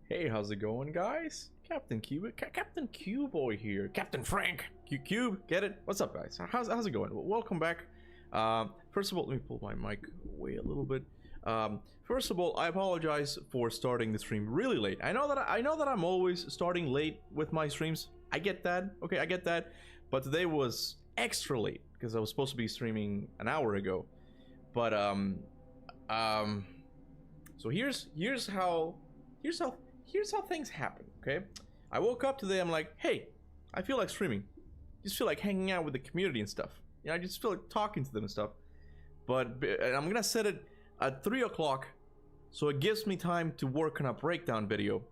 Hey, how's it going, guys? Captain Cuba, Captain Q-boy here. Captain Frank, Cube, get it? What's up, guys? How's it going? Well, welcome back. First of all, let me pull my mic away a little bit. First of all, I apologize for starting the stream really late. I know that I'm always starting late with my streams. I get that. Okay, I get that. But today was extra late because I was supposed to be streaming an hour ago. But so here's how things happen, okay? I woke up today, I'm like, hey, I feel like streaming. Just feel like hanging out with the community and stuff. You know, I just feel like talking to them and stuff. But I'm gonna set it at 3 o'clock, so it gives me time to work on a breakdown video.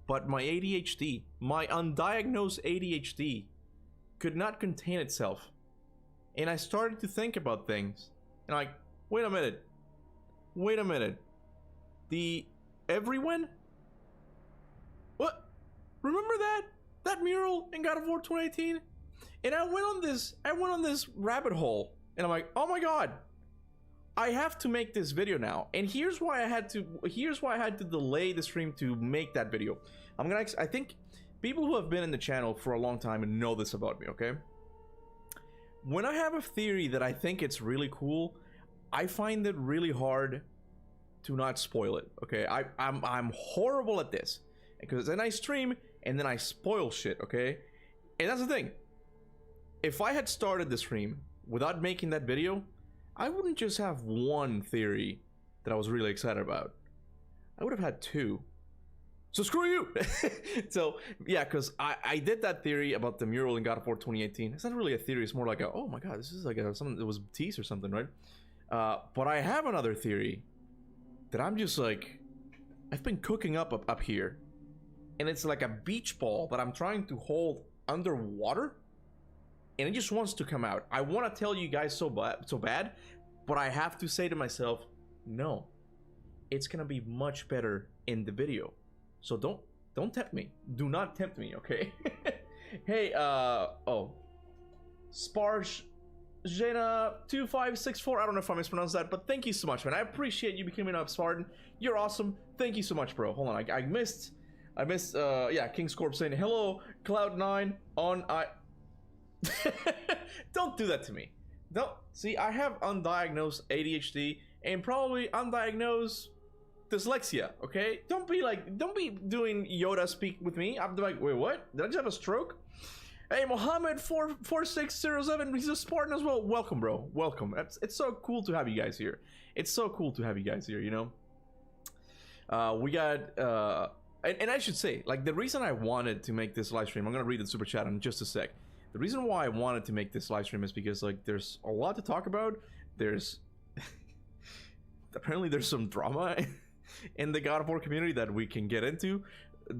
But my ADHD, my undiagnosed ADHD, could not contain itself. And I started to think about things. And I'm like, wait a minute. The everyone? What? Remember that mural in God of War 2018? And I went on this rabbit hole, and I'm like, oh my god, I have to make this video now. And here's why I had to delay the stream to make that video. I think people who have been in the channel for a long time know this about me, okay? When I have a theory that I think it's really cool, I find it really hard to not spoil it, okay? I'm horrible at this because then I stream and then I spoil shit, okay? And that's the thing. If I had started the stream without making that video, I wouldn't just have one theory that I was really excited about. I would have had two. So screw you! So yeah, because I did that theory about the mural in God of War 2018. It's not really a theory, it's more like a, oh my god, this is like something that was tease or something, right? But I have another theory that I'm just like, I've been cooking up here, and it's like a beach ball that I'm trying to hold underwater, and it just wants to come out. I want to tell you guys so bad, but I have to say to myself, no, it's gonna be much better in the video. So don't tempt me. Do not tempt me, okay? Hey, Sparge Jena 2564, I don't know if I mispronounced that, but thank you so much, man. I appreciate you becoming a Spartan. You're awesome. Thank you so much, bro. Hold on, I missed yeah, King's Corp saying hello, Cloud9 on Don't do that to me. Don't see, I have undiagnosed ADHD and probably undiagnosed dyslexia, okay? Don't be doing Yoda speak with me. I'm like, wait, what? Did I just have a stroke? Hey, Mohammed 4607, he's a Spartan as well. Welcome, bro. Welcome. It's so cool to have you guys here. It's so cool to have you guys here, you know? We got, and I should say, like, the reason I wanted to make this live stream, I'm gonna read the super chat in just a sec. The reason why I wanted to make this live stream is because, like, there's a lot to talk about. There's apparently there's some drama in the God of War community that we can get into.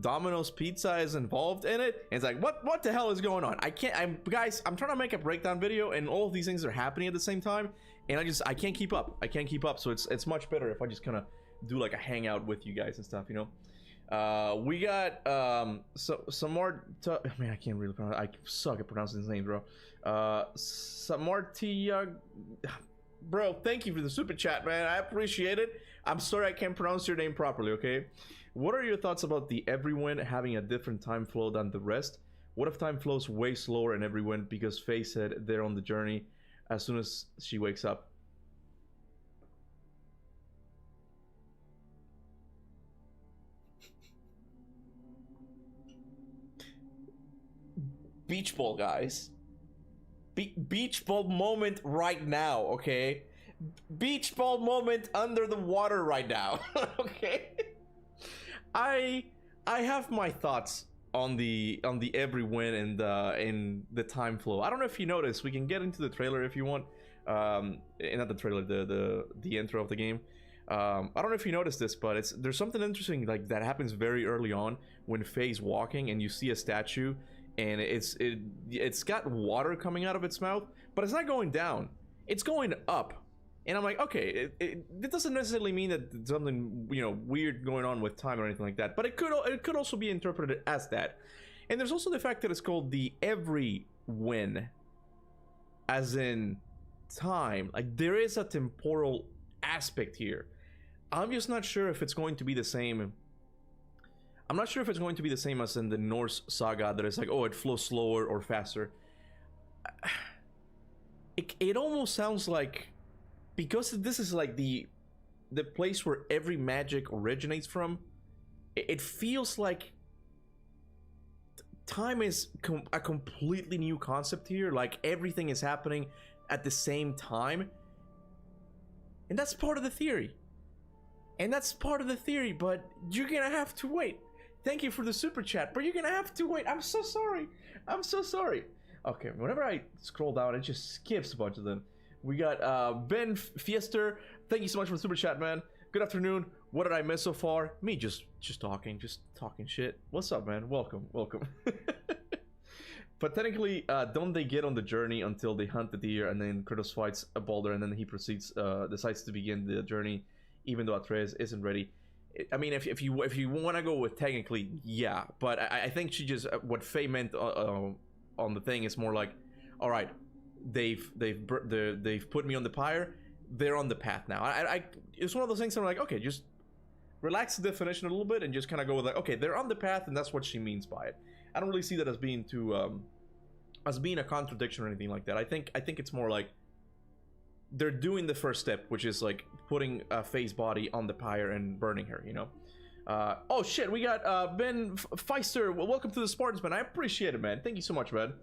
Domino's Pizza is involved in it, and it's like, what the hell is going on? Guys, I'm trying to make a breakdown video, and all of these things are happening at the same time, and I can't keep up. So it's much better if I just kind of do like a hangout with you guys and stuff, you know. We got some more. Man, I can't really pronounce. I suck at pronouncing his name, bro. Samartia. Bro, thank you for the super chat, man. I appreciate it. I'm sorry I can't pronounce your name properly, okay? What are your thoughts about the everyone having a different time flow than the rest? What if time flows way slower in everyone because Faye said they're on the journey as soon as she wakes up? Beach ball, guys. Beach ball moment right now, okay? Beach ball moment under the water right now, okay? I have my thoughts on the every win and in the time flow. I don't know if you noticed. We can get into the trailer if you want. Not the trailer, the intro of the game. I don't know if you noticed this, but there's something interesting like that happens very early on when Faye's walking and you see a statue and it's got water coming out of its mouth, but it's not going down. It's going up. And I'm like, okay, it doesn't necessarily mean that there's something, you know, weird going on with time or anything like that, but it could also be interpreted as that. And there's also the fact that it's called the every win, as in time. Like, there is a temporal aspect here. I'm just not sure if it's going to be the same. I'm not sure if it's going to be the same as in the Norse saga, that it's like, oh, it flows slower or faster. It almost sounds like, because this is like the place where every magic originates from, it feels like time is a completely new concept here. Like everything is happening at the same time, and that's part of the theory. But you're gonna have to wait. Thank you for the super chat, but you're gonna have to wait. I'm so sorry. Okay, whenever I scroll down, it just skips a bunch of them. We got Ben Fiester. Thank you so much for the super chat, man. Good afternoon. What did I miss so far? Me just talking shit. What's up, man? Welcome. But technically, don't they get on the journey until they hunt the deer, and then Kratos fights a boulder, and then he decides to begin the journey, even though Atreus isn't ready. I mean, if you want to go with technically, yeah, but I think she just what Faye meant on the thing is more like, all right, they've put me on the pyre, they're on the path now. It's one of those things I'm like, okay, just relax the definition a little bit and just kind of go with like, okay, they're on the path, and that's what she means by it. I don't really see that as being too as being a contradiction or anything like that. I think it's more like they're doing the first step, which is like putting Faye's body on the pyre and burning her, you know. Oh shit, we got Ben Feister. Welcome to the Spartans, man. I appreciate it, man. Thank you so much, man.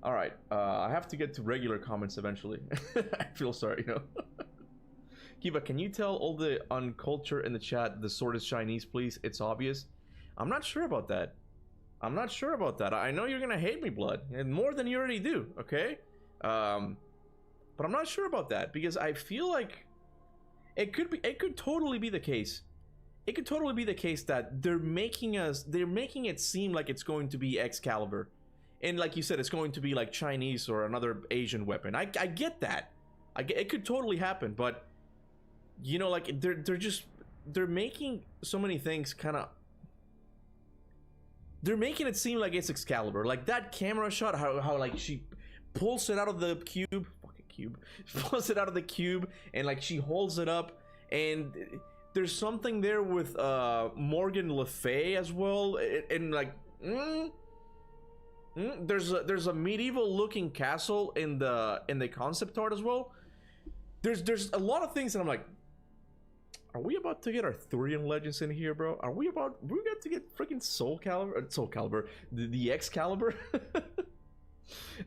All right, I have to get to regular comments eventually. I feel sorry, you know. Kuba, can you tell all the unculture in the chat the sword is Chinese, please? It's obvious. I'm not sure about that. I know you're gonna hate me, blood, and more than you already do. Okay. But I'm not sure about that, because I feel like it could totally be the case. It could totally be the case that they're making it seem like it's going to be Excalibur, and like you said, it's going to be like Chinese or another Asian weapon. I get that. It could totally happen, but you know, like they're making so many things kind of. They're making it seem like it's Excalibur, like that camera shot, how like she pulls it out of the cube. Pulls it out of the cube, and like she holds it up, and there's something there with Morgan Le Fay as well, and like there's a medieval looking castle in the concept art as well. There's a lot of things that I'm like, are we about to get Arthurian legends in here, bro? We got to get freaking Soul Calibur, the Excalibur.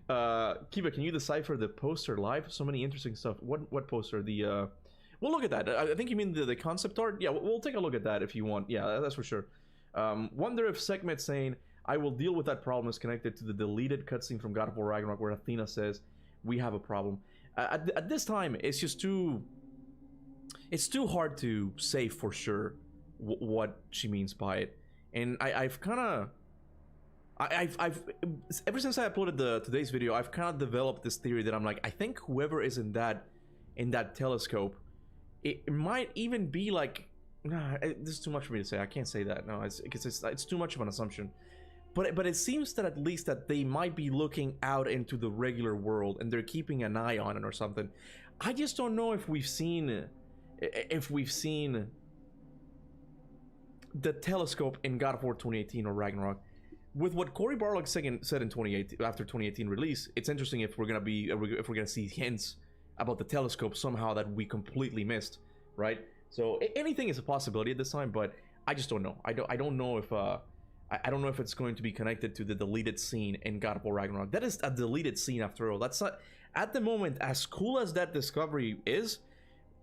Kiba, can you decipher the poster live? So many interesting stuff. What poster? We'll look at that. I think you mean the concept art. Yeah, we'll take a look at that if you want. Yeah, that's for sure. Wonder if Sekhmet saying I will deal with that problem is connected to the deleted cutscene from God of War Ragnarok where Athena says we have a problem. At this time, it's just too hard to say for sure what she means by it, and I've ever since I uploaded today's video, I've kind of developed this theory that I'm like, I think whoever is in that telescope, it might even be like, nah, this is too much for me to say. I can't say that. No, it's too much of an assumption. But it seems that at least that they might be looking out into the regular world and they're keeping an eye on it or something. I just don't know if we've seen the telescope in God of War 2018 or Ragnarok. With what Cory Barlog said in 2018, after 2018 release, it's interesting if we're gonna see hints about the telescope somehow that we completely missed, right? So anything is a possibility at this time, but I just don't know. I don't know if it's going to be connected to the deleted scene in God of War Ragnarok. That is a deleted scene after all. That's not, at the moment, as cool as that discovery is,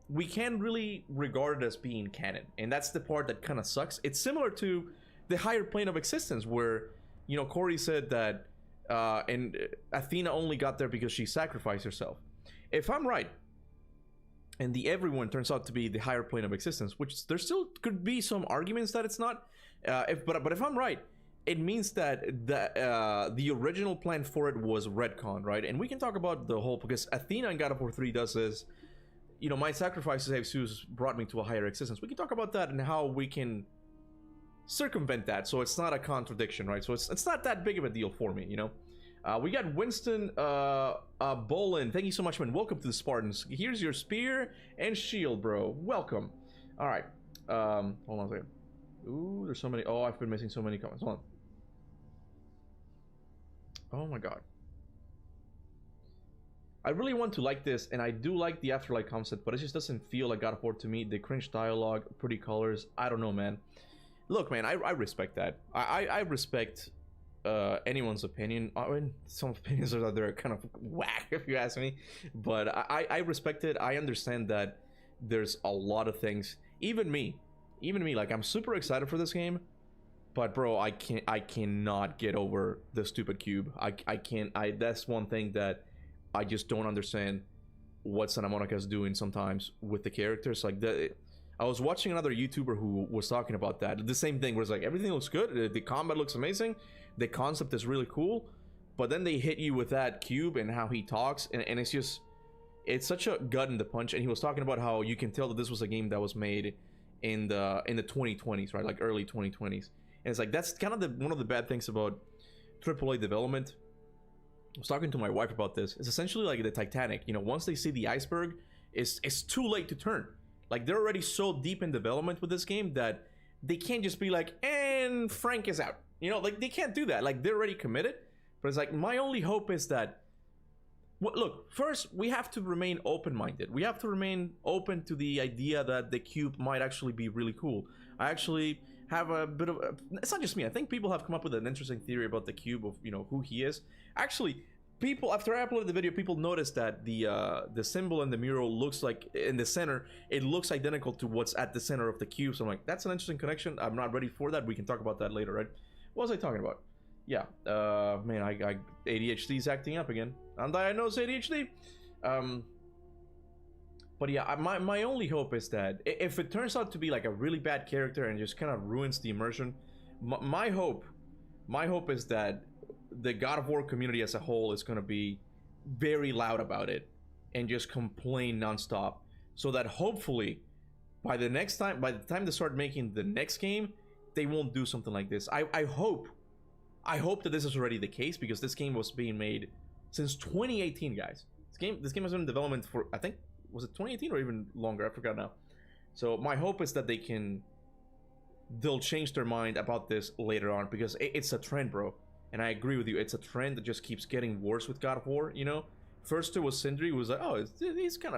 we can't really regard it as being canon, and that's the part that kind of sucks. It's similar to the higher plane of existence, where, you know, Cory said that and Athena only got there because she sacrificed herself. If I'm right, and the everyone turns out to be the higher plane of existence, which there still could be some arguments that it's not, but if I'm right, it means that the original plan for it was retcon, right? And we can talk about the whole, because Athena in God of War 3 does this, you know, my sacrifices have Zeus brought me to a higher existence. We can talk about that and how we can circumvent that so it's not a contradiction, right? So it's not that big of a deal for me, you know. We got Winston Bolin. Thank you so much, man. Welcome to the Spartans. Here's your spear and shield, bro. Welcome. All right. Hold on a second. Ooh, there's so many. Oh, I've been missing so many comments. Hold on. Oh my god. I really want to like this, and I do like the Afterlife concept, but it just doesn't feel like God of War to me. The cringe dialogue, pretty colors. I don't know, man. Look, man, I respect that. I respect anyone's opinion. I mean, some opinions are there kind of whack, if you ask me. But I respect it. I understand that there's a lot of things. Even me, like, I'm super excited for this game. But bro, I cannot get over the stupid cube. I can't. That's one thing that I just don't understand what Santa Monica's doing sometimes with the characters. Like, I was watching another YouTuber who was talking about that. The same thing, where it's like, everything looks good, the combat looks amazing, the concept is really cool, but then they hit you with that cube and how he talks, and it's just, it's such a gut in the punch. And he was talking about how you can tell that this was a game that was made in the 2020s, right? Like early 2020s. And it's like, that's kind of one of the bad things about AAA development. I was talking to my wife about this. It's essentially like the Titanic. You know, once they see the iceberg, it's too late to turn. Like, they're already so deep in development with this game that they can't just be like, and Frank is out. You know, like, they can't do that. Like, they're already committed. But it's like, my only hope is that, well, look, first, we have to remain open-minded. We have to remain open to the idea that the cube might actually be really cool. I actually have a bit of it's not just me. I think people have come up with an interesting theory about the cube, of, you know, who he is. Actually, people, after I uploaded the video, people noticed that the symbol in the mural looks like, in the center, it looks identical to what's at the center of the cube. So I'm like, that's an interesting connection. I'm not ready for that. We can talk about that later, right? What was I talking about? Yeah, man, I ADHD is acting up again. Undiagnosed ADHD. But yeah, my only hope is that if it turns out to be like a really bad character and just kind of ruins the immersion, my hope is that the God of War community as a whole is going to be very loud about it and just complain nonstop, so that hopefully by the time they start making the next game, they won't do something like this. I hope that this is already the case, because this game was being made since 2018, guys. This game has been in development for, I think, was it 2018 or even longer? I forgot now. So my hope is that they'll change their mind about this later on, because it's a trend, bro. And I agree with you, it's a trend that just keeps getting worse with God of War, you know? First it was Sindri, who was like, oh,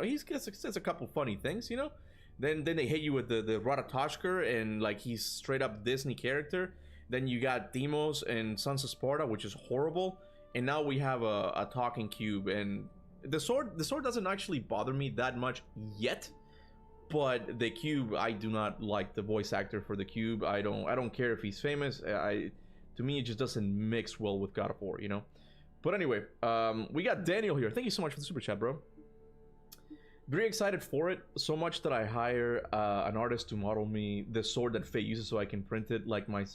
he says a couple funny things, you know? Then they hit you with the Ratatoshka, and like, he's straight up Disney character. Then you got Deimos and Sons of Sparta, which is horrible. And now we have a talking cube, and the sword doesn't actually bother me that much yet. But the cube, I do not like the voice actor for the cube. I don't care if he's famous. To me, it just doesn't mix well with God of War, you know? But anyway, we got Daniel here. Thank you so much for the super chat, bro. Very excited for it. So much that I hire an artist to model me the sword that Faye uses, so I can print it like my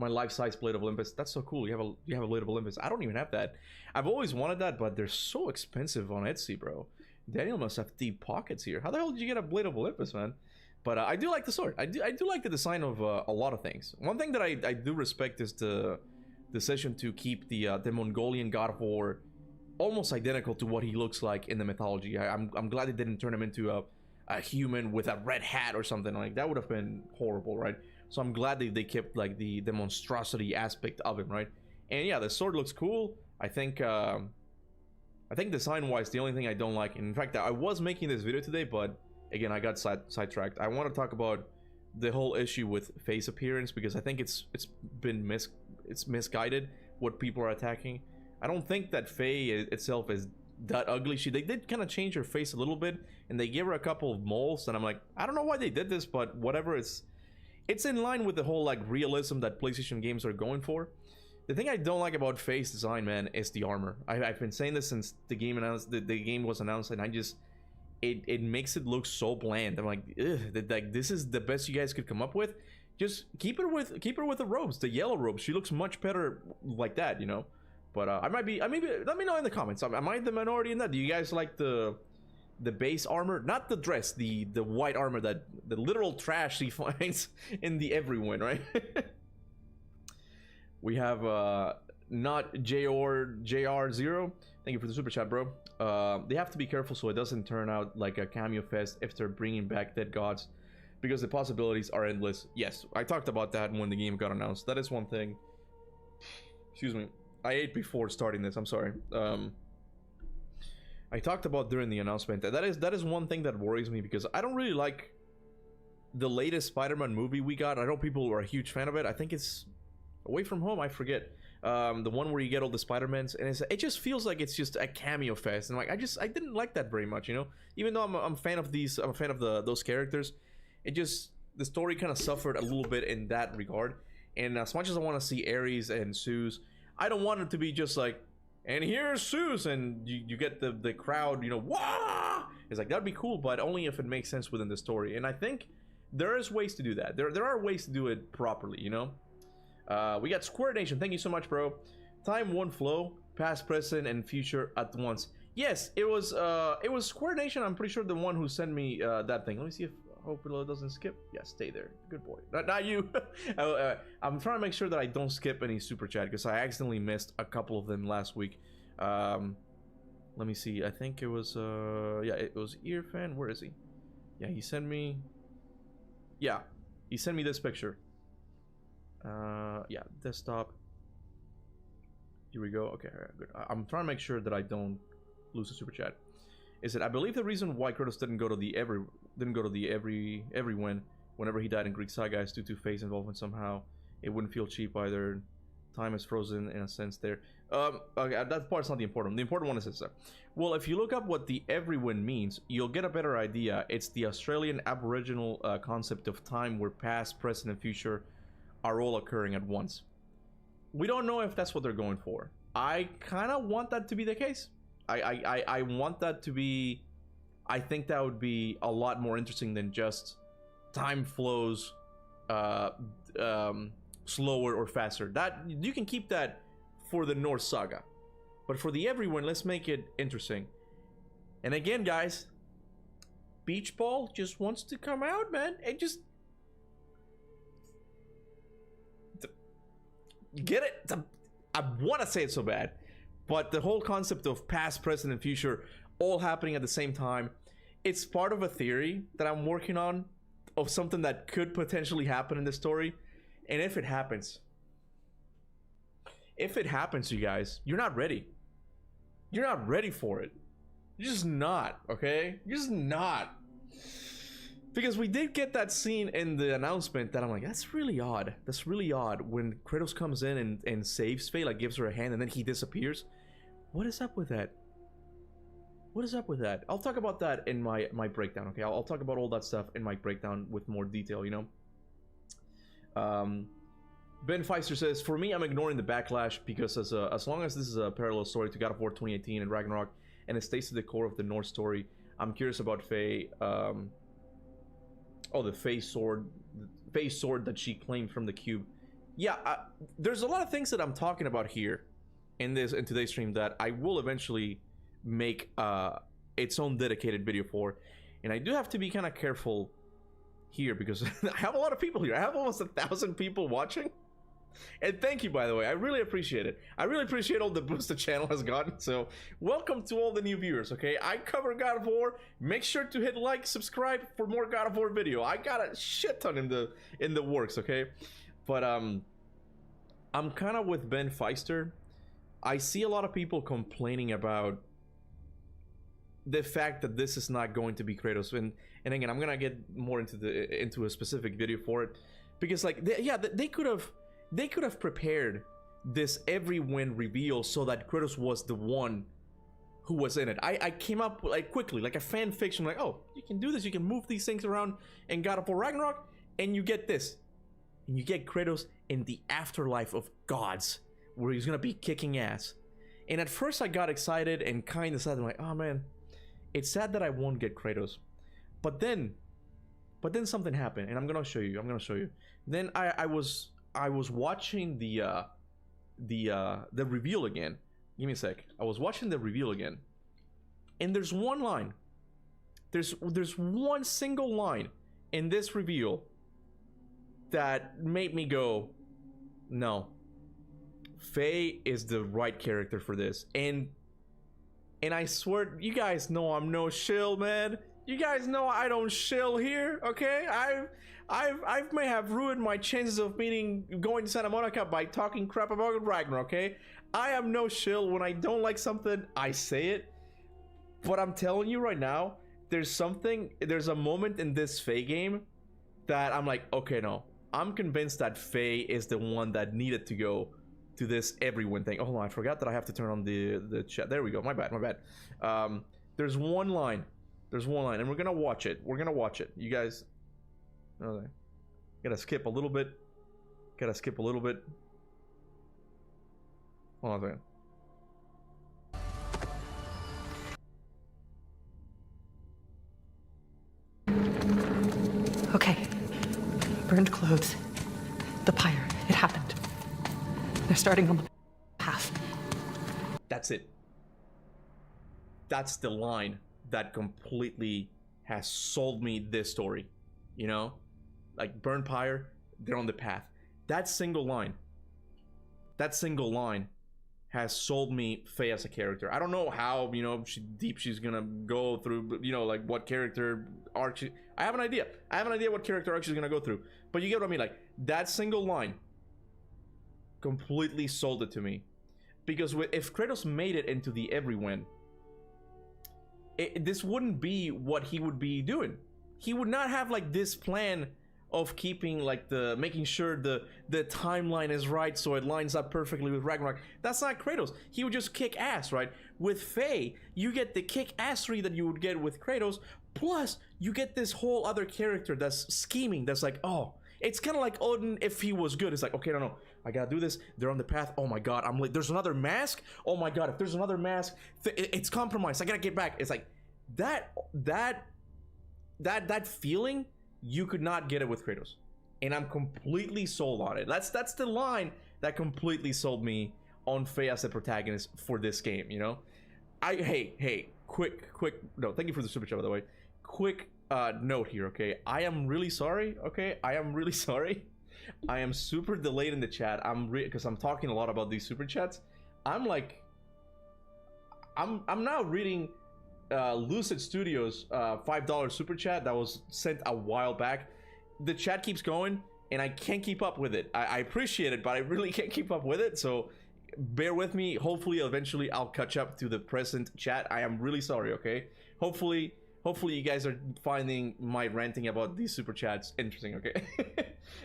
life-size Blade of Olympus. That's so cool. You have a Blade of Olympus. I don't even have that. I've always wanted that, but they're so expensive on Etsy, bro. Daniel must have deep pockets here. How the hell did you get a Blade of Olympus, man? But I do like the sword. I do like the design of a lot of things. One thing that I do respect is the decision to keep the Mongolian God of War almost identical to what he looks like in the mythology. I'm glad they didn't turn him into a human with a red hat or something. Like, that would have been horrible, right? So I'm glad they kept like the monstrosity aspect of him, right? And yeah, the sword looks cool. I think design-wise, the only thing I don't like, and in fact, I was making this video today, but again, I got sidetracked. I want to talk about the whole issue with face appearance, because I think it's misguided what people are attacking. I don't think that Faye itself is that ugly. They did kind of change her face a little bit, and they gave her a couple of moles, and I'm like, I don't know why they did this, but whatever. It's in line with the whole like realism that PlayStation games are going for. The thing I don't like about Faye's design, man, is the armor. I've been saying this since the game was announced, and I just it makes it look so bland. I'm like, this is the best you guys could come up with. Just keep her with the robes, the yellow robes. She looks much better like that, you know. But I might be. Let me know in the comments. Am I the minority in that? Do you guys like the base armor, not the dress, the white armor, that the literal trash he finds in the Everyone, right? We have not JR0. Thank you for the super chat, bro. They have to be careful so it doesn't turn out like a cameo fest if they're bringing back dead gods. because the possibilities are endless. Yes, I talked about that when the game got announced. That is one thing. Excuse me. I ate before starting this. I'm sorry. I talked about during the announcement. That is one thing that worries me, because I don't really like the latest Spider-Man movie we got. I know people are a huge fan of it. I think it's Away From Home. I forget. The one where you get all the Spider-Mans, and it just feels like it's just a cameo fest. And like I didn't like that very much, you know. Even though I'm a fan of these, I'm a fan of those characters. It just, the story kind of suffered a little bit in that regard. And as much as I want to see Ares and Suze, I don't want it to be just like, and here's Suze, and you get the crowd, you know, wah! It's like, that'd be cool, but only if it makes sense within the story. And I think there is ways to do that. There are ways to do it properly, you know. We got Square Nation. Thank you so much, bro. Time one flow, past, present, and future at once. Yes, it was Square Nation. I'm pretty sure the one who sent me that thing. Let me see if hope it doesn't skip. Yeah, stay there. Good boy. Not you. I'm trying to make sure that I don't skip any super chat, because I accidentally missed a couple of them last week. Let me see. I think it was yeah, it was Earfan. Where is he? Yeah, he sent me. Yeah, he sent me this picture. Yeah, desktop. Here we go. Okay, good. I'm trying to make sure that I don't lose a super chat. Is it? I believe the reason why Kratos didn't go to the every win whenever he died in Greek saga is due to Faye's involvement somehow. It wouldn't feel cheap either. Time is frozen in a sense there. Okay, that part's not the important. The important one is this. Well, if you look up what the every win means, you'll get a better idea. It's the Australian Aboriginal concept of time where past, present, and future are all occurring at once. We don't know if that's what they're going for. I kind of want that to be the case. I want that to be. I think that would be a lot more interesting than just time flows slower or faster. That you can keep that for the Norse saga, but for the everyone, let's make it interesting. And again, guys, Beach Ball just wants to come out, man, and just get it. I want to say it so bad, but the whole concept of past, present, and future all happening at the same time, it's part of a theory that I'm working on of something that could potentially happen in the story. And if it happens, you guys, you're not ready. You're not ready for it. You're just not, okay? You're just not. Because we did get that scene in the announcement that I'm like, that's really odd. That's really odd when Kratos comes in and saves Faye, like gives her a hand, and then he disappears. What is up with that? What is up with that? I'll talk about that in my breakdown, okay? I'll talk about all that stuff in my breakdown with more detail, you know? Ben Feister says, for me, I'm ignoring the backlash because as long as this is a parallel story to God of War 2018 and Ragnarok, and it stays to the core of the Norse story, I'm curious about Faye. Oh, the Faye sword that she claimed from the cube. Yeah, there's a lot of things that I'm talking about here in today's stream that I will eventually make its own dedicated video for, and I do have to be kind of careful here because I have a lot of people here. I have almost 1,000 people watching, and thank you, by the way. I really appreciate it. I really appreciate all the boost the channel has gotten. So welcome to all the new viewers. Okay, I cover God of War. Make sure to hit like, subscribe for more God of War video. I got a shit ton in the works. Okay, but I'm kind of with Ben Feister. I see a lot of people complaining about the fact that this is not going to be Kratos, and again, I'm gonna get more into a specific video for it, because like they could have prepared this every win reveal so that Kratos was the one who was in it. I came up like quickly, like a fan fiction, like, oh, you can do this, you can move these things around in God of War Ragnarok, and you get this, and you get Kratos in the afterlife of gods, where he's gonna be kicking ass. And at first I got excited and kind of sad. I'm like, oh man, it's sad that I won't get Kratos. But then something happened, and I'm gonna show you. Then I was watching the reveal again. Give me a sec. I was watching the reveal again, and there's one line. There's one single line in this reveal that made me go, no, Faye is the right character for this. And I swear, you guys know I'm no shill, man. You guys know I don't shill here, okay? I may have ruined my chances of going to Santa Monica by talking crap about Ragnarok, okay? I am no shill. When I don't like something, I say it. But I'm telling you right now, there's a moment in this Faye game that I'm like, okay, no. I'm convinced that Faye is the one that needed to go to this everyone thing. Oh, hold on, I forgot that I have to turn on the chat. There we go. My bad. There's one line, and we're gonna watch it. You guys, okay. Gotta skip a little bit. Hold on a second. Okay. Burned clothes. The pyre. It happened. They're starting on the path. That's it. That's the line that completely has sold me this story. You know? Like, burn pyre, they're on the path. That single line has sold me Faye as a character. I don't know how, you know, she's gonna go through, you know, like what character arc I have an idea what character arc she's gonna go through. But you get what I mean, like, that single line completely sold it to me. Because if Kratos made it into the everyone, this wouldn't be what he would be doing. He would not have like this plan of keeping like making sure the timeline is right so it lines up perfectly with Ragnarok. That's not Kratos. He would just kick ass, right? With Faye, you get the kick assery that you would get with Kratos, plus you get this whole other character that's scheming, that's like, oh, it's kind of like Odin if he was good. It's like, okay, no, I gotta do this. They're on the path. Oh my god, I'm like, there's another mask. Oh my god, if there's another mask, it's compromised. I gotta get back. It's like that feeling. You could not get it with Kratos, and I'm completely sold on it. That's the line that completely sold me on Faye as the protagonist for this game. You know, hey, quick no, thank you for the super chat, by the way. Quick note here, okay? I am really sorry, okay? I am really sorry. I am super delayed in the chat. Because I'm talking a lot about these super chats. I'm now reading Lucid Studios $5 super chat that was sent a while back. The chat keeps going and I can't keep up with it. I appreciate it, but I really can't keep up with it, so bear with me. Hopefully eventually I'll catch up to the present chat. I am really sorry, okay? Hopefully you guys are finding my ranting about these super chats interesting, okay?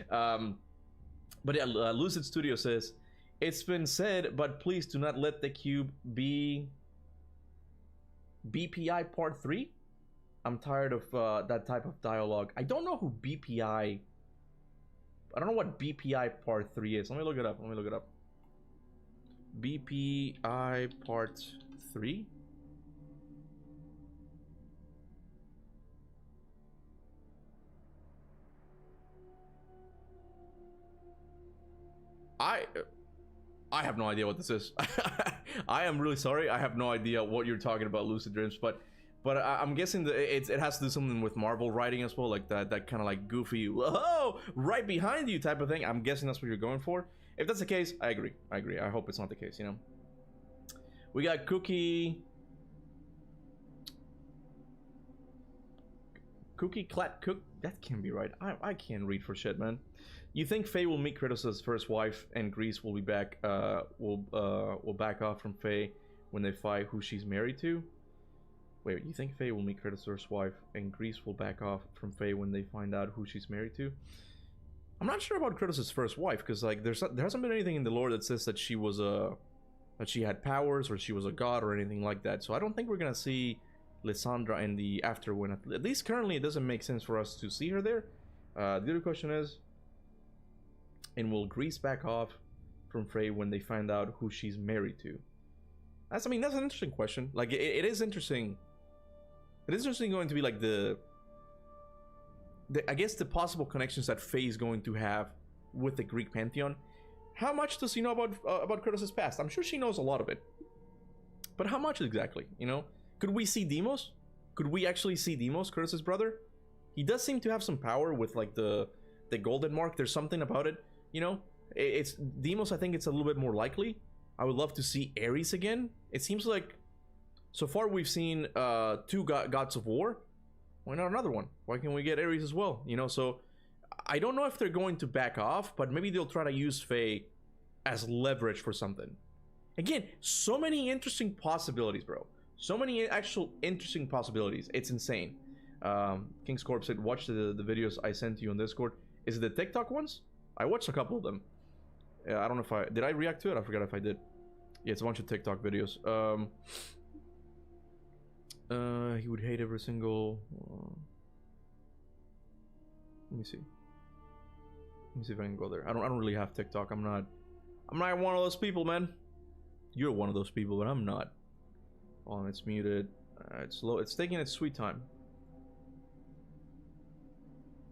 But yeah, Lucid Studio says, it's been said, but please do not let the cube be BPI Part 3? I'm tired of that type of dialogue. I don't know who BPI... I don't know what BPI Part 3 is. Let me look it up. BPI Part 3? I have no idea what this is. I am really sorry. I have no idea what you're talking about, Lucid Dreams, but I'm guessing that it has to do something with Marvel writing as well, like that kind of like goofy, whoa, right behind you type of thing. I'm guessing that's what you're going for. If that's the case, I agree. I hope it's not the case, you know. We got Cookie Clat Cook. That can't be right. I can't read for shit, man. You think Faye will meet Kratos' first wife and Greece will be back will back off from Faye when they find who she's married to? Wait, you think Faye will meet Kratos' first wife and Greece will back off from Faye when they find out who she's married to? I'm not sure about Kratos' first wife, because like there hasn't been anything in the lore that says that she was that she had powers or she was a god or anything like that. So I don't think we're gonna see Lysandra in the Afterwind. At least currently it doesn't make sense for us to see her there. The other question is, and will Greece back off from Faye when they find out who she's married to? That's an interesting question. Like it is interesting. It is interesting going to be like I guess the possible connections that Faye is going to have with the Greek pantheon. How much does she know about Kratos' past? I'm sure she knows a lot of it, but how much exactly? You know, could we see Deimos? Could we actually see Deimos, Kratos' brother? He does seem to have some power with like the golden mark. There's something about it, you know. It's Deimos. I think it's a little bit more likely. I would love to see Ares again. It seems like so far we've seen two gods of war. Why not another one? Why can't we get Ares as well? You know, so I don't know if they're going to back off, but maybe they'll try to use Faye as leverage for something. Again, so many interesting possibilities, bro. So many actual interesting possibilities. It's insane. King's Corp said, watch the videos I sent you on Discord. Is it the TikTok ones? I watched a couple of them. I don't know if I... Did I react to it? I forgot if I did. Yeah, it's a bunch of TikTok videos. He would hate every single... let me see. Let me see if I can go there. I don't really have TikTok. I'm not one of those people, man. You're one of those people, but I'm not. Oh, it's muted. It's slow. It's taking its sweet time.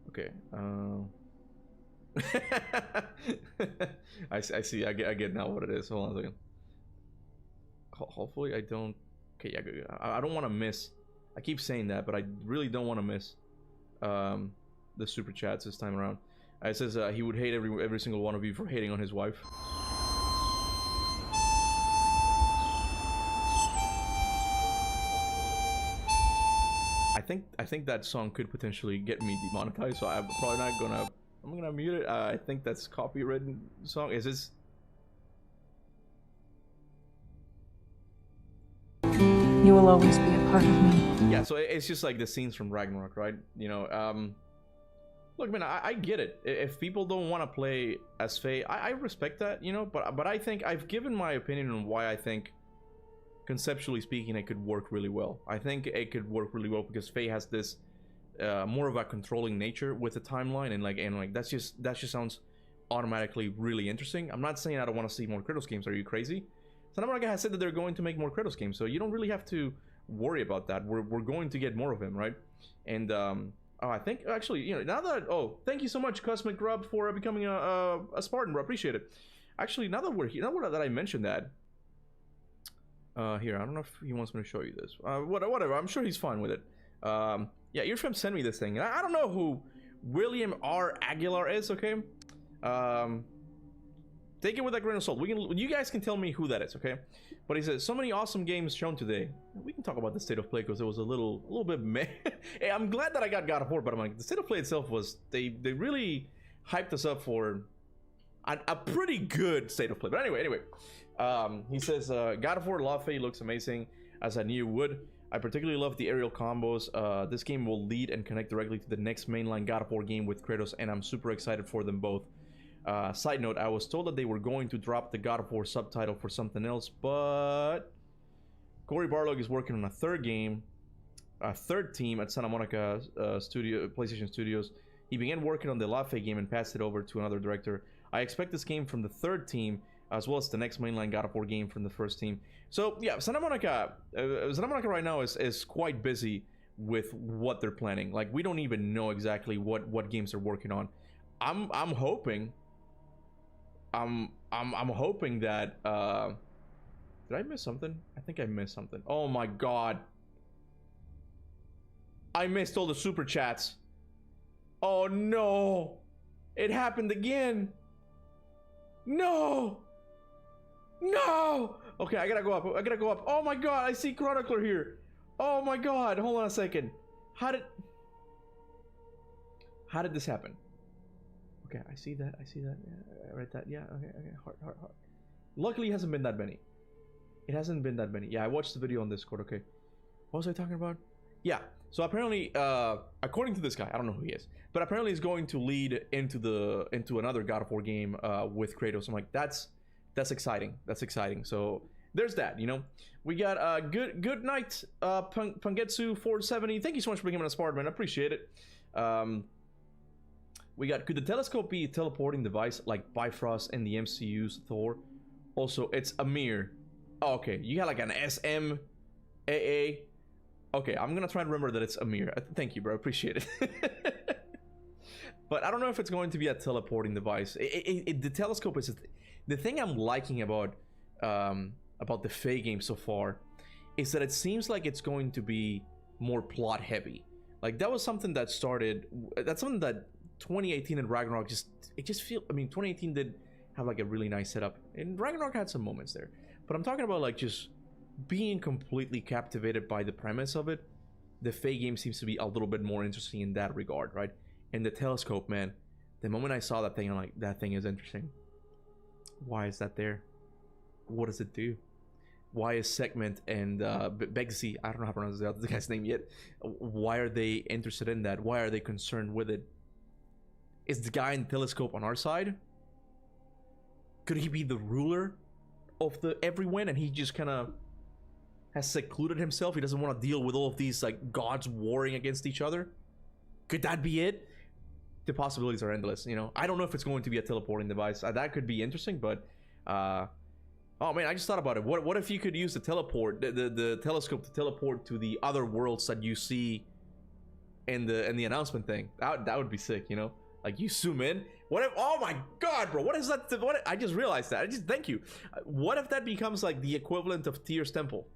Okay. I see. I get now what it is. Hold on a second. Hopefully I don't. Okay, yeah, good. I don't want to miss. I keep saying that, but I really don't want to miss the super chats this time around. It says he would hate every single one of you for hating on his wife. I think that song could potentially get me demonetized, so I'm probably not gonna. I'm gonna mute it. I think that's copywritten song. Is this? You will always be a part of me. Yeah, so it's just like the scenes from Ragnarok, right? You know, look, man, I get it. If people don't want to play as Faye, I respect that, you know. But I think I've given my opinion on why I think, conceptually speaking, it could work really well. I think it could work really well because Faye has this more of a controlling nature with the timeline, and like that just sounds automatically really interesting. I'm not saying I don't want to see more Kratos games. Are you crazy? Santa Monica has said that they're going to make more Kratos games, so you don't really have to worry about that. We're going to get more of him, right? And oh, I think actually, you know, now that thank you so much, Cosmic Grub, for becoming a Spartan, bro. Appreciate it. Actually, now that we're here, now that I mentioned that, here, I don't know if he wants me to show you this. Whatever. I'm sure he's fine with it. Yeah, your friend sent me this thing, and I don't know who William R. Aguilar is. Okay. Take it with a grain of salt. You guys can tell me who that is, okay? But he says, so many awesome games shown today. We can talk about the state of play because it was a little bit meh. Hey, I'm glad that I got God of War, but I'm like, the state of play itself was, they really hyped us up for a pretty good state of play. But anyway, he says, God of War Laufey looks amazing, as I knew it would. I particularly love the aerial combos. This game will lead and connect directly to the next mainline God of War game with Kratos, and I'm super excited for them both. Side note, I was told that they were going to drop the God of War subtitle for something else, but Cory Barlog is working on a third team at Santa Monica PlayStation Studios. He began working on the Laufey game and passed it over to another director. I expect this game from the third team, as well as the next mainline God of War game from the first team. So yeah, Santa Monica right now is quite busy with what they're planning. Like, we don't even know exactly what games they're working on. I'm hoping that did I miss something? I think I missed something. Oh my god, I missed all the super chats. Oh no, it happened again. No, okay, I gotta go up. Oh my god, I see Chronicler here. Oh my god, hold on a second. How did this happen? Okay, I see that. Yeah, I read that. Yeah, okay. Heart. Luckily, it hasn't been that many. Yeah, I watched the video on Discord. Okay, what was I talking about? Yeah. So apparently, according to this guy, I don't know who he is, but apparently he's going to lead into another God of War game with Kratos. I'm like, that's exciting. That's exciting. So there's that. You know, we got good night, Pangetsu 470. Thank you so much for becoming a Spartan, man. I appreciate it. We got, could the telescope be a teleporting device like Bifrost and the MCU's Thor? Also, it's a mirror. Oh, okay, you got like an SMAA. Okay, I'm gonna try and remember that it's a mirror. Thank you, bro. Appreciate it. But I don't know if it's going to be a teleporting device. The telescope is the thing I'm liking about the Faye game so far is that it seems like it's going to be more plot heavy. Like, that was something that started. That's something that 2018 and Ragnarok just feel. I mean, 2018 did have like a really nice setup, and Ragnarok had some moments there. But I'm talking about like just being completely captivated by the premise of it. the Fae game seems to be a little bit more interesting in that regard, right? And the telescope, man, the moment I saw that thing, I'm like, that thing is interesting. Why is that there? What does it do? Why is Segment and Begsy, I don't know how to pronounce the guy's name yet, why are they interested in that? Why are they concerned with it? Is the guy in the telescope on our side? Could he be the ruler of the everyone, and he just kind of has secluded himself? He doesn't want to deal with all of these like gods warring against each other. Could that be it? The possibilities are endless, you know. I don't know if it's going to be a teleporting device. That could be interesting, but oh man, I just thought about it. What if you could use the teleport, the telescope to teleport to the other worlds that you see in the announcement thing? That would be sick, you know. Like you zoom in. What if? Oh my god, bro! What is that? What? I just realized that. Thank you. What if that becomes like the equivalent of Tyr's temple,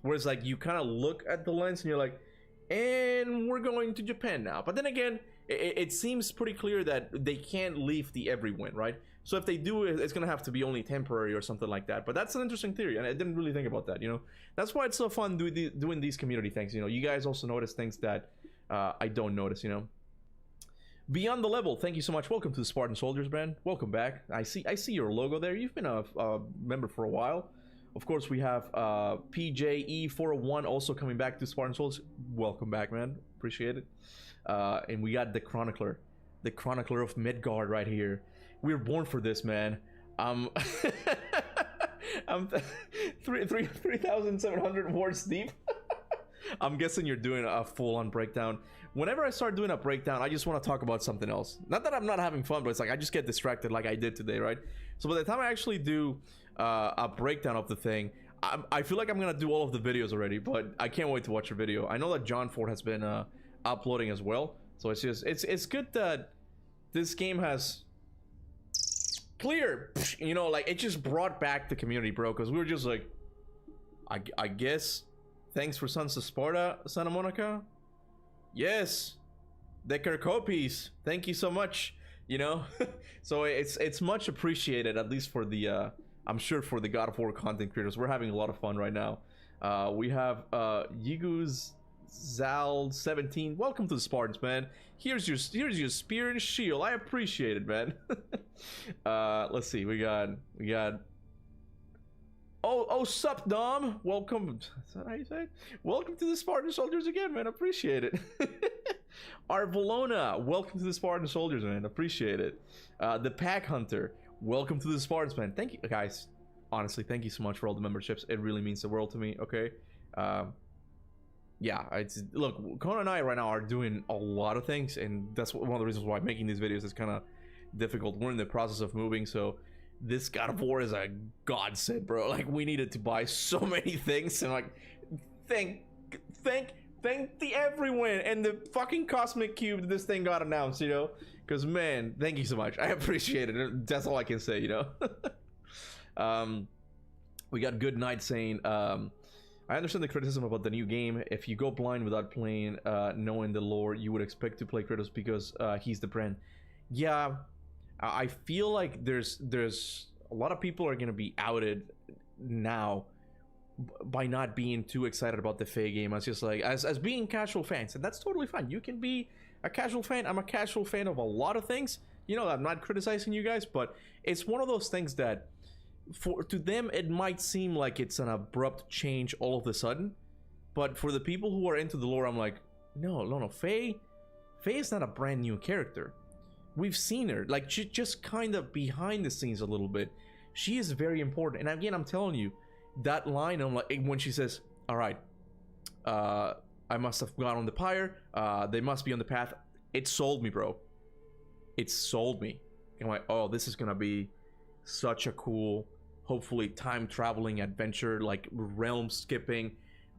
where it's like you kind of look at the lens and you're like, and we're going to Japan now. But then again, it seems pretty clear that they can't leave the everyone, right? So if they do, it's gonna have to be only temporary or something like that. But that's an interesting theory, and I didn't really think about that. You know, that's why it's so fun doing these community things. You know, you guys also notice things that I don't notice. You know. Beyond the level, thank you so much. Welcome to the Spartan Soldiers, man. Welcome back. I see your logo there. You've been a member for a while. Of course, we have PJE401 also coming back to Spartan Soldiers. Welcome back, man. Appreciate it. And we got the Chronicler of Midgard right here. We were born for this, man. I'm 3,700 words deep. I'm guessing you're doing a full-on breakdown. Whenever I start doing a breakdown, I just want to talk about something else. Not that I'm not having fun, but it's like I just get distracted like I did today, right? So by the time I actually do a breakdown of the thing, I feel like I'm gonna do all of the videos already, but I can't wait to watch your video. I know that John Ford has been uploading as well, so it's good that this game has clear, you know, like it just brought back the community, bro, because we were just like, I guess. Thanks for Sons of Sparta, Santa Monica. Yes, Decker copies. Thank you so much. You know, so it's much appreciated, at least for the I'm sure for the God of War content creators. We're having a lot of fun right now. We have Yiguz Zal 17. Welcome to the Spartans, man. Here's your spear and shield. I appreciate it, man. Let's see. We got. Oh, sup, Dom? Welcome. Is that how you say it? Welcome to the Spartan Soldiers again, man. Appreciate it. Arvolona, welcome to the Spartan Soldiers, man. Appreciate it. The Pack Hunter, welcome to the Spartans, man. Thank you, guys. Honestly, thank you so much for all the memberships. It really means the world to me, okay? Yeah, look, Conan and I right now are doing a lot of things, and that's one of the reasons why making these videos is kind of difficult. We're in the process of moving, so this God of War is a godsend, bro. Like, we needed to buy so many things, and like, thank the everyone and the fucking Cosmic Cube that this thing got announced, you know? Because, man, thank you so much. I appreciate it. That's all I can say, you know? We got Good Night saying, I understand the criticism about the new game. If you go blind without playing, knowing the lore, you would expect to play Kratos because he's the brand. Yeah, I feel like there's a lot of people are gonna be outed now by not being too excited about the Fae game as just like as being casual fans, and that's totally fine. You can be a casual fan. I'm a casual fan of a lot of things. You know, I'm not criticizing you guys, but it's one of those things that to them it might seem like it's an abrupt change all of a sudden, but for the people who are into the lore, I'm like, no, Fae is not a brand new character. We've seen her, like, just kind of behind the scenes a little bit. She is very important, and again, I'm telling you, that line, I'm like, when she says, all right, I must have gone on the pyre, they must be on the path, it sold me, bro. It sold me. I'm like, oh, this is gonna be such a cool, hopefully time-traveling adventure, like realm skipping.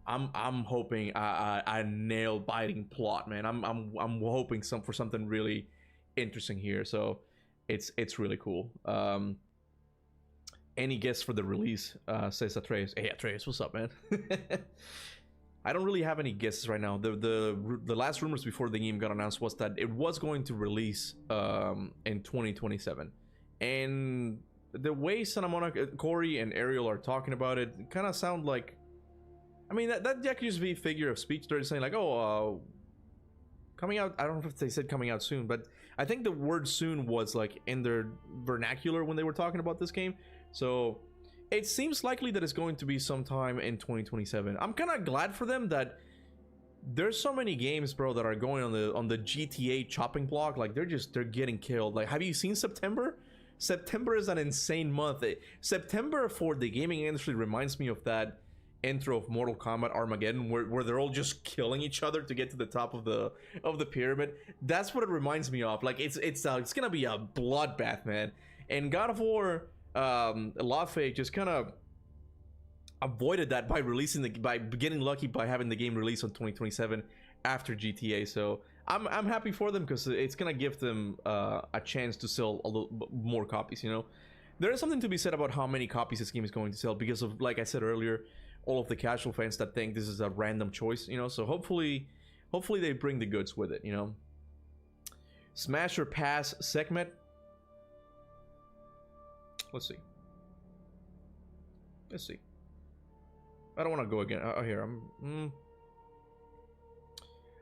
I'm hoping a nail-biting plot, man. I'm hoping for something really interesting here, so it's really cool. Any guess for the release? Says Atreus. Hey Atreus, what's up, man? I don't really have any guesses right now. The last rumors before the game got announced was that it was going to release in 2027, and the way Santa Monica, Corey and Ariel are talking about it kind of sound like I mean, that could just be a figure of speech. They're saying like, oh, coming out. I don't know if they said coming out soon, but I think the word soon was like in their vernacular when they were talking about this game. So it seems likely that it's going to be sometime in 2027. I'm kind of glad for them that there's so many games, bro, that are going on the GTA chopping block. Like they're getting killed. Like, have you seen September? September is an insane month. September for the gaming industry reminds me of that intro of Mortal Kombat Armageddon, where they're all just killing each other to get to the top of the pyramid. That's what it reminds me of. Like it's gonna be a bloodbath, man. And God of War, Laufey just kind of avoided that by getting lucky by having the game released on 2027 after GTA. So I'm happy for them because it's gonna give them a chance to sell a little more copies. You know, there is something to be said about how many copies this game is going to sell because of, like I said earlier, all of the casual fans that think this is a random choice. You know, so hopefully they bring the goods with it. You know, Smash or Pass segment. Let's see. I don't want to go again. Here,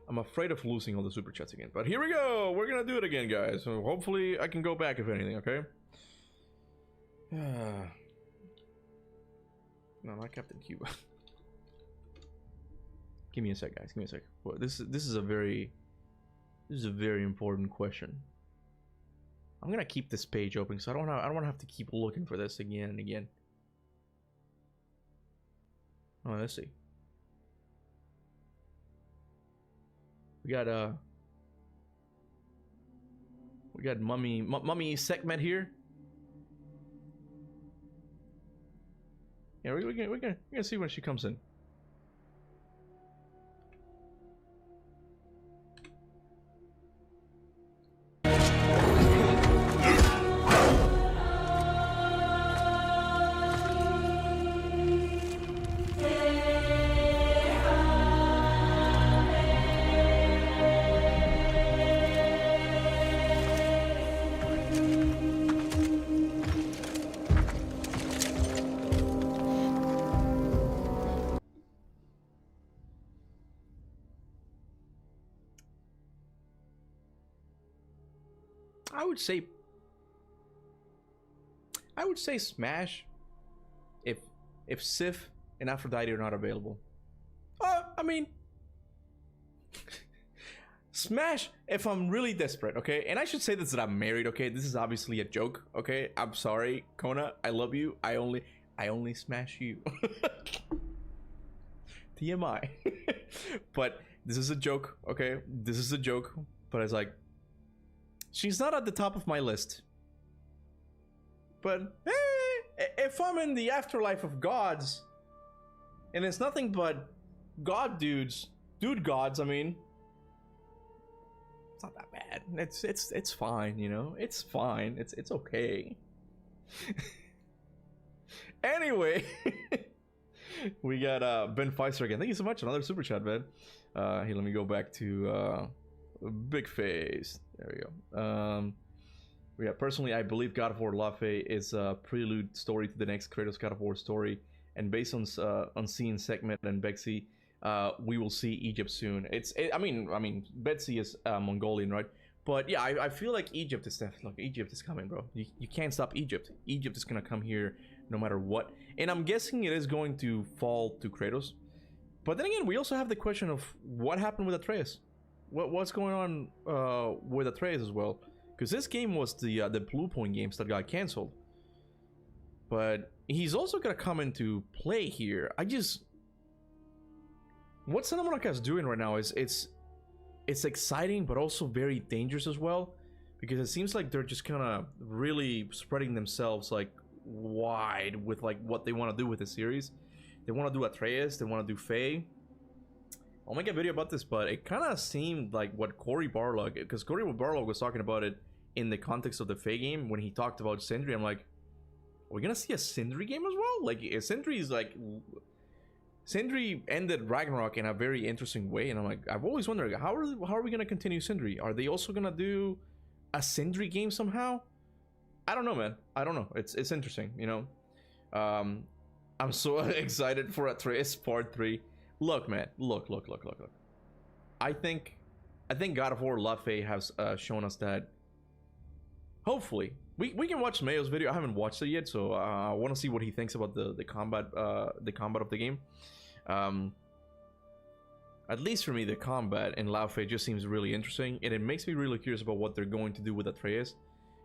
I'm afraid of losing all the super chats again. But here we go. We're gonna do it again, guys. So hopefully I can go back if anything. Okay. No, not Captain Kuba. Give me a sec, guys. Give me a sec. Well, this is a very important question. I'm gonna keep this page open, so I don't want to have to keep looking for this again and again. Oh, let's see. We got mummy segment here. Yeah, we're gonna see when she comes in. I would say Smash if Sif and Aphrodite are not available. I mean Smash if I'm really desperate, okay? And I should say this that I'm married, okay? This is obviously a joke, okay? I'm sorry, Kona. I love you. I only smash you. TMI. But this is a joke, okay? This is a joke. But it's like, she's not at the top of my list. But hey, if I'm in the afterlife of gods, and it's nothing but dude gods, I mean, it's not that bad. It's fine, you know. It's fine. It's okay. Anyway, we got Ben Feister again. Thank you so much. Another super chat, man. Here, let me go back to Big Face. There we go. Yeah, personally, I believe God of War Laufey is a prelude story to the next Kratos God of War story, and based on seeing Segment and Betsy, we will see Egypt soon. I mean, Betsy is Mongolian, right? But yeah, I feel like Egypt is definitely, look, Egypt is coming, bro. You can't stop Egypt. Egypt is gonna come here no matter what, and I'm guessing it is going to fall to Kratos. But then again, we also have the question of what happened with Atreus. What's going on with Atreus as well? Because this game was the Blue Point games that got canceled. But he's also gonna come into play here. What Santa Monica is doing right now is it's exciting, but also very dangerous as well. Because it seems like they're just kind of really spreading themselves like wide with like what they want to do with the series. They want to do Atreus, they want to do Faye. I'll make a video about this, but it kind of seemed like what Cory Barlog, because Cory Barlog was talking about it in the context of the Faye game when he talked about Sindri. I'm like, are we gonna see a Sindri game as well? Like, Sindri ended Ragnarok in a very interesting way, and I'm like, I've always wondered how are we gonna continue Sindri? Are they also gonna do a Sindri game somehow? I don't know, man. I don't know. It's interesting, you know. I'm so excited for Atreus Part 3. Look, man. Look. I think God of War Laufey has shown us that. Hopefully, we can watch Mayo's video. I haven't watched it yet, so I want to see what he thinks about the combat of the game. At least for me, the combat in Laufey just seems really interesting, and it makes me really curious about what they're going to do with Atreus,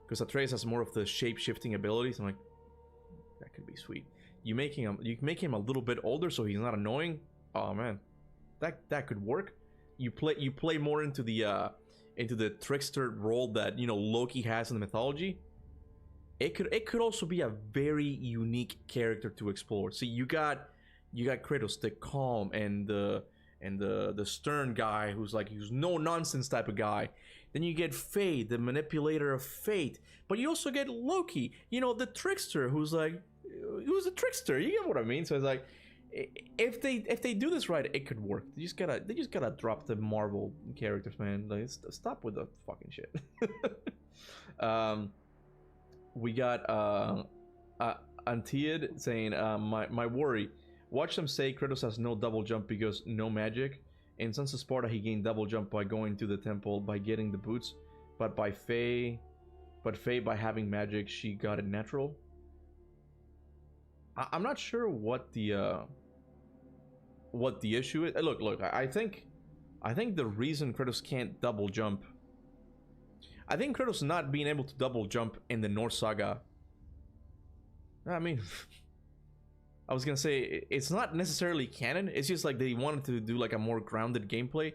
because Atreus has more of the shape-shifting abilities. I'm like, that could be sweet. You make him a little bit older, so he's not annoying. Oh man, that could work. You play more into the trickster role that, you know, Loki has in the mythology. It could also be a very unique character to explore. See, you got Kratos, the calm and the stern guy who's no nonsense type of guy. Then you get Fate, the manipulator of fate. But you also get Loki, you know, the trickster who's a trickster. You get what I mean? So it's like, if they do this right, it could work. They just gotta drop the Marvel characters, man. Like, stop with the fucking shit. We got Antiad saying, my worry. Watch them say Kratos has no double jump because no magic. In Sons of Sparta, he gained double jump by going to the temple by getting the boots, but Faye by having magic, she got it natural. I'm not sure what the issue is. Look. I think the reason Kratos can't double jump. I think Kratos not being able to double jump in the Norse saga. I mean, I was gonna say it's not necessarily canon. It's just like they wanted to do like a more grounded gameplay.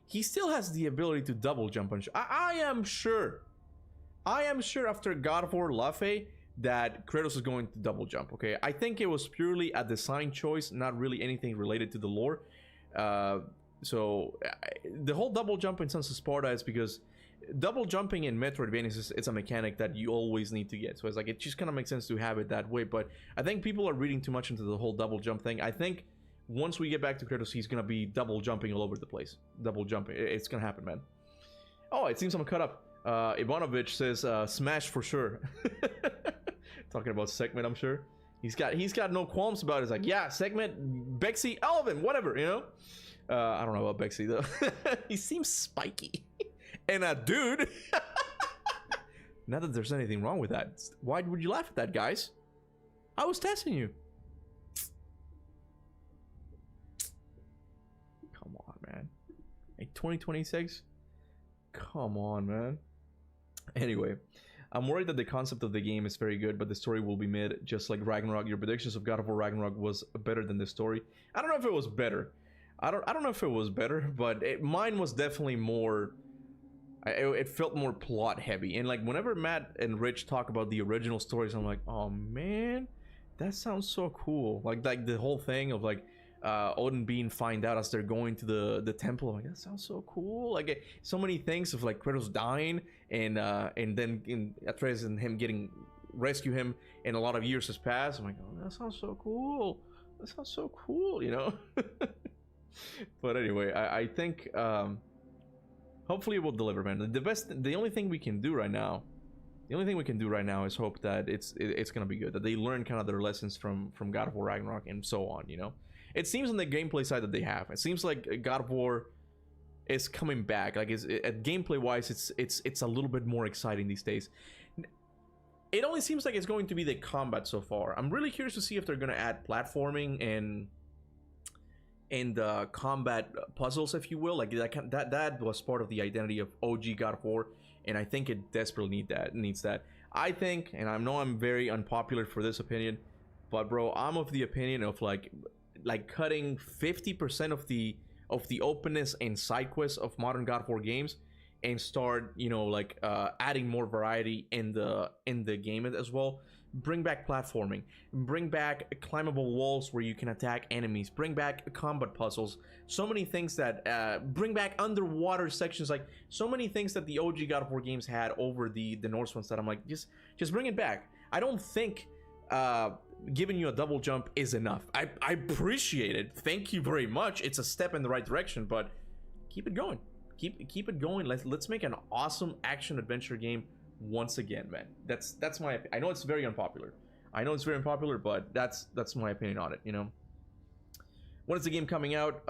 He still has the ability to double jump. I am sure after God of War Laufey that Kratos is going to double jump. Okay, I think it was purely a design choice, not really anything related to the lore. So the whole double jump in Sons of Sparta is because double jumping in Metroidvania it's a mechanic that you always need to get. So it's like, it just kind of makes sense to have it that way. But I think people are reading too much into the whole double jump thing. I think once we get back to Kratos, he's gonna be double jumping all over the place. Double jumping, it's gonna happen, man. Oh, it seems I'm cut up. Ivanovich says smash for sure. Talking about Segment, I'm sure he's got no qualms about it. It's like, yeah, Segment, Bexy, Elvin, whatever, you know. I don't know about Bexy though. He seems spiky. And a dude. Not that there's anything wrong with that. Why would you laugh at that, guys? I was testing you. Come on, man. Hey, 2026? Come on, man. Anyway, I'm worried that the concept of the game is very good, but the story will be mid, just like Ragnarok. Your predictions of God of War Ragnarok was better than the story. I don't know if it was better. I don't know if it was better, but mine was definitely more... It felt more plot heavy, and like whenever Matt and Rich talk about the original stories, I'm like, oh man, that sounds so cool. Like the whole thing of like Odin being find out as they're going to the temple. I'm like, that sounds so cool. Like so many things of like Kratos dying and then in Atreus and him getting rescue him, and a lot of years has passed. I'm like, oh, that sounds so cool. That sounds so cool, you know. But anyway, I think hopefully it will deliver, man. The only thing we can do right now is hope that it's gonna be good, that they learn kind of their lessons from God of War Ragnarok and so on, you know. It seems on the gameplay side that they have. It seems like God of War is coming back. Like at gameplay wise, it's a little bit more exciting these days. It only seems like it's going to be the combat so far. I'm really curious to see if they're gonna add platforming and combat puzzles, if you will. Like that was part of the identity of OG God of War, and I think it desperately needs that. I think, and I know I'm very unpopular for this opinion, but bro, I'm of the opinion of like cutting 50% of the openness and side quests of modern God of War games, and start, you know, like adding more variety in the game as well. Bring back platforming, bring back climbable walls where you can attack enemies, bring back combat puzzles, so many things that bring back underwater sections, like so many things that the OG God of War games had over the Norse ones, that I'm like, just bring it back. I don't think giving you a double jump is enough. I appreciate it, thank you very much, it's a step in the right direction, but keep it going, keep it going. Let's make an awesome action adventure game once again, man. That's my, I know it's very unpopular, but that's my opinion on it, you know. when is the game coming out?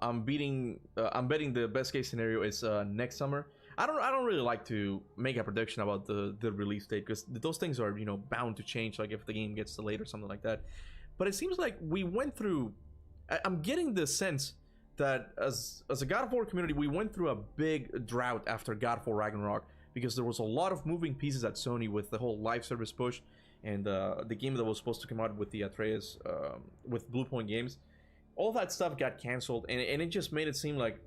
I'm betting the best case scenario is next summer. I don't really like to make a prediction about the release date, because those things are, you know, bound to change, like if the game gets delayed or something like that. But it seems like we went through, I'm getting the sense that as a God of War community, we went through a big drought after God of War Ragnarok, because there was a lot of moving pieces at Sony with the whole live service push, and the game that was supposed to come out with the Atreus, with Bluepoint Games. All that stuff got canceled, and it just made it seem like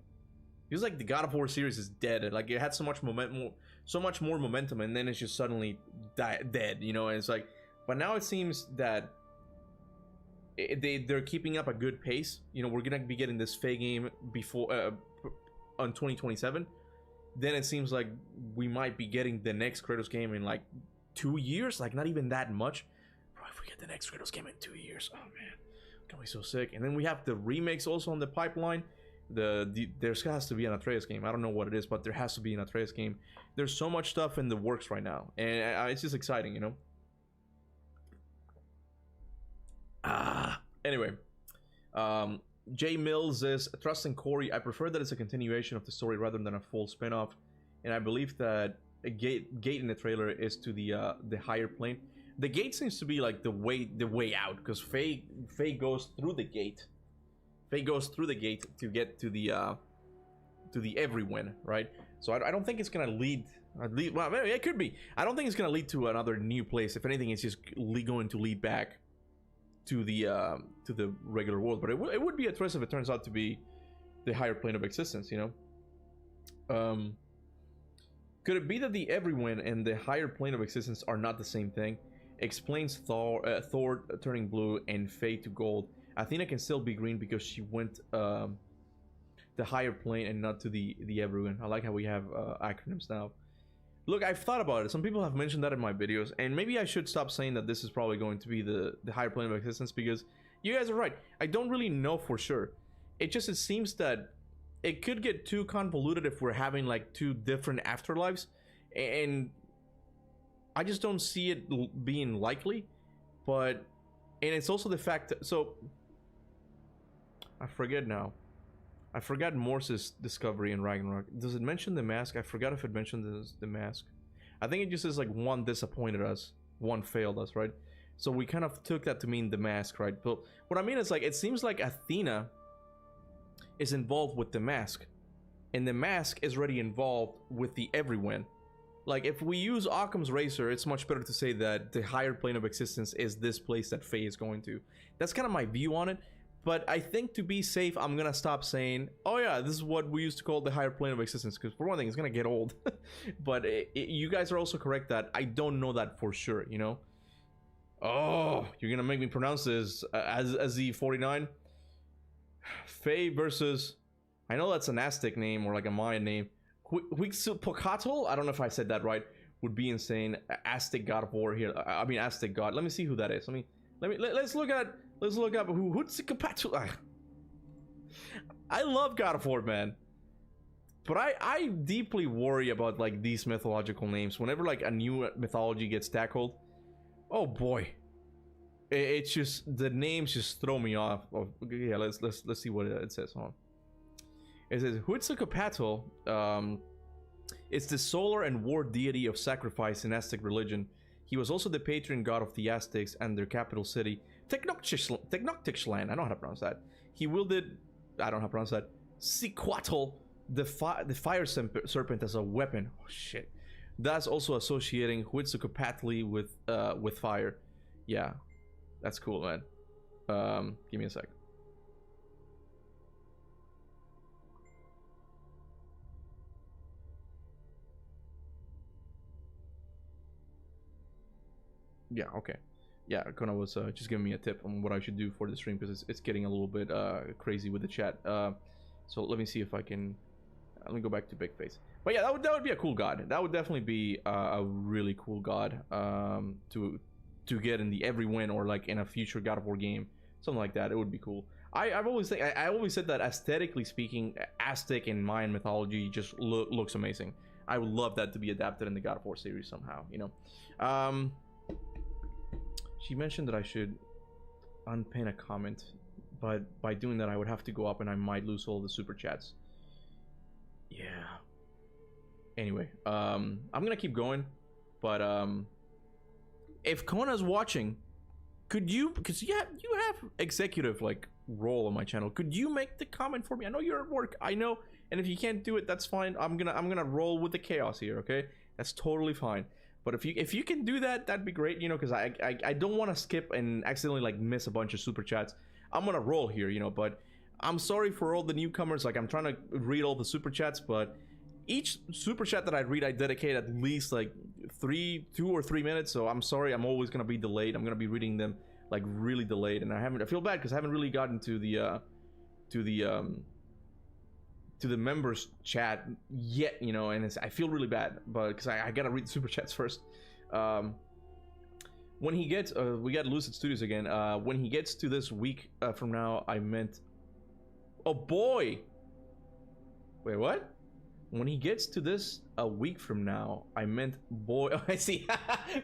it was like the God of War series is dead. Like, it had so much momentum, so much more momentum, and then it's just suddenly dead, you know. And it's like, but now it seems that they're keeping up a good pace. You know, we're gonna be getting this Faye game before on 2027. Then it seems like we might be getting the next Kratos game in like 2 years, like not even that much. Bro, if we get the next Kratos game in 2 years, oh man, gonna be so sick. And then we have the remakes also on the pipeline. There has to be an Atreus game. I don't know what it is, but there has to be an Atreus game. There's so much stuff in the works right now, and it's just exciting, you know. Anyway, Jay Mills is trusting Corey. I prefer that it's a continuation of the story rather than a full spin-off, and I believe that a gate in the trailer is to the higher plane. The gate seems to be like the way out, because Faye goes through the gate. Faye goes through the gate to get to the everyone, right? So I don't think it's gonna lead. Well, maybe it could be. I don't think it's gonna lead to another new place. If anything, it's just going to lead back to the regular world. But it would be a twist if it turns out to be the higher plane of existence, you know. Could it be that the everyone and the higher plane of existence are not the same thing? Explains Thor turning blue and Faye to gold. Athena can still be green because she went the higher plane and not to the everyone. I like how we have acronyms now. Look, I've thought about it. Some people have mentioned that in my videos, and maybe I should stop saying that this is probably going to be the higher plane of existence, because you guys are right. I don't really know for sure. It seems that it could get too convoluted if we're having like two different afterlives, and I just don't see it being likely. But and it's also the fact that, so I forget now. I forgot Morse's discovery in Ragnarok. Does it mention the mask? I forgot if it mentioned the mask. I think it just says like one disappointed us, one failed us, right? So we kind of took that to mean the mask, right? But what I mean is, like, it seems like Athena is involved with the mask, and the mask is already involved with the everyone. Like, if we use Occam's razor, it's much better to say that the higher plane of existence is this place that Faye is going to. That's kind of my view on it. But I think to be safe, I'm gonna stop saying, oh yeah, this is what we used to call the higher plane of existence, because for one thing, it's gonna get old. But you guys are also correct that I don't know that for sure, you know? Oh, you're gonna make me pronounce this as the 49? Faye versus, I know that's an Aztec name or like a Mayan name. Huitzilpocatl? I don't know if I said that right. Would be insane. Aztec God of War here. I mean Aztec God. Let me see who that is. Let's look up who Huitzilpocatl. I love God of War, man. But I deeply worry about like these mythological names. Whenever like a new mythology gets tackled, oh boy. It's just, the names just throw me off. Oh, yeah, let's see what it says. Hold on. It says Huitzilpocatl is the solar and war deity of sacrifice in Aztec religion. He was also the patron god of the Aztecs and their capital city, Tenochtitlan. I don't know how to pronounce that. He wielded, I don't know how to pronounce that, Cihuatl, the fire serpent, as a weapon. Oh shit. That's also associating Huitzilpocatl with fire. Yeah, that's cool, man. Give me a sec. Yeah, okay. Yeah, Kona was just giving me a tip on what I should do for the stream, because it's getting a little bit crazy with the chat. So let me see if I can. Let me go back to Big Face. But yeah, that would be a cool god. That would definitely be a really cool god to get in the every win, or like in a future God of War game, something like that. It would be cool. I always said that aesthetically speaking, Aztec and Mayan mythology just looks amazing. I would love that to be adapted in the God of War series somehow, you know. She mentioned that I should unpin a comment. But by doing that, I would have to go up and I might lose all the super chats. Yeah. Anyway, I'm gonna keep going, but if Kona's watching, could you, because you have executive like role on my channel, could you make the comment for me? I know you're at work, I know, and if you can't do it, that's fine. I'm gonna roll with the chaos here, okay? That's totally fine. But if you can do that, that'd be great, you know, because I don't want to skip and accidentally like miss a bunch of super chats. I'm gonna roll here, you know, but I'm sorry for all the newcomers. Like, I'm trying to read all the super chats, but each super chat that I read, I dedicate at least like 2 or 3 minutes. So I'm sorry, I'm always gonna be delayed. I'm gonna be reading them like really delayed, and I feel bad because I haven't really gotten to the members chat yet, you know, and I feel really bad, but because I gotta read the super chats first. When he gets, we got Lucid Studios again. When he gets to this week from now, I meant, oh boy. Wait, what? When he gets to this a week from now, I meant boy. Oh, I see.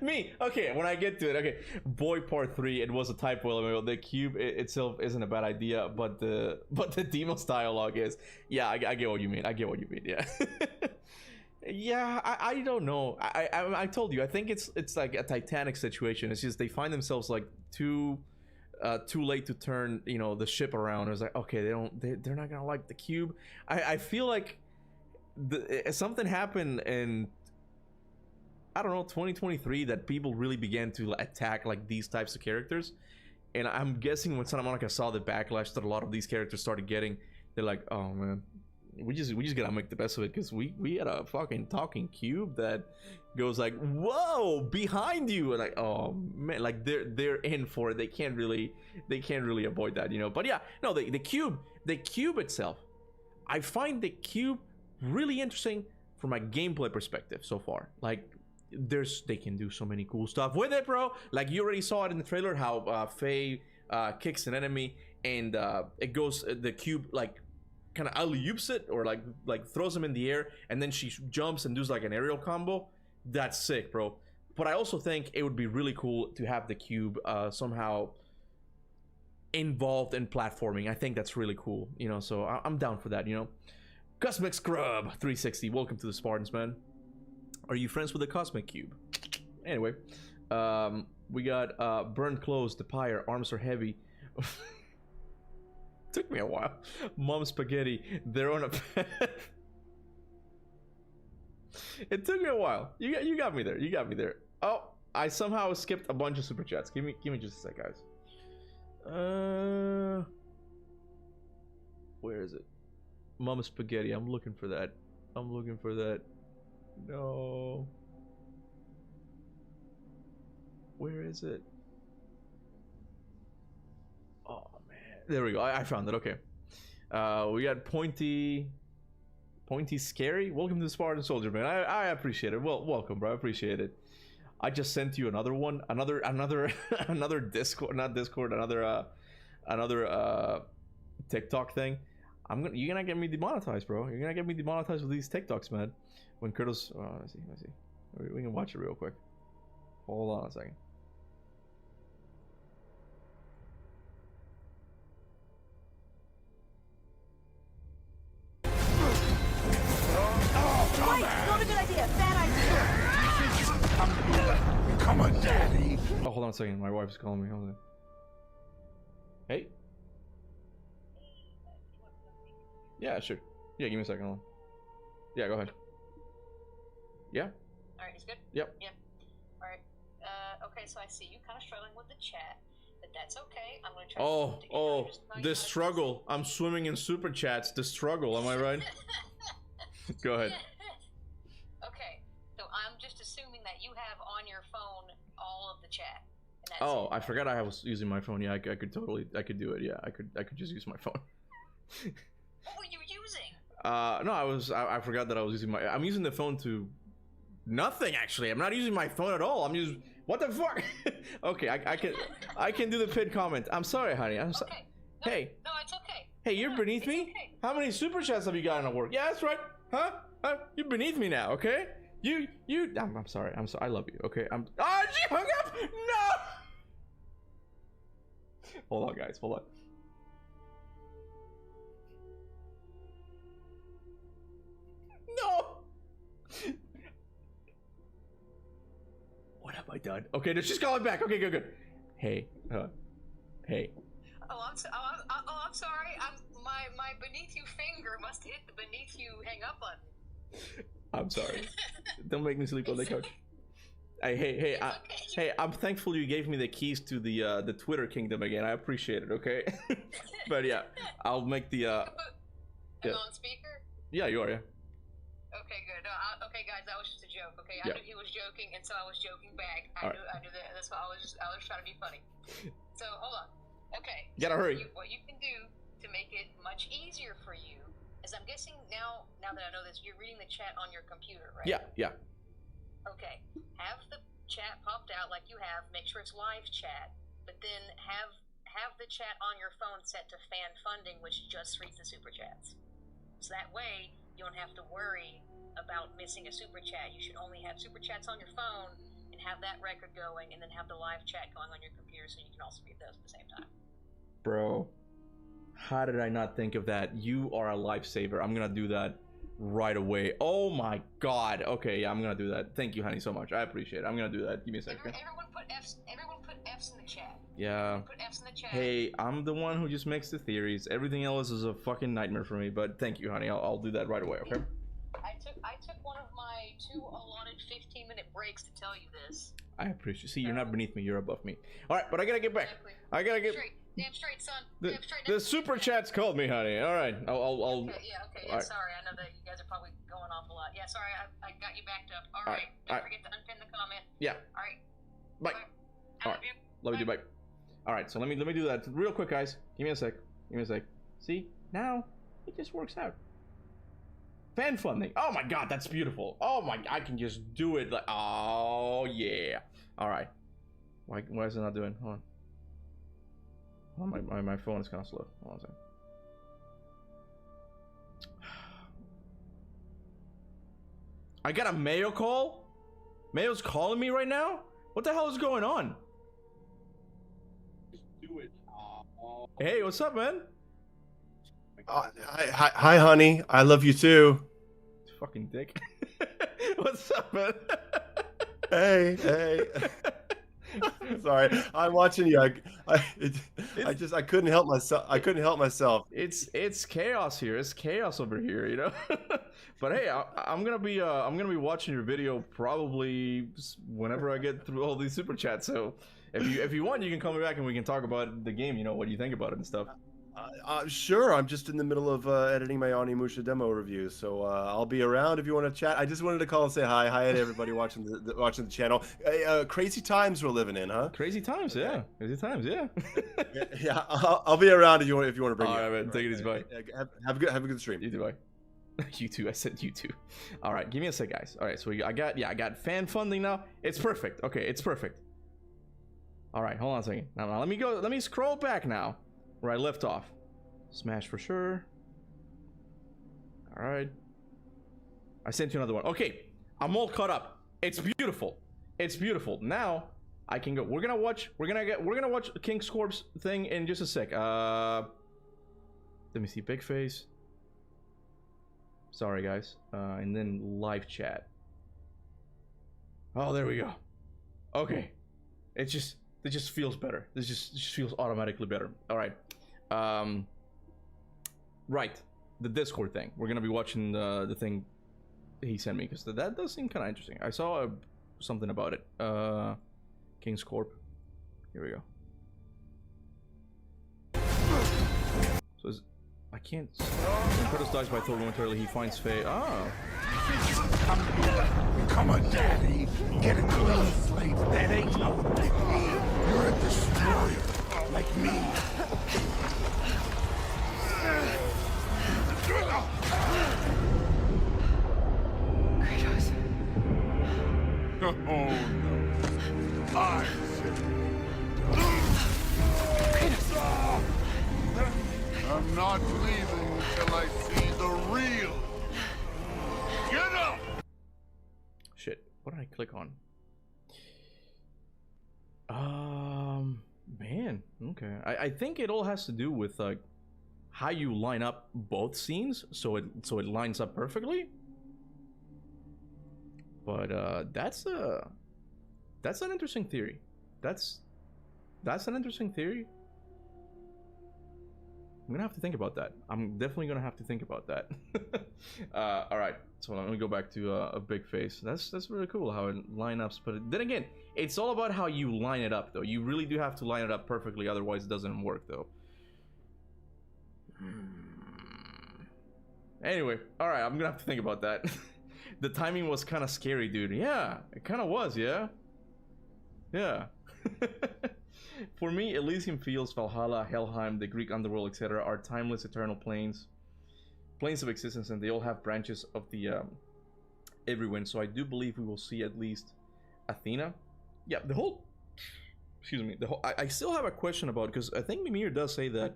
Me. Okay, when I get to it. Okay, boy part 3. It was a typo. The cube itself isn't a bad idea, but the Demon's dialogue is. Yeah, I get what you mean. I get what you mean. Yeah. Yeah, I don't know. I told you. I think it's like a Titanic situation. It's just they find themselves like too late to turn, you know, the ship around. It was like, okay, they're not gonna like the cube. I feel like something happened in, I don't know, 2023 that people really began to attack like these types of characters, and I'm guessing when Santa Monica saw the backlash that a lot of these characters started getting, they're like, oh man, we just gotta make the best of it, because we had a fucking talking cube that goes like, whoa, behind you, and like, oh man, like they're in for it. They can't really avoid that, you know. But yeah, no, the cube itself, I find the cube really interesting from a gameplay perspective so far. Like, they can do so many cool stuff with it, bro. Like, you already saw it in the trailer how Faye kicks an enemy and it goes, the cube like kind of alley-oops it, or like throws him in the air, and then she jumps and does like an aerial combo. That's sick, bro. But I also think it would be really cool to have the cube somehow involved in platforming. I think that's really cool, you know, so I'm down for that, you know. Cosmic Scrub 360, welcome to the Spartans, man. Are you friends with the Cosmic Cube? Anyway, we got Burned Clothes, the Pyre, Arms Are Heavy. Took me a while. Mom Spaghetti, they're on a it took me a while. You got me there. You got me there. Oh, I somehow skipped a bunch of super chats. Give me just a sec, guys. Where is it? Mama Spaghetti, I'm looking for that. No. Where is it? Oh man. There we go. I found it. Okay. We got Pointy Scary. Welcome to the Spartan Soldier, man. I appreciate it. Well, welcome, bro. I appreciate it. I just sent you another one. Another Discord, not Discord, another TikTok thing. You're gonna get me demonetized, bro. You're gonna get me demonetized with these TikToks, man. When Kurtos, let's see. We can watch it real quick. Hold on a second. Wait, not a good idea. Bad idea. Come on, Daddy. Oh, hold on a second. My wife's calling me. Hold on. Hey. Yeah, sure. Yeah, give me a second. Hold on. Yeah, go ahead. Yeah. All right, he's good. Yep. Yeah. All right. Okay, so I see you kind of struggling with the chat, but that's okay. I'm gonna try. The struggle. I'm swimming in super chats. The struggle. Am I right? Go ahead. Okay, so I'm just assuming that you have on your phone all of the chat. And that's Oh, I forgot I was using my phone. Yeah, I could do it. Yeah, I could just use my phone. What were you using? No, I forgot that I was using I'm using the phone to nothing, actually. I'm not using my phone at all. I'm using, what the fuck? Okay, I can do the pin comment. I'm sorry, honey. I'm sorry. Okay. No, Hey. No, it's okay. Hey, you're No, beneath it's me? okay. How many super chats have you gotten at work? Yeah, that's right. Huh? You're beneath me now, okay? I'm sorry. I love you, okay? Oh, she hung up! No! Hold on, guys. Hold on. god. Okay, no, she's calling back. Okay, good. Hey, hey. Oh, I'm sorry. My beneath you finger must hit the beneath you hang up button. I'm sorry. Don't make me sleep on the couch. Hey, I'm thankful you gave me the keys to the Twitter kingdom again. I appreciate it. Okay. But yeah, I'll make the Am I on speaker? Yeah, you are. Yeah. Okay, good. No, okay, guys, that was just a joke. Okay, I Yeah. knew he was joking, and so I was joking back. I knew that. That's why I was trying to be funny. So hold on. Okay. Gotta hurry. What you can do to make it much easier for you is, I'm guessing now that I know this, you're reading the chat on your computer, right? Yeah. Okay. Have the chat popped out like you have. Make sure it's live chat, but then have the chat on your phone set to fan funding, which just reads the super chats. So that way you don't have to worry about missing a super chat. You should only have super chats on your phone and have that record going, and then have the live chat going on your computer, so you can also read those at the same time. Bro, how did I not think of that? You are a lifesaver. I'm gonna do that right away. Oh my god. Okay, yeah, I'm gonna do that. Thank you, honey, so much. I appreciate it. I'm gonna do that. Give me a second. Everyone put F's in the chat. Yeah. Put F's in the chat. Hey, I'm the one who just makes the theories. Everything else is a fucking nightmare for me. But thank you, honey. I'll do that right away. Okay. I took one of my 2 allotted 15-minute breaks to tell you this. I appreciate. See, you're not beneath me. You're above me. All right, but I gotta get back. Exactly. I gotta get. Damn straight, son. The super chat's called me, honey. All right. I'll. Okay. Yeah. Sorry, I know that you guys are probably going off a lot. Yeah. Sorry, I got you backed up. All right. Don't forget to unpin the comment. Yeah. All right. Bye. All right. Love you. Bye. All right. So let me do that real quick, guys. Give me a sec. See, now it just works out. Fan funding. Oh my god, that's beautiful. Oh my, I can just do it. Like, oh yeah. All right. Why is it not doing? Hold on. Oh, my phone is kind of slow. Hold on a second. I got a Mayo call? Mayo's calling me right now? What the hell is going on? Do it. Hey, what's up, man? Hi, honey. I love you too. Fucking dick. What's up, man? Hey. Sorry, I'm watching you. I couldn't help myself. It's chaos here. It's chaos over here, you know. But hey, I'm gonna be watching your video probably whenever I get through all these super chats. So if you want, you can call me back and we can talk about the game. You know, what do you think about it and stuff. Sure. I'm just in the middle of editing my Onimusha demo review, so I'll be around if you want to chat. I just wanted to call and say hi to everybody watching the channel. Crazy times we're living in, huh? Crazy times, yeah. Crazy times, yeah. Yeah. I'll be around if you want to bring. All right, man. Take it easy, bye. Have a good stream. You too, bye. You too. I said you too. All right, give me a sec, guys. All right, so I got fan funding now. It's perfect. Okay, it's perfect. All right, hold on a second. Now let me go. Let me scroll back now. Where I left off. Smash for sure. Alright. I sent you another one. Okay. I'm all caught up. It's beautiful. It's beautiful. Now I can go. We're gonna watch King Scorp's thing in just a sec. Let me see. Big face. Sorry guys. And then live chat. Oh, there we go. Okay. It just feels better. It just feels automatically better. Alright. Right, the Discord thing. We're gonna be watching the thing he sent me because that does seem kind of interesting. I saw something about it. King's Corp. Here we go. So I can't. When Curtis dies by Thor momentarily, he finds Faye. Oh. Become a daddy. Get a clean slate. That ain't no big deal. You're a destroyer, like me. Kratos. Oh no. I said. Kratos. I'm not leaving until I see the real. Get up! Shit. What did I click on? Man. Okay. I think it all has to do with like how you line up both scenes so it lines up perfectly. But that's That's an interesting theory. That's an interesting theory. I'm gonna have to think about that. I'm definitely gonna have to think about that. All right, so I'm gonna go back to a big face. That's really cool how it lineups. But then again, it's all about how you line it up, though. You really do have to line it up perfectly, otherwise it doesn't work, though. Anyway, all right, I'm gonna have to think about that. The timing was kind of scary, dude. Yeah, it kind of was. Yeah. For me, Elysium Fields, Valhalla, Helheim, the Greek underworld, etc. are timeless, eternal planes of existence, and they all have branches of the everyone. So I do believe we will see at least Athena. Yeah, the whole. Excuse me. The whole. I still have a question about, because I think Mimir does say that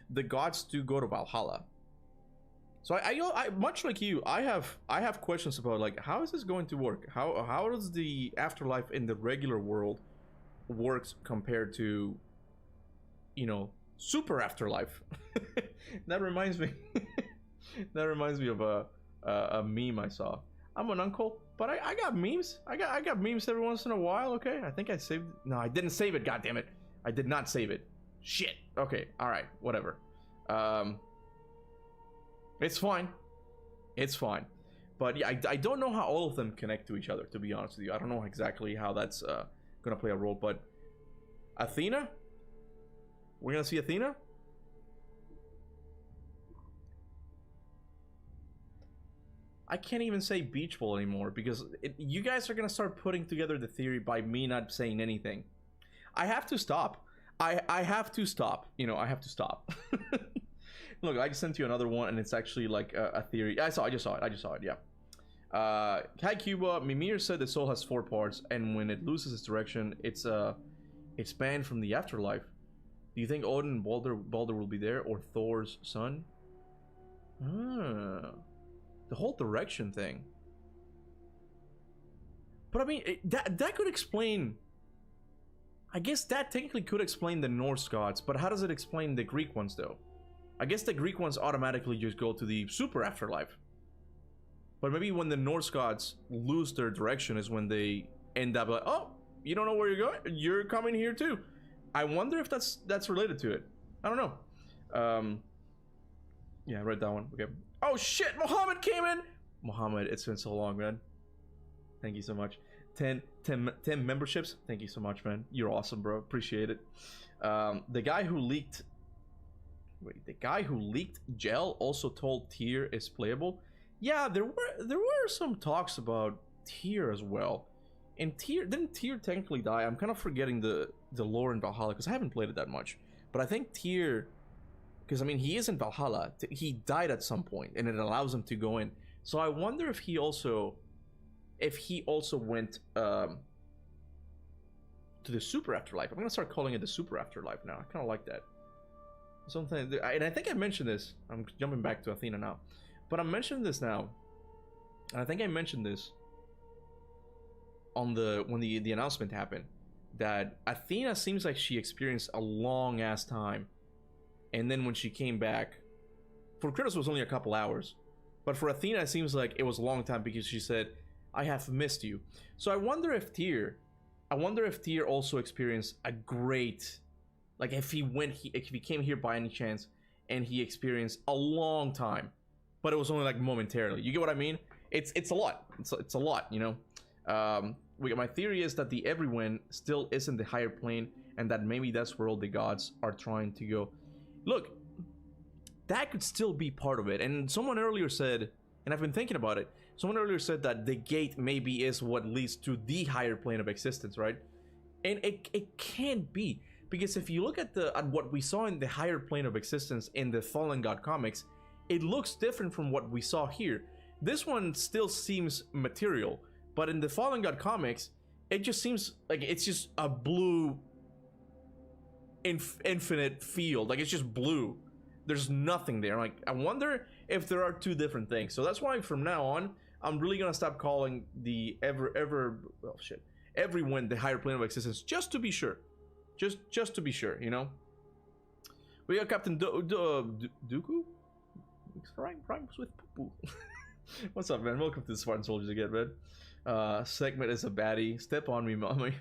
the gods do go to Valhalla. So I much like you, I have questions about, like, how is this going to work? How does the afterlife in the regular world works compared to, you know, super afterlife? That reminds me of a meme I saw. I'm an uncle, but I got memes. I got memes every once in a while. Okay, I think I saved. No, I didn't save it. God damn it, I did not save it. Shit. Okay, all right, whatever. It's fine. It's fine. But yeah, I don't know how all of them connect to each other, to be honest with you. I don't know exactly how that's gonna play a role, but Athena? We're gonna see Athena? I can't even say beach ball anymore, because you guys are gonna start putting together the theory by me not saying anything. I have to stop. I have to stop. You know, I have to stop. Look, I just sent you another one, and it's actually like a theory. I just saw it. Yeah. Hi Kuba. Mimir said the soul has 4 parts, and when it loses its direction, it's banned from the afterlife. Do you think Odin and Balder will be there, or Thor's son? The whole direction thing. But I mean, that could explain. I guess that technically could explain the Norse gods, but how does it explain the Greek ones, though? I guess the Greek ones automatically just go to the super afterlife. But maybe when the Norse gods lose their direction is when they end up like, oh, you don't know where you're going? You're coming here too. I wonder if that's related to it. I don't know. Yeah, I read that one. Okay. Oh shit, Mohammed came in! Mohammed, it's been so long, man. Thank you so much. 10 memberships. Thank you so much, man. You're awesome, bro. Appreciate it. The guy who leaked gel also told Tyr is playable. Yeah, there were some talks about Tyr as well. And didn't Tyr technically die? I'm kind of forgetting the lore in Valhalla, because I haven't played it that much. But I think Tyr, because I mean, he is in Valhalla. He died at some point, and it allows him to go in. So I wonder if he also went to the super afterlife. I'm gonna start calling it the super afterlife now. I kind of like that. Something, and I think I mentioned this. I'm jumping back to Athena now, but I'm mentioning this now. And I think I mentioned this on when the announcement happened, that Athena seems like she experienced a long ass time, and then when she came back, for Kratos it was only a couple hours, but for Athena it seems like it was a long time, because she said, "I have missed you." So I wonder if Tyr also experienced a great. Like if he came here by any chance and he experienced a long time, but it was only like momentarily. You get what I mean? It's a lot. It's a lot, you know. My theory is that the everyone still isn't the higher plane, and that maybe that's where all the gods are trying to go. Look, that could still be part of it. And someone earlier said, and I've been thinking about it. Someone earlier said that the gate maybe is what leads to the higher plane of existence, right? And it can't be. Because if you look at what we saw in the higher plane of existence in the Fallen God comics, it looks different from what we saw here. This one still seems material, but in the Fallen God comics, it just seems like it's just a blue infinite field. Like it's just blue. There's nothing there. Like I wonder if there are 2 different things. So that's why from now on, I'm really gonna stop calling the everyone the higher plane of existence, just to be sure. Just to be sure, you know. We got Captain Dooku. Rhymes with poo. What's up, man? Welcome to the Spartan Soldiers again, man. Segment is a baddie. Step on me, mommy.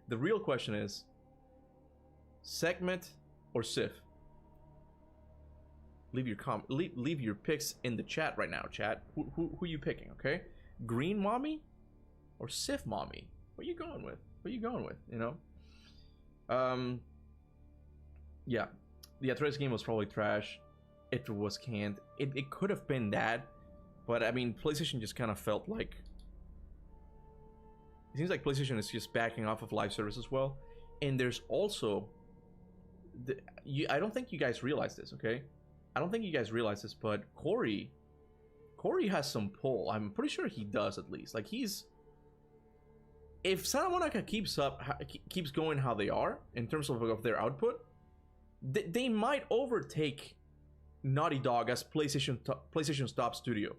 The real question is, segment or Sif? Leave your picks in the chat right now, chat. Who are you picking? Okay, Green Mommy or Sif Mommy? What are you going with? What are you going with? You know. Yeah, the Atreus game was probably trash. It was canned. It could have been that, but I mean, PlayStation just kind of felt like. It seems like PlayStation is just backing off of live service as well, and there's also. I don't think you guys realize this, okay? I don't think you guys realize this, but Corey has some pull. I'm pretty sure he does, at least. Like, he's... If Santa Monica keeps going how they are, in terms of their output, they might overtake Naughty Dog as PlayStation's top studio.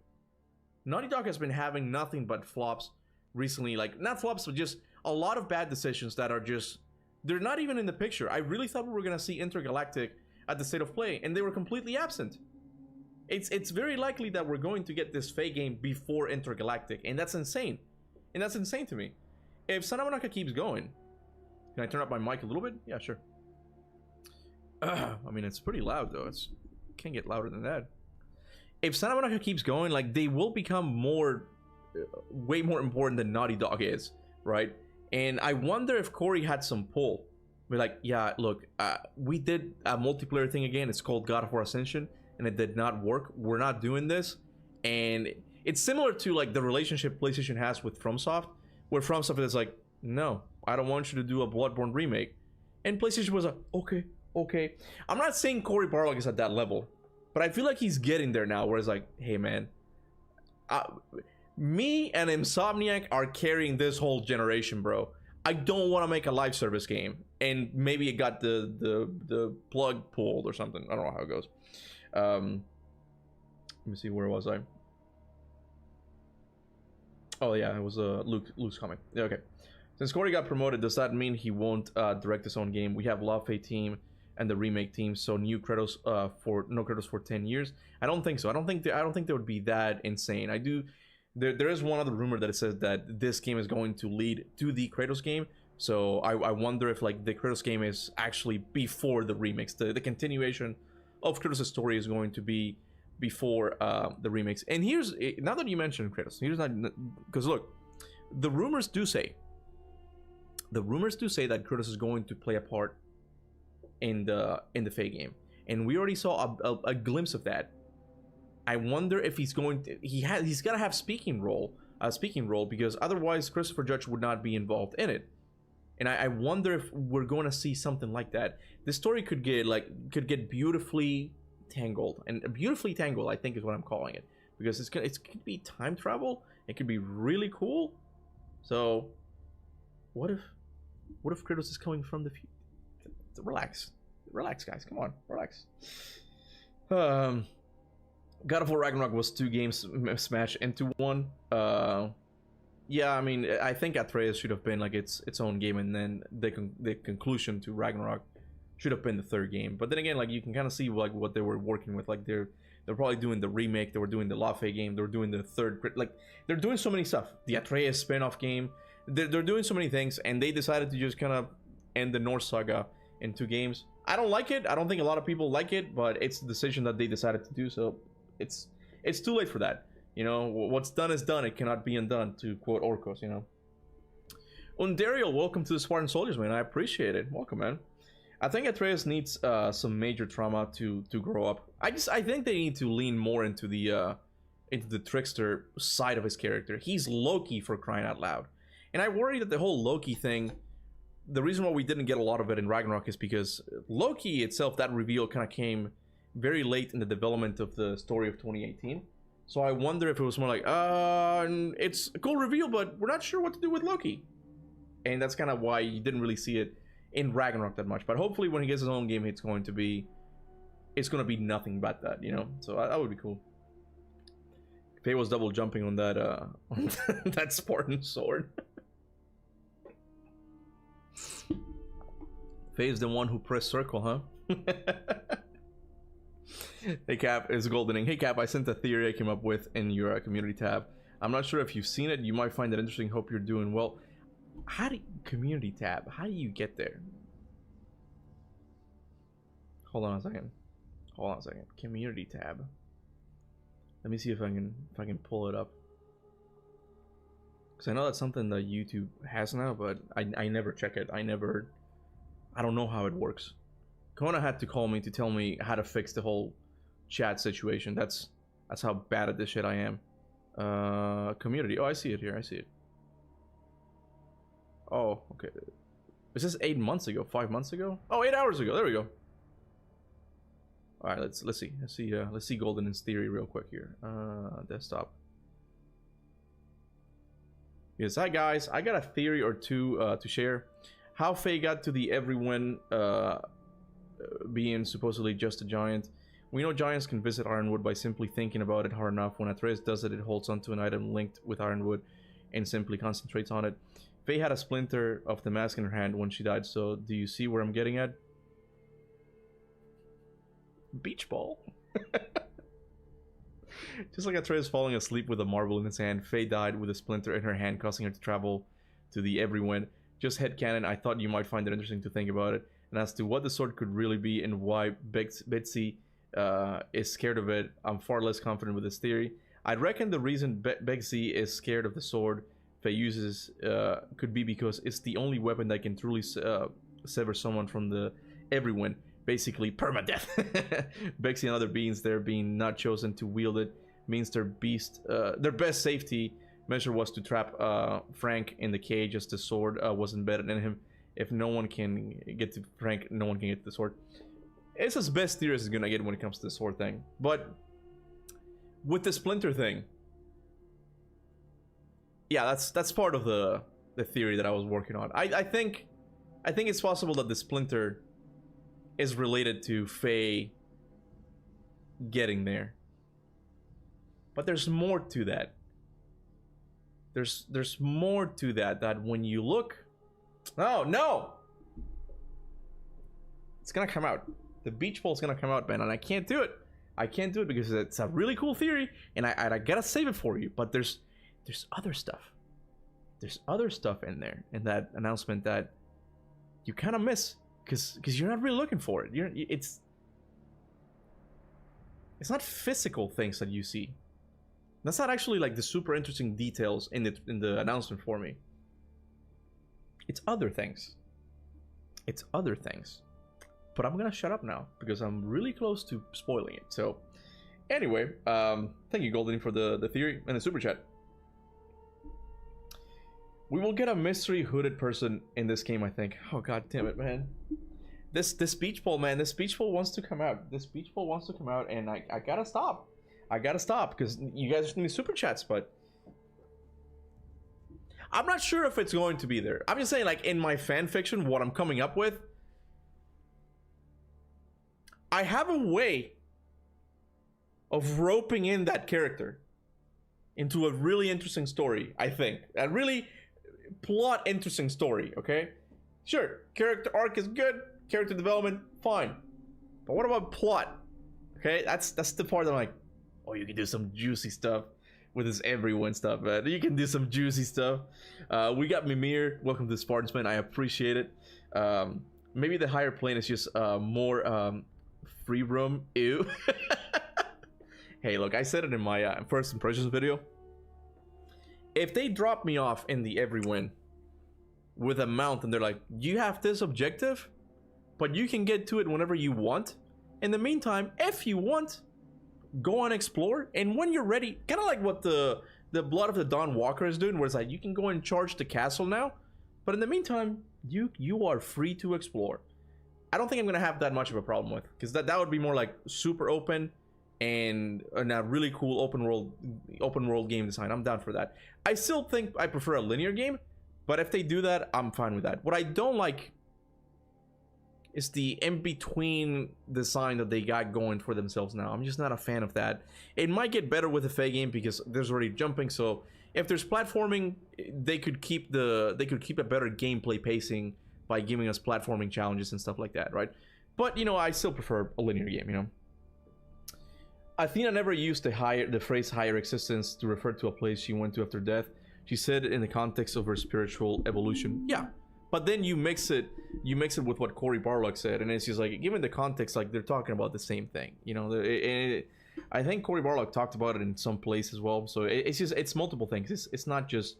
Naughty Dog has been having nothing but flops recently. Like, not flops, but just a lot of bad decisions that are just... They're not even in the picture. I really thought we were going to see Intergalactic at the State of Play, and they were completely absent. It's very likely that we're going to get this Faye game before Intergalactic, and that's insane. And that's insane to me. If Santa Monica keeps going... Can I turn up my mic a little bit? Yeah, sure. I mean, it's pretty loud, though. Can't get louder than that. If Santa Monica keeps going, like, they will become more... way more important than Naughty Dog is, right? And I wonder if Corey had some pull. Be like, yeah, look, we did a multiplayer thing again. It's called God of War Ascension, and it did not work. We're not doing this. And it's similar to like the relationship PlayStation has with FromSoft, where FromSoft is like, no, I don't want you to do a Bloodborne remake. And PlayStation was like, okay. I'm not saying Corey Barlog is at that level, but I feel like he's getting there now, where it's like, hey man, me and Insomniac are carrying this whole generation, bro. I don't want to make a live service game, and maybe it got the plug pulled or something. I don't know how it goes. Let me see, where was I? Oh yeah, it was Luke's comic. Yeah, okay. Since Corey got promoted, does that mean he won't direct his own game? We have Laufey team and the remake team, so new Kratos no Kratos for 10 years. I don't think so. I don't think they would be that insane. There is one other rumor that it says that this game is going to lead to the Kratos game. So I wonder if like the Kratos game is actually before the remix. The continuation of Kratos' story is going to be before the remix. And here's, now that you mentioned Kratos, here's not, because look, the rumors do say that Kratos is going to play a part in the Faye game, and we already saw a glimpse of that. I wonder if he's going to, he's got to have speaking role because otherwise Christopher Judge would not be involved in it. And I wonder if we're going to see something like that. This story could get beautifully tangled, and beautifully tangled I think is what I'm calling it, because it could be time travel. It could be really cool. So what if Kratos is coming from the future? Relax guys, come on, relax. God of War Ragnarok was 2 games smashed into one. Yeah, I mean, I think Atreus should have been like its own game, and then the conclusion to Ragnarok should have been the 3rd game. But then again, like, you can kind of see like what they were working with. Like they're probably doing the remake, they were doing the Laufey game, they were doing the 3rd, like they're doing so many stuff. The Atreus spin-off game, they're doing so many things, and they decided to just kind of end the Norse saga in 2 games. I don't like it. I don't think a lot of people like it, but it's the decision that they decided to do. So it's too late for that. You know, what's done is done. It cannot be undone, to quote Orcos, you know. Undario, welcome to the Spartan Soldiers, man. I appreciate it. Welcome, man. I think Atreus needs some major trauma to grow up. I think they need to lean more into the trickster side of his character. He's Loki, for crying out loud. And I worry that the whole Loki thing, the reason why we didn't get a lot of it in Ragnarok is because Loki itself, that reveal kind of came very late in the development of the story of 2018. So I wonder if it was more like, it's a cool reveal, but we're not sure what to do with Loki. And that's kind of why you didn't really see it in Ragnarok that much. But hopefully when he gets his own game, it's going to be nothing but that, you know? So that would be cool. Faye was double jumping on that that Spartan sword. Faye is the one who pressed circle, huh? Hey Cap, is goldening. Hey Cap, I sent a theory I came up with in your community tab. I'm not sure if you've seen it. You might find it interesting. Hope you're doing well. How do you, community tab? How do you get there? Hold on a second. Hold on a second. Community tab. Let me see if I can pull it up. Cause I know that's something that YouTube has now, but I never check it. I don't know how it works. Kona had to call me to tell me how to fix the whole chat situation. That's how bad at this shit I am. Community. Oh, I see it here. I see it. Oh, okay. Is this 8 months ago? 5 months ago? Oh, 8 hours ago. There we go. All right, let's see. Let's see Golden's theory real quick here. Desktop. Yes, hi guys. I got a theory or two to share. How Faye got to the everyone being supposedly just a giant. We know giants can visit Ironwood by simply thinking about it hard enough. When Atreus does it, it holds onto an item linked with Ironwood and simply concentrates on it. Faye had a splinter of the mask in her hand when she died, so do you see where I'm getting at? Beach ball. Just like Atreus falling asleep with a marble in his hand, Faye died with a splinter in her hand, causing her to travel to the everyone. Just headcanon, I thought you might find it interesting to think about it. And as to what the sword could really be and why Betsy is scared of it, I'm far less confident with this theory. I'd reckon the reason Betsy is scared of the sword Faye uses could be because it's the only weapon that can truly sever someone from the everyone. Basically permadeath. Bexy and other beings there being not chosen to wield it means their best safety measure was to trap Frank in the cage as the sword was embedded in him. If no one can get to Frank, no one can get to the sword. It's as best theory as it's gonna get when it comes to the sword thing. But with the splinter thing, yeah, that's part of the theory that I was working on. I think it's possible that the splinter is related to Faye getting there. But there's more to that. There's more to that when you look. Oh no! It's gonna come out. The beach ball is gonna come out, man, and I can't do it. I can't do it because it's a really cool theory, and I gotta save it for you. But there's other stuff. There's other stuff in there in that announcement that you kind of miss. Because you're not really looking for it. It's not physical things that you see. That's not actually like the super interesting details in the announcement for me. It's other things. It's other things. But I'm gonna shut up now because I'm really close to spoiling it. So anyway, thank you Golden for the theory and the super chat. We will get a mystery hooded person in this game, I think. Oh god damn it, man. This beach ball, man. This beach ball wants to come out. This beach ball wants to come out, and I gotta stop. I gotta stop because you guys are doing super chats, but I'm not sure if it's going to be there. I'm just saying, like in my fan fiction, what I'm coming up with, I have a way of roping in that character into a really interesting story. I think a really plot interesting story. Okay, sure, character arc is good, character development fine, but what about plot? Okay, that's the part that I'm like, oh, you can do some juicy stuff with this everyone stuff, man. You can do some juicy stuff. We got Mimir, welcome to Spartansman, I appreciate it. Maybe the higher plane is just more free roam. Ew. Hey, look, I said it in my first impressions video. If they drop me off in the everyone with a mount and they're like, you have this objective, but you can get to it whenever you want. In the meantime, if you want, go and explore, and when you're ready, kind of like what the Blood of the Dawn Walker is doing, where it's like you can go and charge the castle now, but in the meantime, you are free to explore. I don't think I'm gonna have that much of a problem with, because that would be more like super open and a really cool open world game design. I'm down for that. I still think I prefer a linear game, but if they do that, I'm fine with that. What I don't like is the in-between design that they got going for themselves now. I'm just not a fan of that. It might get better with the Faye game because there's already jumping, so if there's platforming, they could keep a better gameplay pacing by giving us platforming challenges and stuff like that, right? But you know, I still prefer a linear game, you know. Athena never used the phrase higher existence to refer to a place she went to after death. She said in the context of her spiritual evolution. Yeah, but then you mix it with what Cory Barlog said, and it's just like, given the context, like they're talking about the same thing, you know. I think Cory Barlog talked about it in some place as well. So it's multiple things. It's not just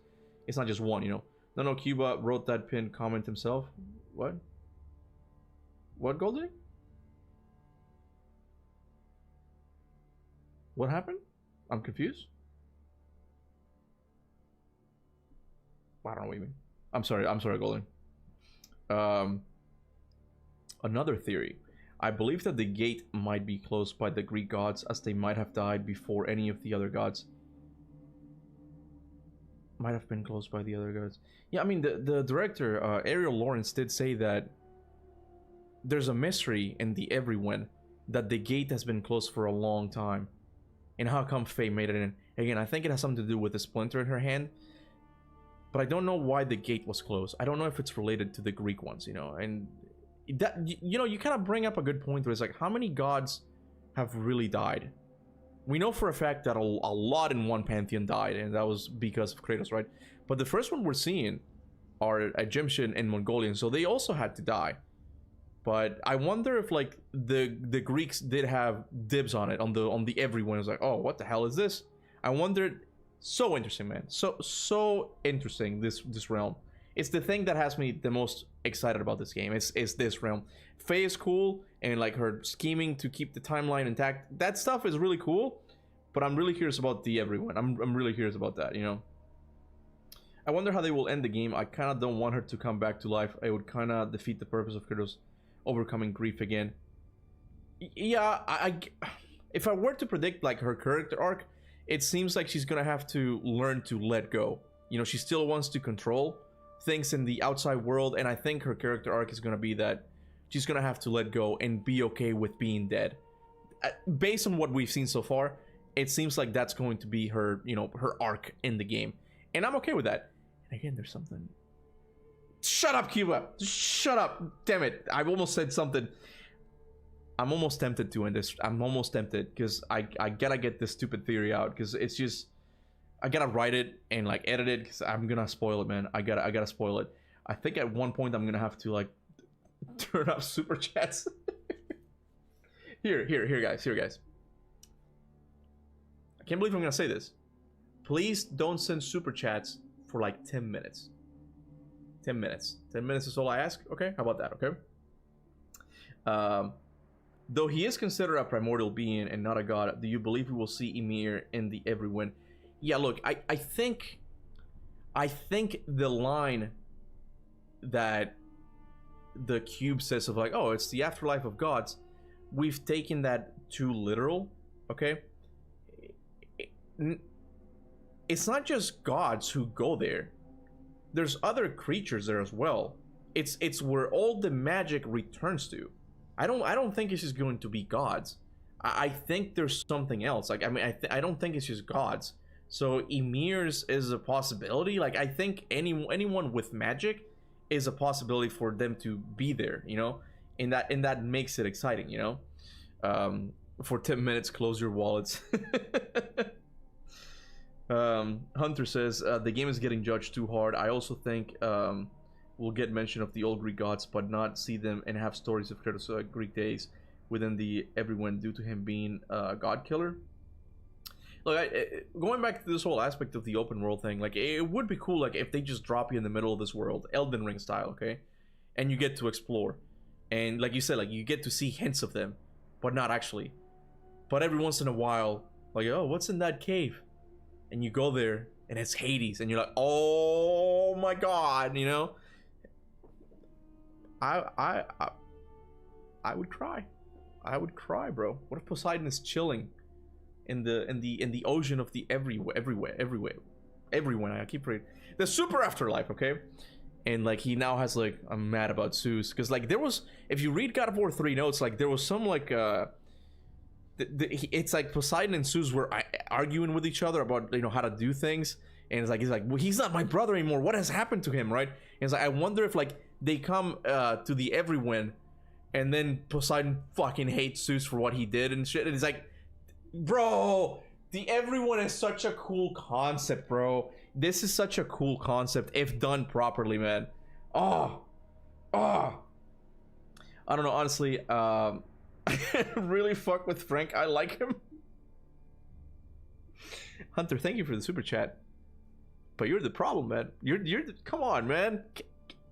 one, you know. No, Kuba wrote that pinned comment himself. What? What, Goldie? What happened? I'm confused. I don't know what you mean. I'm sorry, Golden. Another theory. I believe that the gate might be closed by the Greek gods, as they might have died before any of the other gods. Might have been closed by the other gods. Yeah, I mean, the director, Ariel Lawrence, did say that there's a mystery in the Everyone, that the gate has been closed for a long time. And how come Faye made it in? Again, I think it has something to do with the splinter in her hand. But I don't know why the gate was closed. I don't know if it's related to the Greek ones, you know. And that, you know, you kind of bring up a good point where it's like, how many gods have really died? We know for a fact that a lot in one pantheon died, and that was because of Kratos, right? But the first one we're seeing are Egyptian and Mongolian, so they also had to die. But I wonder if like the Greeks did have dibs on it, on the Everyone. It was like, oh, what the hell is this? I wondered. So interesting, man. So interesting, this realm. It's the thing that has me the most excited about this game. It's this realm. Faye is cool, and like her scheming to keep the timeline intact. That stuff is really cool. But I'm really curious about the Everyone. I'm really curious about that, you know. I wonder how they will end the game. I kind of don't want her to come back to life. It would kind of defeat the purpose of Kratos overcoming grief again. Yeah, if I were to predict like her character arc, it seems like she's gonna have to learn to let go. You know, she still wants to control things in the outside world, and I think her character arc is gonna be that she's gonna have to let go and be okay with being dead. Based on what we've seen so far, it seems like that's going to be her, you know, her arc in the game, and I'm okay with that. And again, there's something. Shut up, Kuba! Shut up! Damn it! I almost said something. I'm almost tempted to end this. I'm almost tempted because I gotta get this stupid theory out, because it's just, I gotta write it and like edit it, because I'm gonna spoil it, man. I gotta spoil it. I think at one point I'm gonna have to like turn off super chats. Here guys. I can't believe I'm gonna say this. Please don't send super chats for like 10 minutes. 10 minutes. 10 minutes is all I ask. Okay, how about that? Okay. Though he is considered a primordial being and not a god, do you believe we will see Ymir in the Everyone? Yeah, look, I think the line that the cube says of like, oh, it's the afterlife of gods, we've taken that too literal, okay? It's not just gods who go there. There's other creatures there as well. It's where all the magic returns to. I don't think it's just going to be gods. I think there's something else. Like, I mean, I don't think it's just gods. So Ymir's is a possibility. Like, I think anyone with magic is a possibility for them to be there, you know? And that makes it exciting, you know? For 10 minutes, close your wallets. Hunter says, the game is getting judged too hard. I also think we'll get mention of the old Greek gods, but not see them and have stories of Kratos' Greek days within the Everyone due to him being a god killer. Look, going back to this whole aspect of the open world thing, like, it would be cool, like, if they just drop you in the middle of this world, Elden Ring style, okay? And you get to explore. And like you said, like, you get to see hints of them, but not actually. But every once in a while, like, oh, what's in that cave? And you go there, and it's Hades, and you're like, oh my god, you know? I would cry. I would cry, bro. What if Poseidon is chilling in the ocean of the everywhere? I keep reading the super afterlife, okay? And like, he now has like, I'm mad about Zeus, because like, there was, if you read God of War 3 notes, like, there was some like it's like Poseidon and Zeus were arguing with each other about, you know, how to do things, and it's like, he's like, well, he's not my brother anymore, what has happened to him, right? And it's like, I wonder if like they come to the Everyone, and then Poseidon fucking hates Zeus for what he did and shit, and he's like, bro, The everyone is such a cool concept, bro. This is such a cool concept if done properly, man. Oh. I don't know, honestly. Really fuck with Frank. I like him. Hunter, thank you for the super chat. But you're the problem, man. Come on, man.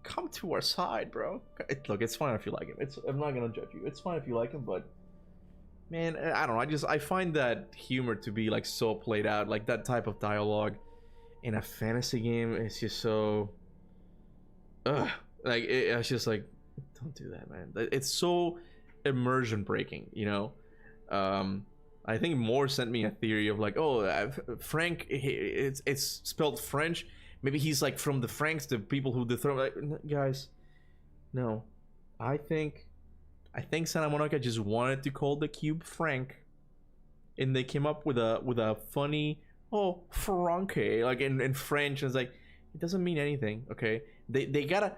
Come to our side, bro. Look, it's fine if you like him. I'm not gonna judge you. It's fine if you like him, but man, I don't know. I find that humor to be like so played out, like that type of dialogue in a fantasy game. It's just so, like it's just like, don't do that, man. It's so immersion breaking, you know. I think Moore sent me a theory of like, oh, Frank, it's spelled French. Maybe he's like from the Franks, the people who dethrone. Like, guys, no, I think Santa Monica just wanted to call the cube Frank, and they came up with a funny, oh, Franke, like in French, and it's like it doesn't mean anything. Okay, they got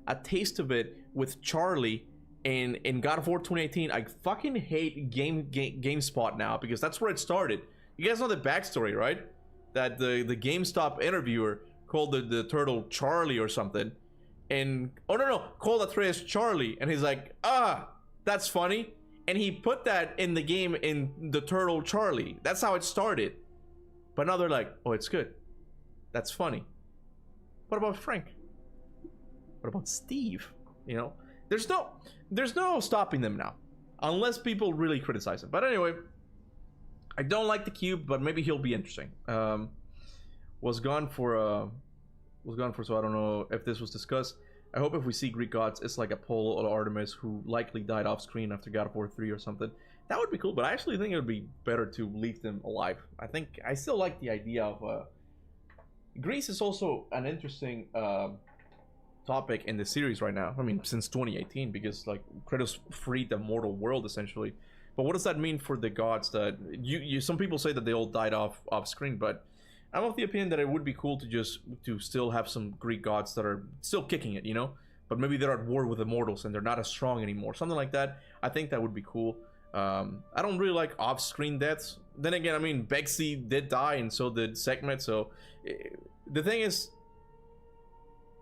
a taste of it with Charlie in God of War 2018. I fucking hate GameSpot now because that's where it started. You guys know the backstory, right? That the GameStop interviewer called the turtle Charlie or something, and called Atreus Charlie, and he's like, that's funny, and he put that in the game in the turtle Charlie. That's how it started. But now they're like, oh, it's good, that's funny. What about Frank? What about Steve? You know, there's no stopping them now, unless people really criticize him. But anyway, I don't like the cube, but maybe he'll be interesting. Was gone for so I don't know if this was discussed. I hope if we see Greek gods, it's like Apollo or Artemis, who likely died off screen after God of War 3 or something. That would be cool, but I actually think it would be better to leave them alive. I still like the idea of Greece is also an interesting topic in the series right now. I mean, since 2018, because like Kratos freed the mortal world essentially. But what does that mean for the gods that some people say that they all died off screen, but I'm of the opinion that it would be cool to still have some Greek gods that are still kicking it, you know, but maybe they're at war with the mortals and they're not as strong anymore, something like that. I think that would be cool. I don't really like off-screen deaths. Then again, I mean, Bexy did die and so did Sekhmet, so the thing is,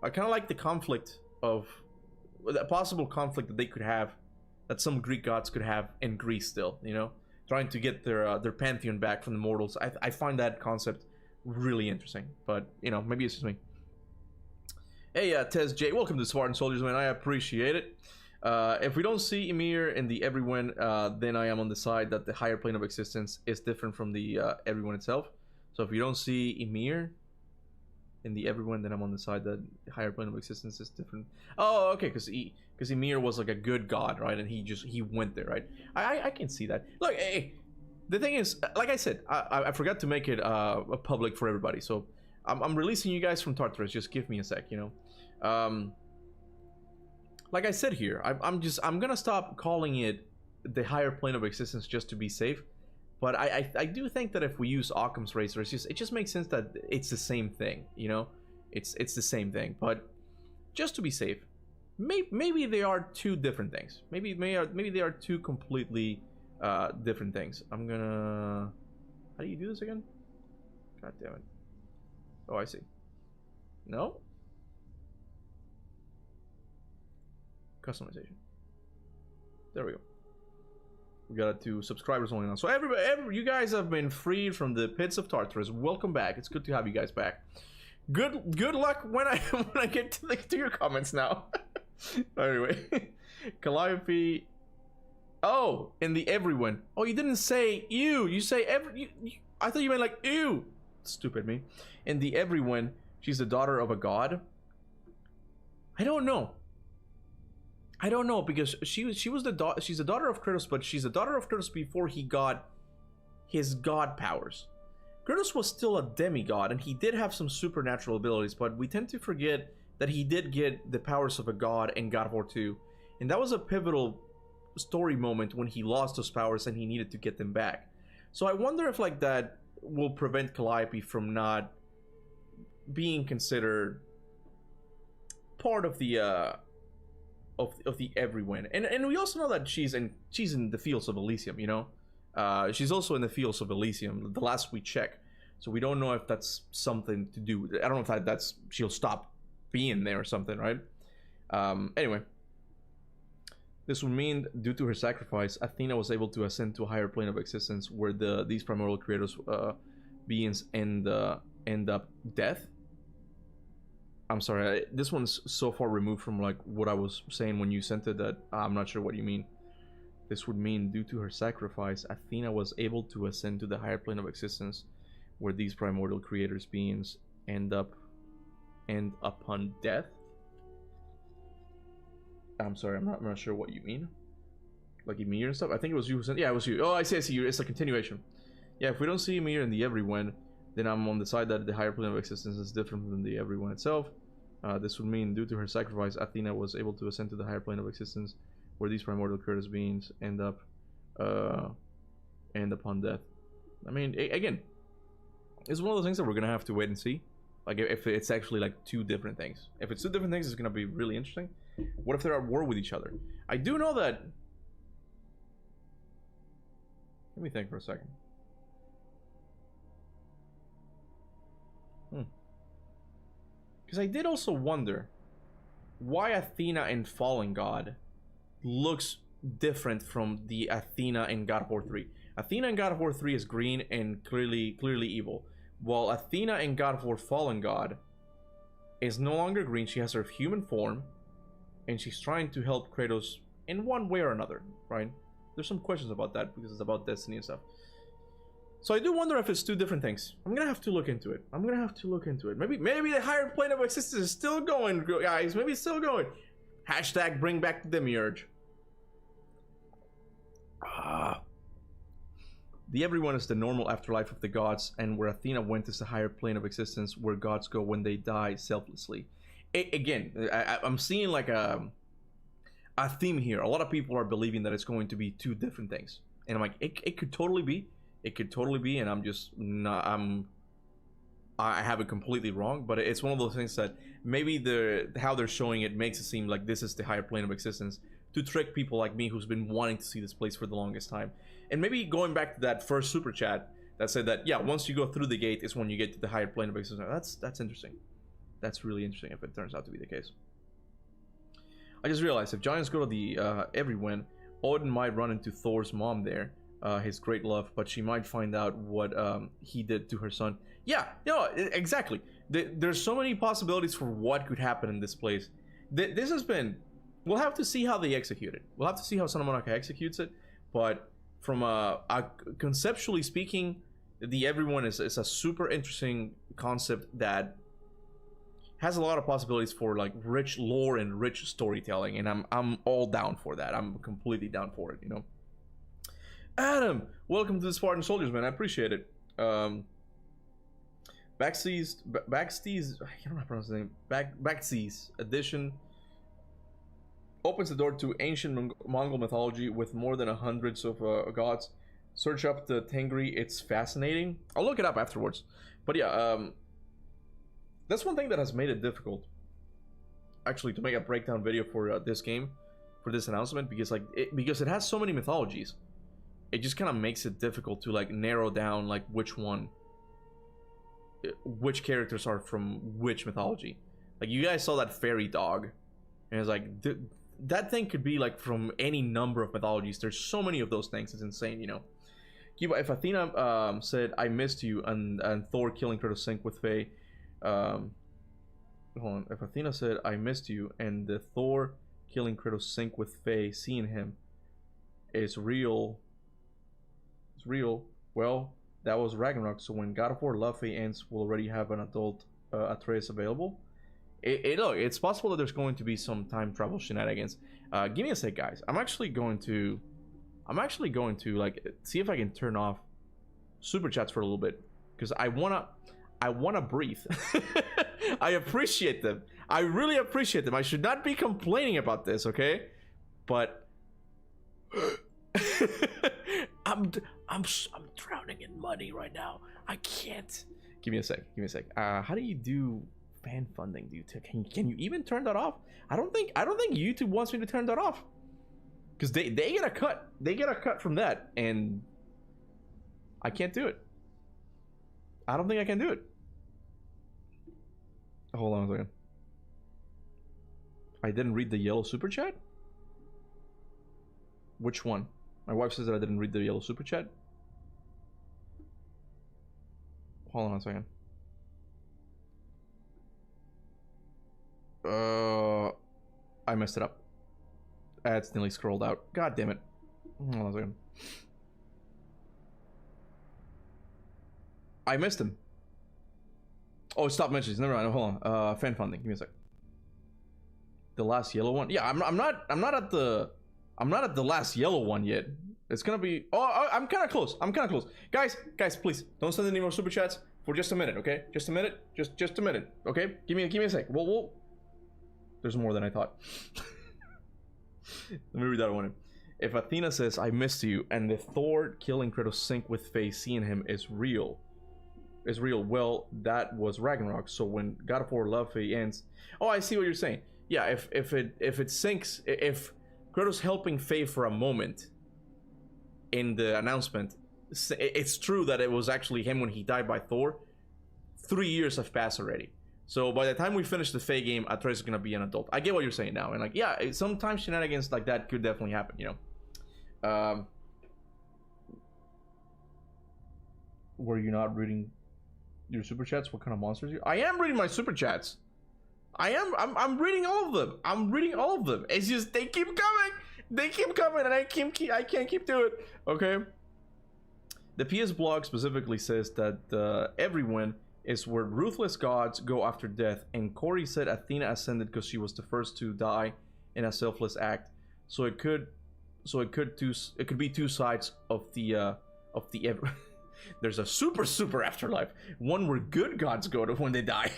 I kind of like the conflict of the possible conflict that they could have, that some Greek gods could have in Greece still, you know, trying to get their pantheon back from the mortals. I find that concept really interesting, but you know, maybe it's just me. Hey, Tez J, welcome to Spartan Soldiers, man. I appreciate it. If we don't see Ymir in the everyone, then I am on the side that the higher plane of existence is different from the everyone itself. So if you don't see Ymir in the everyone, then I'm on the side that the higher plane of existence is different. Oh, okay, because Ymir was like a good god, right? And he went there, right? I can see that. Look, hey, the thing is, like I said, I forgot to make it public for everybody. So I'm releasing you guys from Tartarus. Just give me a sec, you know. Like I said here, I'm gonna stop calling it the higher plane of existence just to be safe. But I do think that if we use Occam's razor, it just makes sense that it's the same thing, you know? It's the same thing, but just to be safe, maybe they are two different things. Maybe they are two completely different things. I'm gonna... How do you do this again? God damn it. Oh, I see. No? Customization. There we go. We got it to subscribers only now. So everybody, you guys have been freed from the pits of Tartarus. Welcome back. It's good to have you guys back. Good luck when I get to your comments now. Anyway, Calliope. Oh, in the everyone. Oh, you didn't say you. You say every. I thought you meant like ew. Stupid me. In the everyone, she's the daughter of a god. I don't know. Because she's the daughter of Kratos, but she's the daughter of Kratos before he got his god powers. Kratos was still a demigod, and he did have some supernatural abilities, but we tend to forget that he did get the powers of a god in God of War 2, and that was a pivotal story moment when he lost those powers and he needed to get them back. So I wonder if like that will prevent Calliope from not being considered part of the of the everyone, and we also know that she's in the fields of Elysium, you know. She's also in the fields of Elysium, the last we check. So we don't know if that's something to do. I don't know if that's she'll stop being there or something, right? Anyway. This would mean, due to her sacrifice, Athena was able to ascend to a higher plane of existence where these primordial creators beings end up death. I'm sorry, this one's so far removed from like what I was saying when you sent it that I'm not sure what you mean. This would mean, due to her sacrifice, Athena was able to ascend to the higher plane of existence where these primordial creators beings end upon death. I'm sorry, I'm not sure what you mean. Like Ymir and stuff? I think it was you who sent. Yeah, it was you. Oh, I see you. It's a continuation. Yeah, if we don't see Ymir in the everyone, then I'm on the side that the higher plane of existence is different than the everyone itself. This would mean, due to her sacrifice, Athena was able to ascend to the higher plane of existence where these primordial creators beings end upon death. I mean, again, it's one of those things that we're gonna have to wait and see. Like, if it's actually like two different things. If it's two different things, it's gonna be really interesting. What if they're at war with each other? I do know that... Let me think for a second. Because I did also wonder why Athena in Fallen God looks different from the Athena in God of War 3. Athena in God of War 3 is green and clearly evil, while Athena in God of War Fallen God is no longer green. She has her human form, and she's trying to help Kratos in one way or another, right? There's some questions about that because it's about destiny and stuff. So I do wonder if it's two different things. I'm gonna have to look into it. Maybe the higher plane of existence is still going, guys. Maybe it's still going. Hashtag bring back the demiurge. The everyone is the normal afterlife of the gods, and where Athena went is the higher plane of existence where gods go when they die selflessly. I'm seeing like a theme here. A lot of people are believing that it's going to be two different things, and I'm like, it could totally be. It could totally be, and I'm just not. I have it completely wrong, but it's one of those things that maybe how they're showing it makes it seem like this is the higher plane of existence to trick people like me who's been wanting to see this place for the longest time. And maybe going back to that first super chat that said that, yeah, once you go through the gate is when you get to the higher plane of existence. That's interesting. That's really interesting if it turns out to be the case. I just realized if giants go to the everyone, Odin might run into Thor's mom there, his great love, but she might find out what he did to her son. Yeah, exactly. There's so many possibilities for what could happen in this place. This has been... We'll have to see how they execute it. We'll have to see how Son of Monarch executes it, but from conceptually speaking, the everyone is a super interesting concept that has a lot of possibilities for like rich lore and rich storytelling, and I'm all down for that. I'm completely down for it, you know. Adam, welcome to the Spartan Soldiers, man. I appreciate it. Backseas, I don't know how to pronounce his name. Backseas edition opens the door to ancient Mongol mythology with more than 100 of gods. Search up the Tengri, it's fascinating. I'll look it up afterwards. But yeah, that's one thing that has made it difficult, actually, to make a breakdown video for this game, for this announcement, because because it has so many mythologies. It just kind of makes it difficult to like narrow down like which characters are from which mythology. Like, you guys saw that fairy dog, and it's like that thing could be like from any number of mythologies. There's so many of those things. It's insane, you know. Kuba, if Athena said I missed you and Thor killing Kratos sync with Faye, hold on. If Athena said I missed you and the Thor killing Kratos sync with Faye, seeing him is real. It's real. Well, that was Ragnarok. So when God of War Laufey ends, we'll already have an adult Atreus available. Look, it's possible that there's going to be some time travel shenanigans. Give me a sec, guys. I'm actually going to like see if I can turn off super chats for a little bit, because I wanna breathe. I appreciate them. I really appreciate them. I should not be complaining about this, okay? But I'm drowning in money right now. I can't. Give me a sec. How do you do fan funding? Can you even turn that off? I don't think YouTube wants me to turn that off, because they get a cut. They get a cut from that, and I can't do it. I don't think I can do it. Hold on a second. I didn't read the yellow super chat? Which one? My wife says that I didn't read the yellow super chat. Hold on a second. I messed it up. I accidentally scrolled out. God damn it. Hold on a second. I missed him. Oh, stop mentions. Never mind. Hold on. Fan funding. Give me a sec. The last yellow one. Yeah, I'm not at the last yellow one yet. It's gonna be. Oh, I'm kind of close. Guys, please don't send any more super chats for just a minute, okay? Just a minute. Just a minute, okay? Give me a sec. We'll. There's more than I thought. Let me read that one. If Athena says I missed you, and the Thor killing Kratos sync with Faye seeing him is real. Well, that was Ragnarok. So when God of War Laufey ends, oh, I see what you're saying. Yeah, if it syncs, if Kratos helping Faye for a moment in the announcement, it's true that it was actually him when he died by Thor. 3 years have passed already. So by the time we finish the Faye game, Atreus is gonna be an adult. I get what you're saying now, and like, yeah, sometimes shenanigans like that could definitely happen, you know. Were you not reading your super chats? What kind of monsters I am reading my super chats. I'm reading all of them. It's just they keep coming, and I can't keep doing it. Okay. The PS blog specifically says that everyone is where ruthless gods go after death, and Corey said Athena ascended because she was the first to die in a selfless act. So it could be two sides of the there's a super afterlife, one where good gods go to when they die.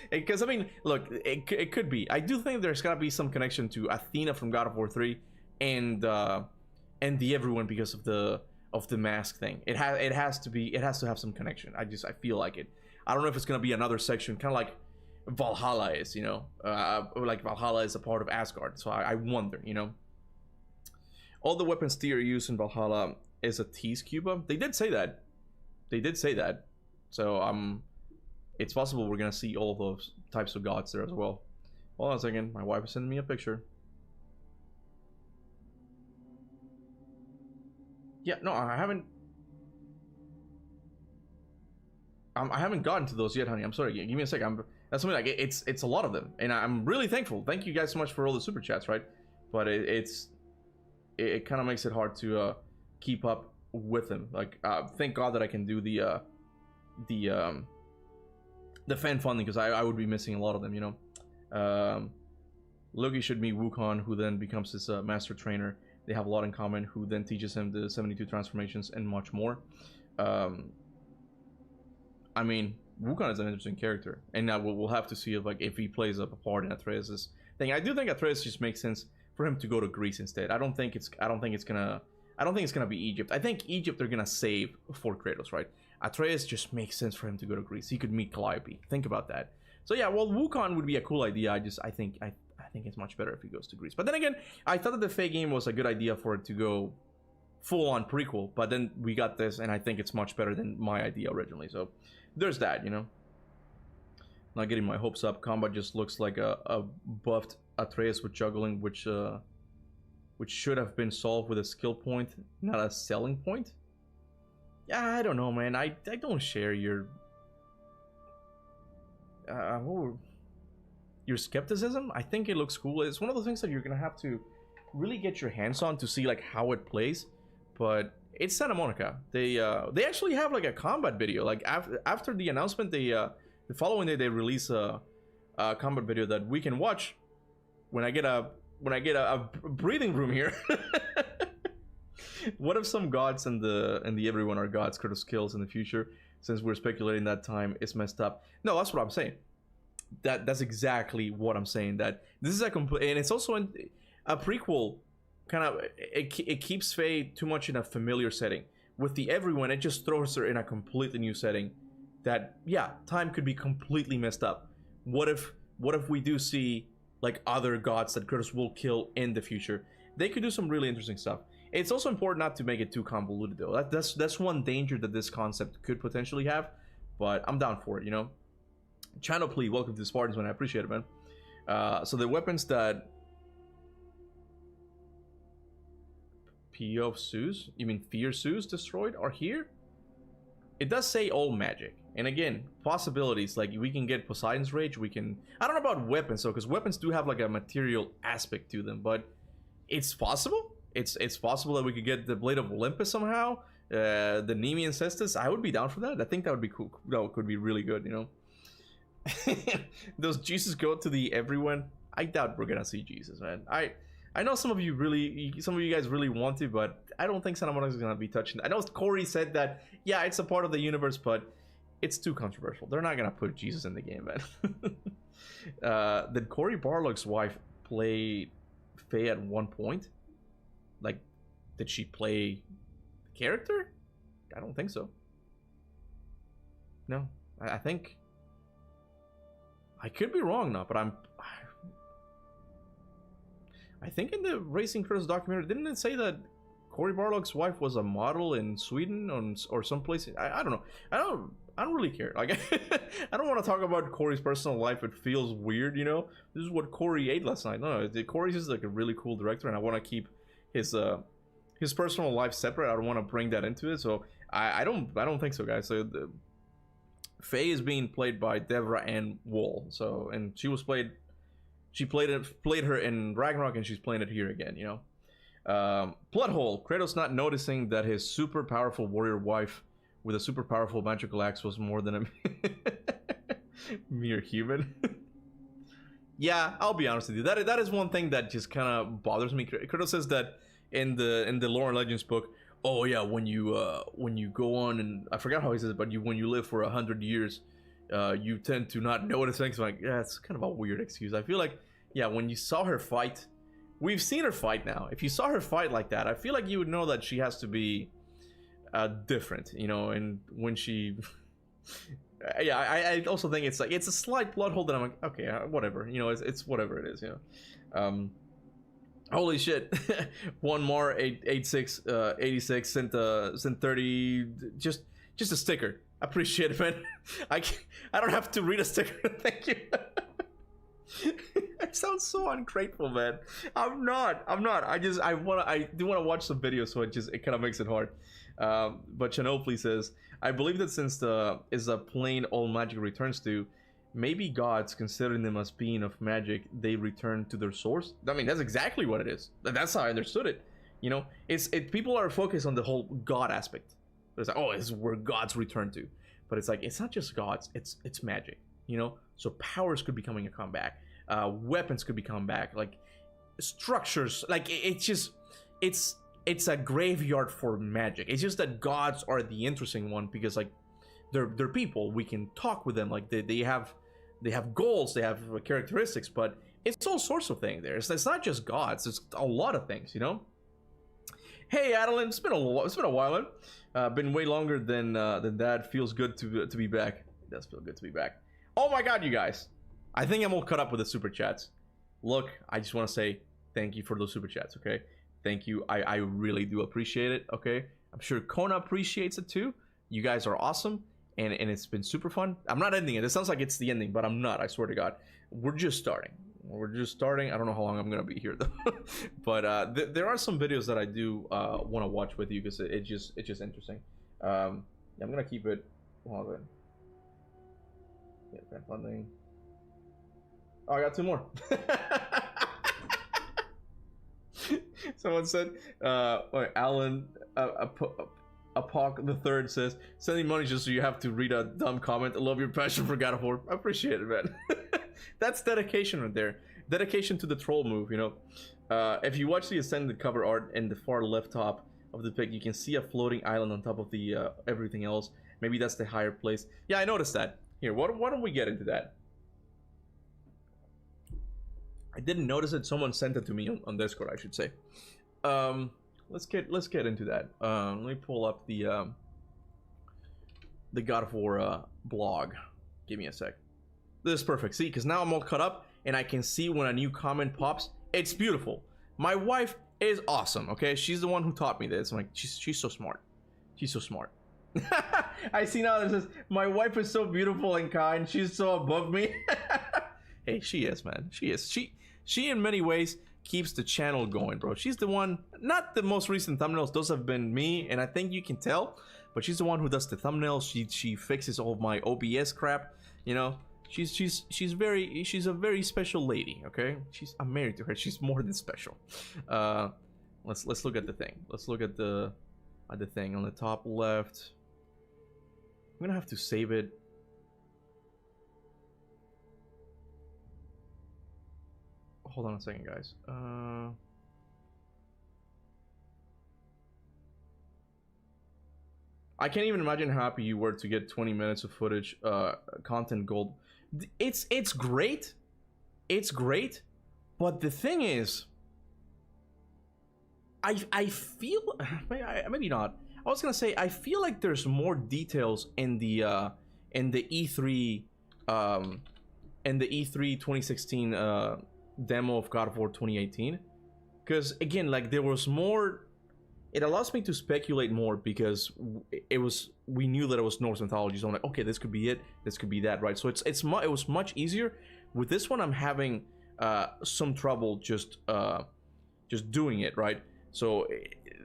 Because I mean, look, it could be. I do think there's gotta be some connection to Athena from God of War 3 and the everyone because of the mask thing. It has to have some connection. I feel like it. I don't know if it's gonna be another section, kind of like Valhalla is, you know, like Valhalla is a part of Asgard. So I wonder, you know. All the weapons Tyr used in Valhalla is a tease, Kuba. They did say that. So it's possible we're gonna see all of those types of gods there as well. Hold on a second. My wife is sending me a picture. Yeah, no, I haven't gotten to those yet, honey. I'm sorry. Give me a sec. That's something like it's a lot of them, and I'm really thankful. Thank you guys so much for all the super chats, right? But it kind of makes it hard to keep up with them. Like, thank God that I can do the fan funding, because I would be missing a lot of them, you know. Loki should meet Wukong, who then becomes his master trainer. They have a lot in common, who then teaches him the 72 transformations and much more. I mean, Wukong is an interesting character, and now we'll have to see if he plays up a part in Atreus' thing. I do think Atreus just makes sense for him to go to Greece instead. I don't think it's gonna be Egypt. I think Egypt they're gonna save for Kratos, right? Atreus just makes sense for him to go to Greece. He could meet Calliope. Think about that. So yeah, well, Wukong would be a cool idea. I think it's much better if he goes to Greece. But then again, I thought that the Faye game was a good idea for it to go full-on prequel. But then we got this, and I think it's much better than my idea originally. So there's that, you know. Not getting my hopes up. Combat just looks like a buffed Atreus with juggling, which should have been solved with a skill point, not a selling point. Yeah, I don't know, man. I don't share your skepticism. I think it looks cool. It's one of those things that you're gonna have to really get your hands on to see like how it plays. But it's Santa Monica. They actually have like a combat video. Like after the announcement, the following day they release a combat video that we can watch when I get a breathing room here. What if some gods and the everyone are gods Kratos kills in the future? Since we're speculating that time is messed up. No, that's what I'm saying. That's exactly what I'm saying. That this is a complete, and it's also a prequel. Kind of, it keeps Faye too much in a familiar setting. With the everyone, it just throws her in a completely new setting. That, yeah, time could be completely messed up. What if we do see like other gods that Kratos will kill in the future? They could do some really interesting stuff. It's also important not to make it too convoluted, though. That's one danger that this concept could potentially have, but I'm down for it, you know? Channel Plea, welcome to the Spartans, man. I appreciate it, man. So the weapons that... P.O. of Zeus? You mean Fear Zeus destroyed are here? It does say all magic. And again, possibilities, like we can get Poseidon's Rage, we can... I don't know about weapons, though, because weapons do have like a material aspect to them, but it's possible. It's possible that we could get the Blade of Olympus somehow. The Nemean Cestus, I would be down for that. I think that would be cool. That could be really good, you know? Does Jesus go to the everyone? I doubt we're gonna see Jesus, man. I know some of you guys really want to, but I don't think Santa Monica is gonna be touching. I know Corey said that, yeah, it's a part of the universe, but it's too controversial. They're not gonna put Jesus in the game, man. Did Cory Barlog's wife play Faye at one point? Like, did she play the character? I don't think so. No, I think I could be wrong now, but I think in the Racing Critics documentary, didn't it say that Cory Barlog's wife was a model in Sweden or someplace? I don't know. I don't really care. Like, I don't want to talk about Corey's personal life. It feels weird, you know. This is what Corey ate last night. No, Corey's just like a really cool director, and I want to keep his personal life separate. I don't want to bring that into it. So I don't think so, guys. So Faye is being played by Devra Ann Wool. So, and she played her in Ragnarok, and she's playing it here again, you know. Plot Kratos not noticing that his super powerful warrior wife with a super powerful magical axe was more than a mere human. Yeah, I'll be honest with you. That is one thing that just kind of bothers me. Kratos says that in the Lore and Legends book. Oh yeah, when you go on, and I forgot how he says it, but when you live for 100 years, you tend to not notice things. Like, yeah, it's kind of a weird excuse. I feel like, yeah, when you saw her fight, we've seen her fight now. If you saw her fight like that, I feel like you would know that she has to be different, you know. And when she, yeah, I also think it's like, it's a slight plot hole that I'm like, okay, whatever, you know, it's whatever it is, you know. Holy shit. One more 86 sent 30, just a sticker. I appreciate it, man. I don't have to read a sticker. Thank you. It sounds so ungrateful, man. I'm not. I do want to watch some videos, so it kind of makes it hard. But Chanoply says, I believe that since is a plane all magic returns to, maybe gods, considering them as being of magic, they return to their source. I mean, that's exactly what it is. That's how I understood it. You know, people are focused on the whole god aspect. It's like, oh, this is where gods return to. But it's like, it's not just gods, it's magic, you know? So powers could be coming a comeback. Weapons could be coming back. Like, structures, like, it's a graveyard for magic. It's just that gods are the interesting one because, like, they're people. We can talk with them. Like, they have goals, they have characteristics, but it's all sorts of things there. It's not just gods, it's a lot of things, you know? Hey Adeline, it's been a while, man. Been way longer than that. Feels good to be back. It does feel good to be back. Oh my god, you guys, I think I'm all caught up with the super chats. Look, I just want to say thank you for those super chats, okay? Thank you. I really do appreciate it, okay? I'm sure Kona appreciates it too. You guys are awesome. And it's been super fun. I'm not ending it. It sounds like it's the ending, but I'm not. I swear to God. We're just starting. I don't know how long I'm gonna be here though. But there are some videos that I do want to watch with you because it's just interesting. Yeah, I'm gonna keep it. Hold on. Yeah, fan funding. Oh, I got 2 more. Someone said, Alan. Apoc the Third says, sending money just so you have to read a dumb comment. I love your passion for God of War. I appreciate it, man. That's dedication right there. Dedication to the troll move, you know. If you watch the Ascended cover art in the far left top of the pic, you can see a floating island on top of the everything else. Maybe that's the higher place. Yeah, I noticed that. Here, why don't we get into that? I didn't notice it. Someone sent it to me on Discord, I should say. Let's get into that. Let me pull up the God of War blog. Give me a sec. This is perfect. See, because now I'm all caught up and I can see when a new comment pops. It's beautiful. My wife is awesome. Okay, she's the one who taught me this. I'm like, she's so smart. She's so smart. I see now that says, my wife is so beautiful and kind. She's so above me. Hey, she is, man. She is. She in many ways keeps the channel going, bro. She's the one, not the most recent thumbnails. Those have been me, and I think you can tell. But she's the one who does the thumbnails. She fixes all of my OBS crap. You know, she's a very special lady. Okay, I'm married to her. She's more than special. Let's look at the thing. Let's look at the thing on the top left. I'm gonna have to save it. Hold on a second, guys. I can't even imagine how happy you were to get 20 minutes of footage, content gold. It's great. It's great. But the thing is, I feel, maybe not. I was gonna say, I feel like there's more details in the E3 2016 demo of God of War 2018, because again, like, there was more. It allows me to speculate more because we knew that it was Norse mythology, so I'm like, okay, this could be it, this could be that, right? So it was much easier. With this one, I'm having some trouble just doing it, right? So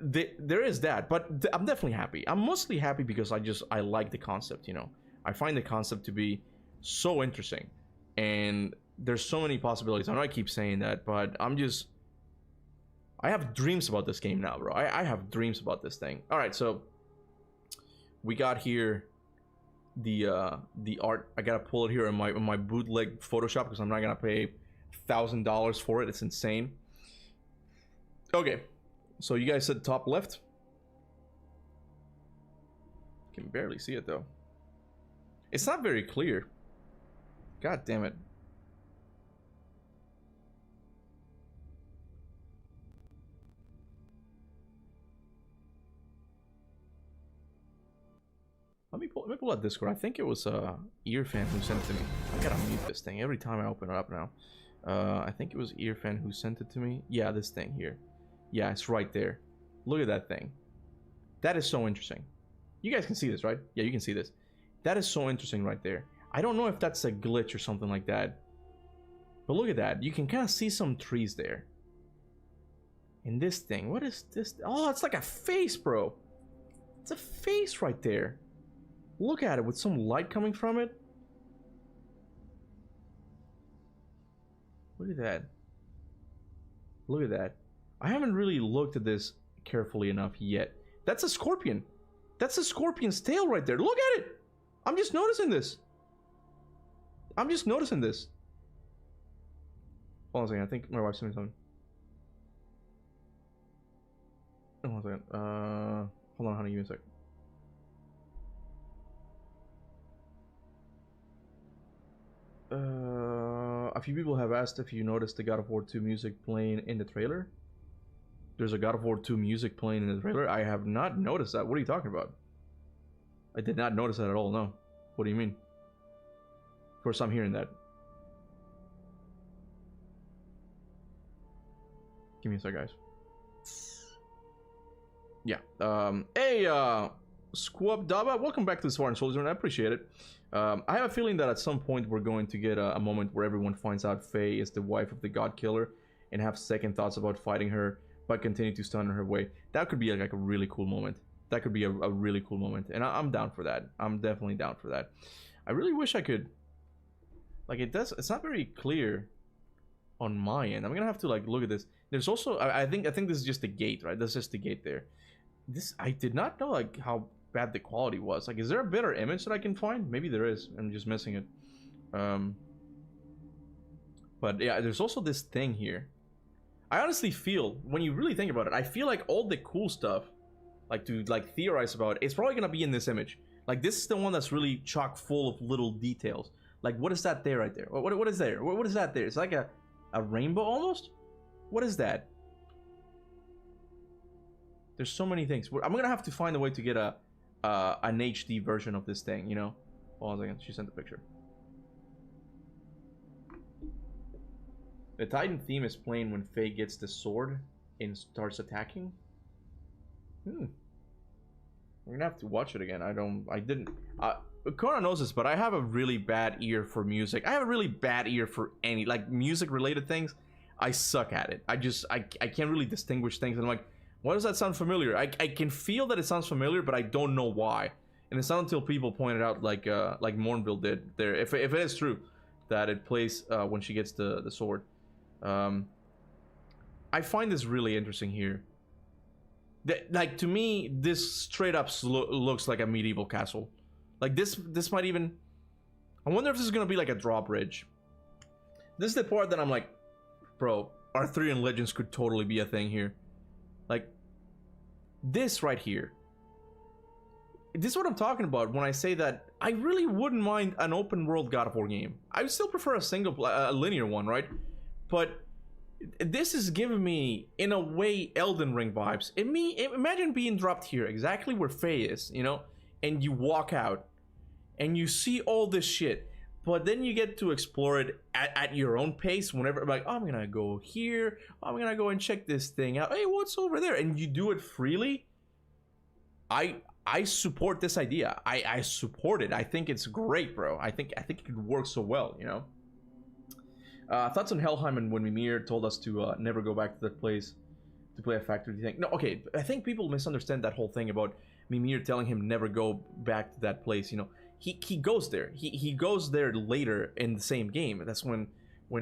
there is that, but I'm definitely happy. I'm mostly happy because I like the concept, you know. I find the concept to be so interesting, and there's so many possibilities. I know I keep saying that, but I have dreams about this game now, bro. I have dreams about this thing. All right, so we got here the art. I gotta pull it here in my bootleg Photoshop because I'm not gonna pay $1,000 for it. It's insane. Okay, so you guys said top left. Can barely see it though. It's not very clear. God damn it. Let me pull out Discord. I think it was Earfan who sent it to me. I gotta mute this thing every time I open it up now. I think it was Earfan who sent it to me. Yeah, this thing here. Yeah, it's right there. Look at that thing. That is so interesting. You guys can see this, right? Yeah, you can see this. That is so interesting right there. I don't know if that's a glitch or something like that. But look at that. You can kind of see some trees there. And this thing. What is this? Oh, it's like a face, bro. It's a face right there. Look at it with some light coming from it. Look at that. Look at that. I haven't really looked at this carefully enough yet. That's a scorpion. That's a scorpion's tail right there. Look at it. I'm just noticing this. I'm just noticing this. Hold on a second. I think my wife's doing something. Hold on a second. Hold on, honey. Give me a sec. A few people have asked if you noticed the God of War 2 music playing in the trailer. There's a God of War 2 music playing in the trailer. I have not noticed that. What are you talking about? I did not notice that at all, no. What do you mean? First time hearing that. Give me a sec, guys. Yeah. Hey, Squab Daba, welcome back to the Spartan Soldier, and I appreciate it. I have a feeling that at some point we're going to get a moment where everyone finds out Faye is the wife of the God Killer and have second thoughts about fighting her, but continue to stun her way. That could be like a really cool moment. That could be a really cool moment, and I'm down for that. I'm definitely down for that. I really wish I could. Like, it's not very clear on my end. I'm gonna have to like look at this. There's also I think this is just the gate, right? That's just the gate there. This, I did not know like how bad the quality was. Like, is there a better image that I can find? Maybe there is. I'm just missing it. But yeah, there's also this thing here. I honestly feel, when you really think about it, I feel like all the cool stuff, like to like theorize about, it's probably gonna be in this image. Like, this is the one that's really chock full of little details. Like, what is that there right there? What is there? What is that there? It's like a rainbow almost? What is that? There's so many things. I'm gonna have to find a way to get an HD version of this thing, you know? Hold on a second, she sent the picture. The Titan theme is playing when Faye gets the sword. and starts attacking. I'm gonna have to watch it again. I didn't. Kona knows this, but I have a really bad ear for music. I have a really bad ear for any, like, music related things. I suck at it. I can't really distinguish things. And I'm like, why does that sound familiar? I can feel that it sounds familiar, but I don't know why. And it's not until people pointed out, like Mornville did there, if it is true that it plays when she gets the sword. I find this really interesting here. Like, to me, this straight up looks like a medieval castle. Like, this might even... I wonder if this is gonna be like a drawbridge. This is the part that I'm like, bro, Arthurian legends could totally be a thing here. Like, this right here. This is what I'm talking about when I say that I really wouldn't mind an open world God of War game. I would still prefer a linear one, right? But this is giving me, in a way, Elden Ring vibes. Imagine being dropped here, exactly where Faye is, you know? And you walk out, and you see all this shit. But then you get to explore it at your own pace whenever, like, oh, I'm gonna go here, I'm gonna go and check this thing out. Hey, what's over there? And you do it freely. I support this idea. I support it. I think it's great, bro. I think it could work so well, you know? Thoughts on Helheim and when Mimir told us to never go back to that place to play a factory thing. No, okay, I think people misunderstand that whole thing about Mimir telling him never go back to that place, you know? He goes there. He goes there later in the same game. That's when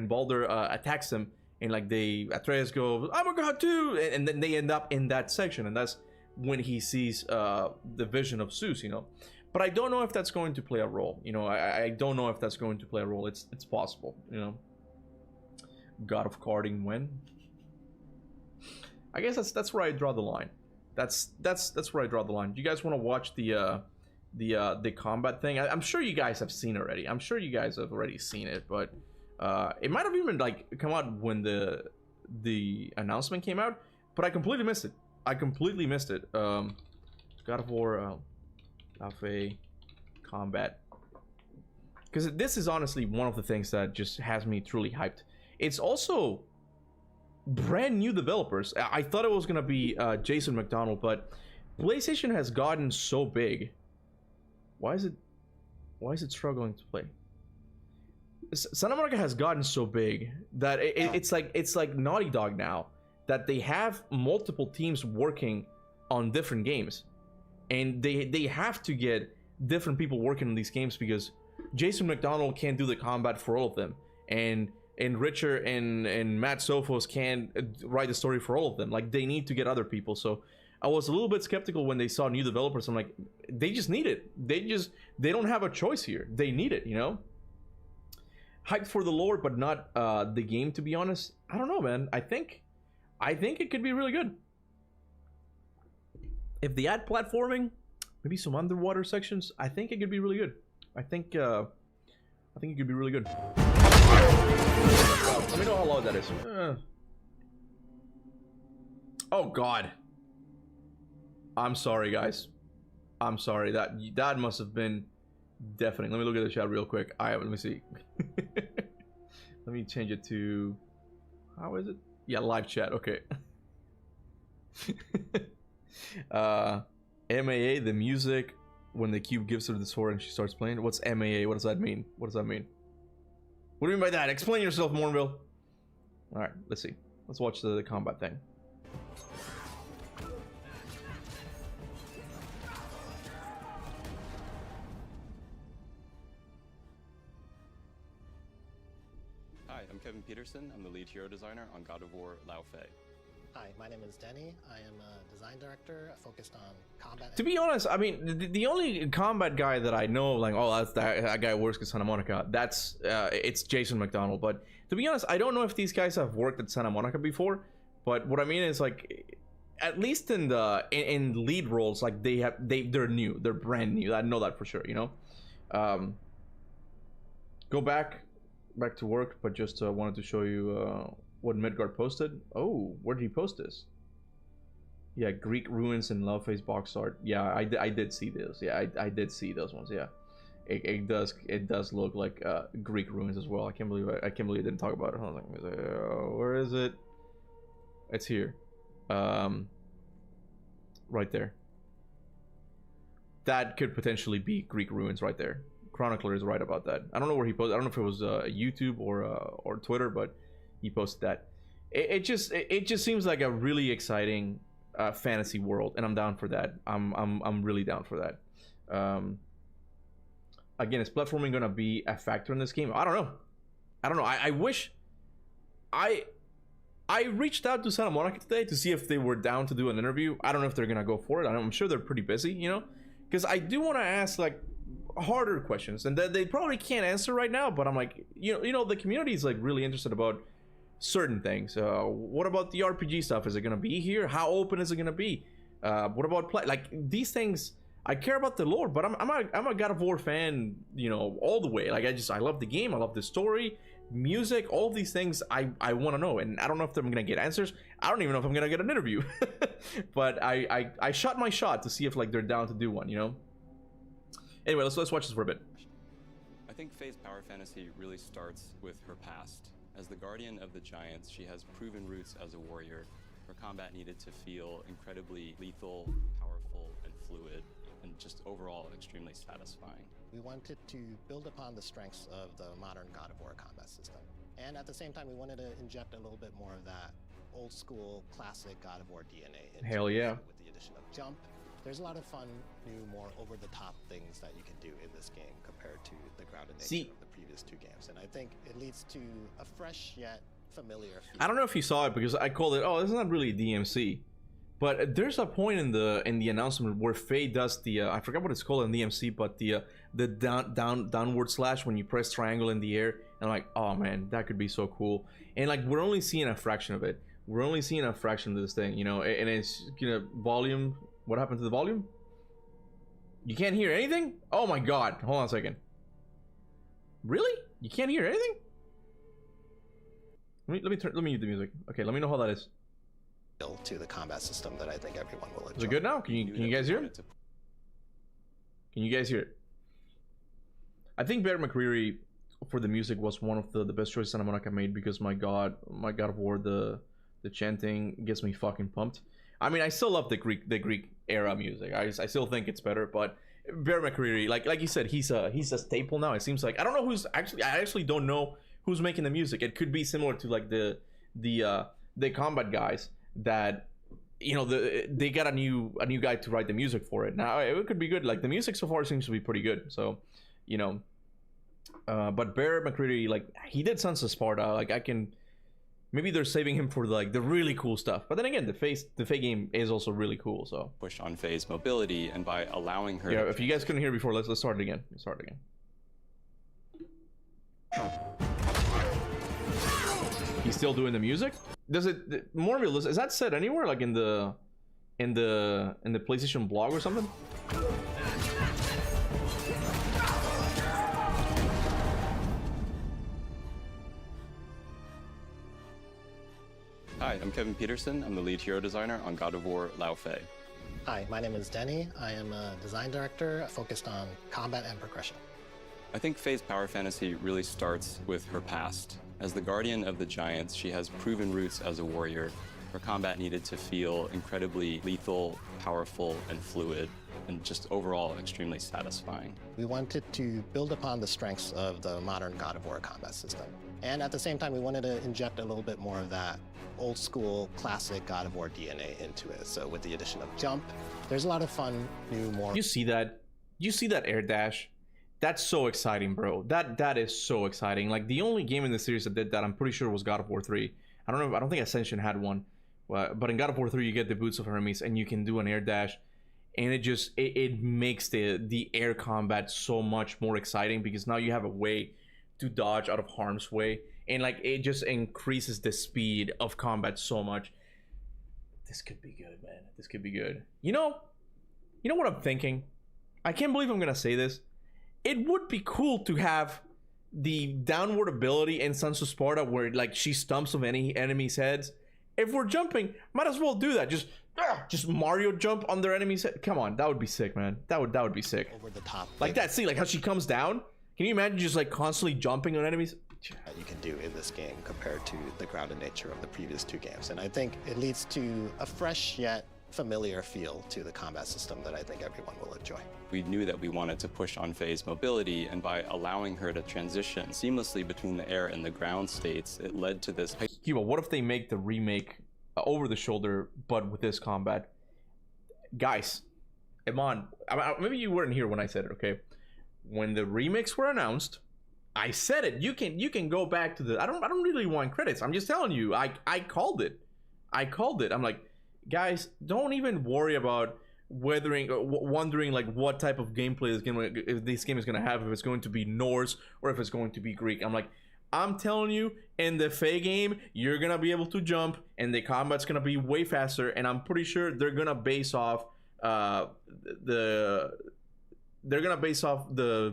Baldur attacks him, and like Atreus goes, I'm a god too, and then they end up in that section, and that's when he sees the vision of Zeus, you know. But I don't know if that's going to play a role, you know. I don't know if that's going to play a role. It's possible, you know. God of Carding when? I guess that's where I draw the line. That's where I draw the line. Do you guys want to watch the combat thing? I'm sure you guys have seen already. I'm sure you guys have already seen it, but it might have even like come out when the announcement came out, but I completely missed it. God of War, Laufey, combat, because this is honestly one of the things that just has me truly hyped. It's also brand new developers. I thought it was gonna be Jason McDonald, but PlayStation has gotten so big. Why is it struggling to play? Santa Monica has gotten so big that it's like Naughty Dog now, that they have multiple teams working on different games, and they have to get different people working on these games because Jason McDonald can't do the combat for all of them, and Richard and Matt Sophos can't write the story for all of them. Like, they need to get other people. So I was a little bit skeptical when they saw new developers. I'm like, they just need it. They don't have a choice here. They need it, you know? Hyped for the lore, but not the game, to be honest. I don't know, man. I think it could be really good. If they add platforming, maybe some underwater sections, I think it could be really good. I think it could be really good. Let me know how loud that is. Oh God. I'm sorry, guys. I'm sorry. That must have been deafening. Let me look at the chat real quick. Let me see. Let me change it to, how is it? Yeah, live chat. Okay. MAA, the music when the cube gives her the sword and she starts playing. What's MAA? What does that mean? What does that mean? What do you mean by that? Explain yourself, Mornville. All right, let's see. Let's watch the combat thing. Hi, I'm Kevin Peterson. I'm the lead hero designer on God of War Laufey. Hi, my name is Denny. I am a design director focused on combat. To be honest, I mean, the only combat guy that I know, like, oh, that's that guy works at Santa Monica. That's it's Jason McDonald. But to be honest, I don't know if these guys have worked at Santa Monica before. But what I mean is, like, at least in lead roles, like they're new, they're brand new. I know that for sure. You know. Go back to work, but just wanted to show you what Midgard posted. Oh, where did he post this? Yeah, Greek ruins and Laufey's box art. Yeah, I did see this. Yeah, I did see those ones. Yeah, it does look like Greek ruins as well. I can't believe I didn't talk about it. Hold on, where is it? It's here. Right there. That could potentially be Greek ruins right there. Chronicler is right about that. I don't know where he posted. I don't know if it was YouTube or Twitter, but he posted that. It just seems like a really exciting fantasy world, and I'm down for that. I'm really down for that. Again, is platforming gonna be a factor in this game? I don't know. I wish I reached out to Santa Monica today to see if they were down to do an interview. I don't know if they're gonna go for it. I'm sure they're pretty busy, you know, because I do want to ask like harder questions, and that they probably can't answer right now. But I'm like, you know, the community is like really interested about certain things. What about the RPG stuff? Is it gonna be here? How open is it gonna be? What about play? Like these things, I care about the lore, but I'm a God of War fan, you know, all the way. Like I love the game. I love the story, music, all these things. I want to know, and I don't know if I'm gonna get answers. I don't even know if I'm gonna get an interview. But I shot my shot to see if like they're down to do one, you know. Anyway, let's watch this for a bit. I think Faye's power fantasy really starts with her past. As the guardian of the giants, she has proven roots as a warrior. Her combat needed to feel incredibly lethal, powerful, and fluid, and just overall extremely satisfying. We wanted to build upon the strengths of the modern God of War combat system. And at the same time, we wanted to inject a little bit more of that old school, classic God of War DNA into Hell yeah. with the addition of jump. There's a lot of fun, new, more over-the-top things that you can do in this game compared to the grounded nature of the previous two games. And I think it leads to a fresh yet familiar feel. I don't know if you saw it because I called it, oh, it's not really DMC. But there's a point in the announcement where Faye does the I forgot what it's called in DMC, but the downward slash when you press triangle in the air, and I'm like, oh man, that could be so cool. And like we're only seeing a fraction of it. We're only seeing a fraction of this thing, you know. And it's, you know, volume. What happened to the volume? You can't hear anything? Oh my god! Hold on a second. Really? You can't hear anything? Let me mute the music. Okay, let me know how that is. To the combat system that I think everyone will enjoy. Is it good now? Can you guys hear it? Can you guys hear it? I think Bear McCreary for the music was one of the best choices Santa Monica made, because my God of War, the chanting gets me fucking pumped. I mean, I still love the Greek era music. I still think it's better, but Bear McCreary, like you said, he's a staple now. It seems like I don't know who's actually. I actually don't know who's making the music. It could be similar to like the combat guys that, you know, they got a new guy to write the music for it. Now it could be good. Like the music so far seems to be pretty good. So, you know, but Bear McCreary, like he did Sons of Sparta. Like I can. Maybe they're saving him for like the really cool stuff. But then again, the Faye game is also really cool. So push on Faye's mobility, and by allowing her. Yeah, if you guys couldn't hear before, let's start it again. He's still doing the music. Does it more realistic? Is that said anywhere, like in the PlayStation blog or something? Hi, I'm Kevin Peterson. I'm the lead hero designer on God of War Laufey. Hi, my name is Denny. I am a design director focused on combat and progression. I think Faye's power fantasy really starts with her past. As the guardian of the giants, she has proven roots as a warrior. Her combat needed to feel incredibly lethal, powerful, and fluid, and just overall extremely satisfying. We wanted to build upon the strengths of the modern God of War combat system. And at the same time, we wanted to inject a little bit more of that old school, classic God of War DNA into it. So with the addition of jump, there's a lot of fun, new, more... You see that air dash? That's so exciting, bro. That is so exciting. Like the only game in the series that did that, I'm pretty sure, was God of War 3. I don't think Ascension had one. But in God of War 3, you get the Boots of Hermes, and you can do an air dash. And it makes the air combat so much more exciting, because now you have a way to dodge out of harm's way, and like it just increases the speed of combat so much. This could be good, man. This could be good. You know what I'm thinking? I can't believe I'm gonna say this. It would be cool to have the downward ability in Sons of Sparta, where like she stumps of any enemy's heads. If we're jumping, might as well do that. Just Mario jump on their enemy's head. Come on, that would be sick, man. That would be sick. Over the top. Like that. See, like how she comes down. Can you imagine just like constantly jumping on enemies? that you can do in this game compared to the grounded nature of the previous two games. And I think it leads to a fresh yet familiar feel to the combat system that I think everyone will enjoy. We knew that we wanted to push on Faye's mobility, and by allowing her to transition seamlessly between the air and the ground states, it led to this. Kuba, what if they make the remake over the shoulder, but with this combat? Guys, Iman, maybe you weren't here when I said it, okay? When the remakes were announced, I said it. You can go back to the. I don't really want credits. I'm just telling you. I called it. I'm like, guys, don't even worry about wondering like what type of gameplay this game is gonna have. If it's going to be Norse or if it's going to be Greek. I'm telling you, in the Faye game, you're gonna be able to jump, and the combat's gonna be way faster. And I'm pretty sure they're gonna base off the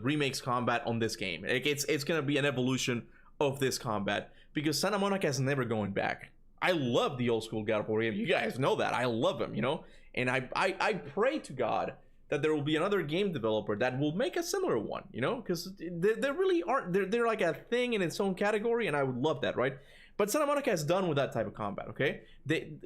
remakes combat on this game. It's gonna be an evolution of this combat, because Santa Monica is never going back. I love the old school God of War game. You guys know that. I love them, you know? And I pray to God that there will be another game developer that will make a similar one, you know? Because they really aren't, they're like a thing in its own category, and I would love that, right? But Santa Monica is done with that type of combat, okay?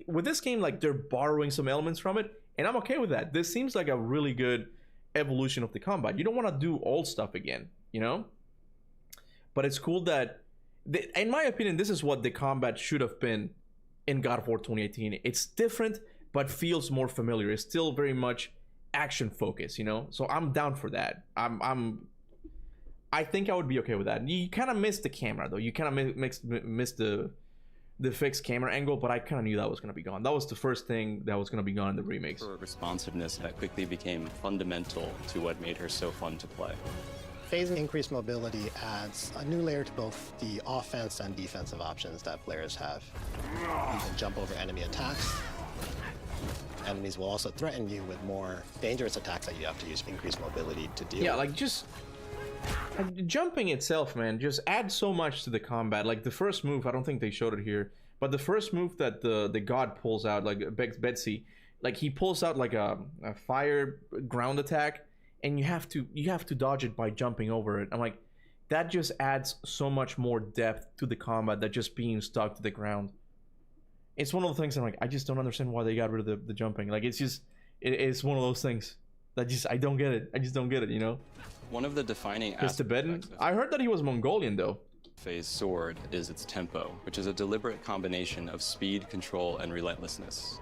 With this game, like, they're borrowing some elements from it, and I'm okay with that. This seems like a really good evolution of the combat. You don't want to do old stuff again, you know? But it's cool that, in my opinion, this is what the combat should have been in God of War 2018. It's different, but feels more familiar. It's still very much action focused, you know? So I'm down for that. I think I would be okay with that. You kind of missed the camera, though. You kind of missed the fixed camera angle, but I kind of knew that was going to be gone. That was the first thing that was going to be gone in the remakes. Her responsiveness that quickly became fundamental to what made her so fun to play. Faye's increased mobility adds a new layer to both the offense and defensive options that players have. You can jump over enemy attacks. Enemies will also threaten you with more dangerous attacks that you have to use increased mobility to deal with. Yeah, like just jumping itself, man, just adds so much to the combat. Like the first move, I don't think they showed it here, but the first move that the god pulls out, like Betsy, like he pulls out like a fire ground attack, and you have to dodge it by jumping over it. I'm like, that just adds so much more depth to the combat than just being stuck to the ground. It's one of the things I'm like, I just don't understand why they got rid of the jumping. Like, it's one of those things that I don't get it. I just don't get it, you know? One of the defining aspects. Tibetan? I heard that he was Mongolian, though. Faye's sword is its tempo, which is a deliberate combination of speed, control, and relentlessness.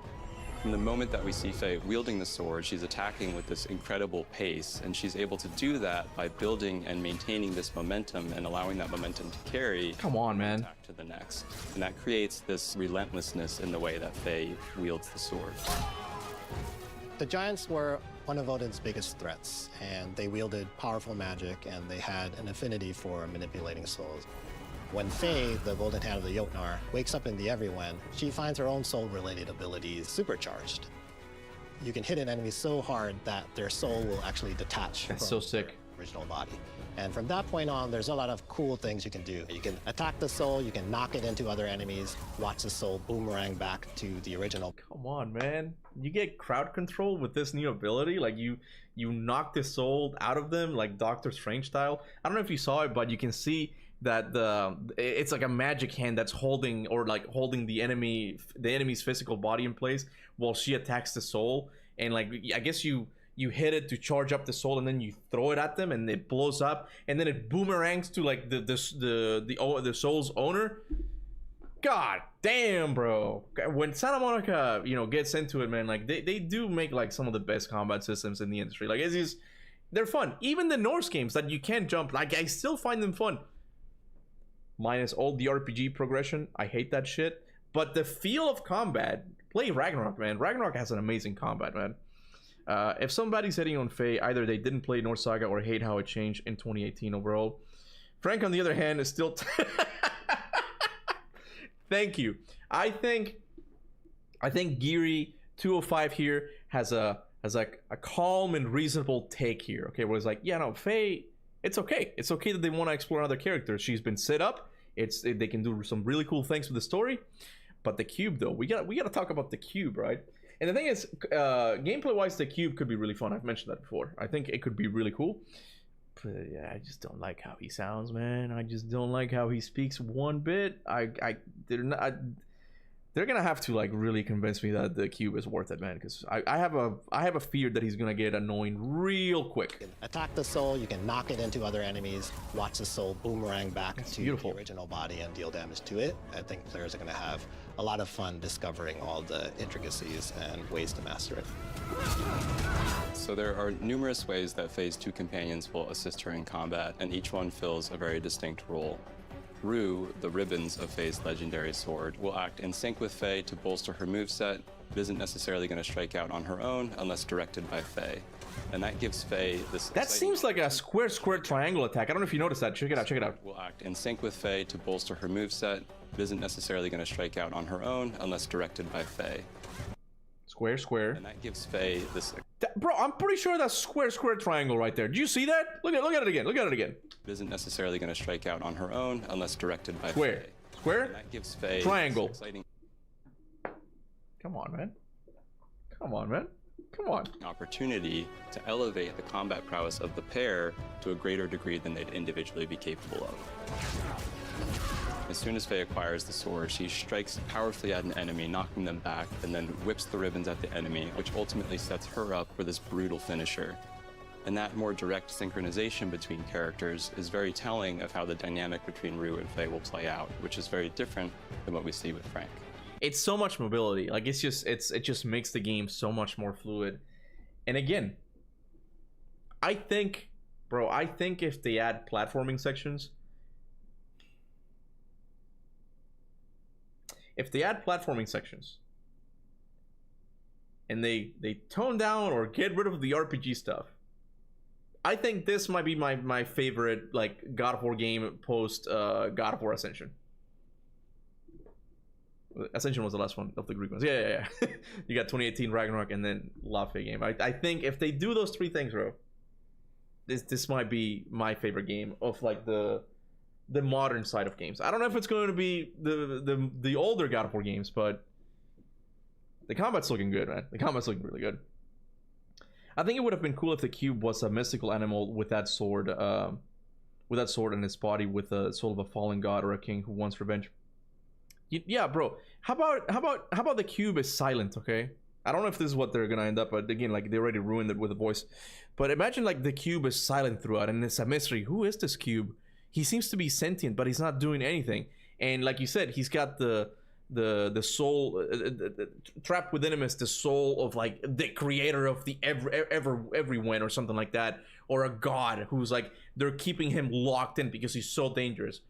From the moment that we see Faye wielding the sword, she's attacking with this incredible pace, and she's able to do that by building and maintaining this momentum and allowing that momentum to carry. Come on, man. Attack to the next. And that creates this relentlessness in the way that Faye wields the sword. The Giants were one of Odin's biggest threats, and they wielded powerful magic, and they had an affinity for manipulating souls. When Faye, the golden hand of the Jotnar, wakes up in the Everyone, she finds her own soul-related abilities supercharged. You can hit an enemy so hard that their soul will actually detach from so sick. Their original body. And from that point on, there's a lot of cool things you can do. You can attack the soul, you can knock it into other enemies, watch the soul boomerang back to the original. Come on, man. You get crowd control with this new ability. Like, you knock the soul out of them, like Doctor Strange style. I don't know if you saw it, but you can see that it's like a magic hand that's holding the enemy's physical body in place while she attacks the soul. And like, I guess you hit it to charge up the soul, and then you throw it at them, and it blows up, and then it boomerangs to like the soul's owner. God damn, bro. When Santa Monica, you know, gets into it, man, like they do make like some of the best combat systems in the industry. Like, they're fun. Even the Norse games that you can't jump, like, I still find them fun. Minus all the RPG progression. I hate that shit. But the feel of combat, play Ragnarok, man. Ragnarok has an amazing combat, man. If somebody's hitting on Faye, either they didn't play Norse Saga or hate how it changed in 2018 overall. Frank, on the other hand, is still... Thank you. I think Geary 205 here has a calm and reasonable take here. Okay, where it's like, yeah, no, Faye... It's okay. It's okay that they want to explore another character. She's been set up. They can do some really cool things with the story. But the cube, though, we gotta talk about the cube, right? And the thing is, gameplay-wise, the cube could be really fun. I've mentioned that before. I think it could be really cool. But yeah, I just don't like how he sounds, man. I just don't like how he speaks one bit. They're gonna have to like really convince me that the cube is worth it, man. Because I have a fear that he's gonna get annoying real quick. You can attack the soul, you can knock it into other enemies, watch the soul boomerang back to the original body and deal damage to it. I think players are gonna have a lot of fun discovering all the intricacies and ways to master it. So there are numerous ways that Faye's 2 companions will assist her in combat, and each one fills a very distinct role. Rue, the ribbons of Faye's legendary sword, will act in sync with Faye to bolster her moveset, but isn't necessarily going to strike out on her own unless directed by Faye. And that gives Faye this... That seems like a square triangle attack. I don't know if you noticed that. Check it out. Will act in sync with Faye to bolster her moveset, but isn't necessarily going to strike out on her own unless directed by Faye. Square. And that gives Faye this... Bro, I'm pretty sure that's square triangle right there. Do you see that? Look at it again. Isn't necessarily going to strike out on her own unless directed by Faye. Square. And that gives Faye triangle. Exciting... Come on, man. Come on. Opportunity to elevate the combat prowess of the pair to a greater degree than they'd individually be capable of. As soon as Faye acquires the sword, she strikes powerfully at an enemy, knocking them back, and then whips the ribbons at the enemy, which ultimately sets her up for this brutal finisher. And that more direct synchronization between characters is very telling of how the dynamic between Rue and Faye will play out, which is very different than what we see with Frank. It's so much mobility. Like it just makes the game so much more fluid. And again, I think if they add platforming sections, and they tone down or get rid of the RPG stuff, I think this might be my favorite like God of War game post God of War Ascension. Ascension was the last one of the Greek ones. Yeah. You got 2018 Ragnarok and then Laufey game. I think if they do those 3 things, bro, this might be my favorite game of like the modern side of games. I don't know if it's going to be the older God of War games, but the combat's looking good, man. The combat's looking really good. I think it would have been cool if the cube was a mystical animal with that sword in its body, with the soul of a fallen god or a king who wants revenge. Yeah, bro. How about the cube is silent? Okay, I don't know if this is what they're gonna end up, but again, like they already ruined it with the voice. But imagine like the cube is silent throughout, and it's a mystery. Who is this cube? He seems to be sentient, but he's not doing anything. And like you said, he's got the soul trapped within him is the soul of like the creator of the everyone or something like that, or a god who's like they're keeping him locked in because he's so dangerous.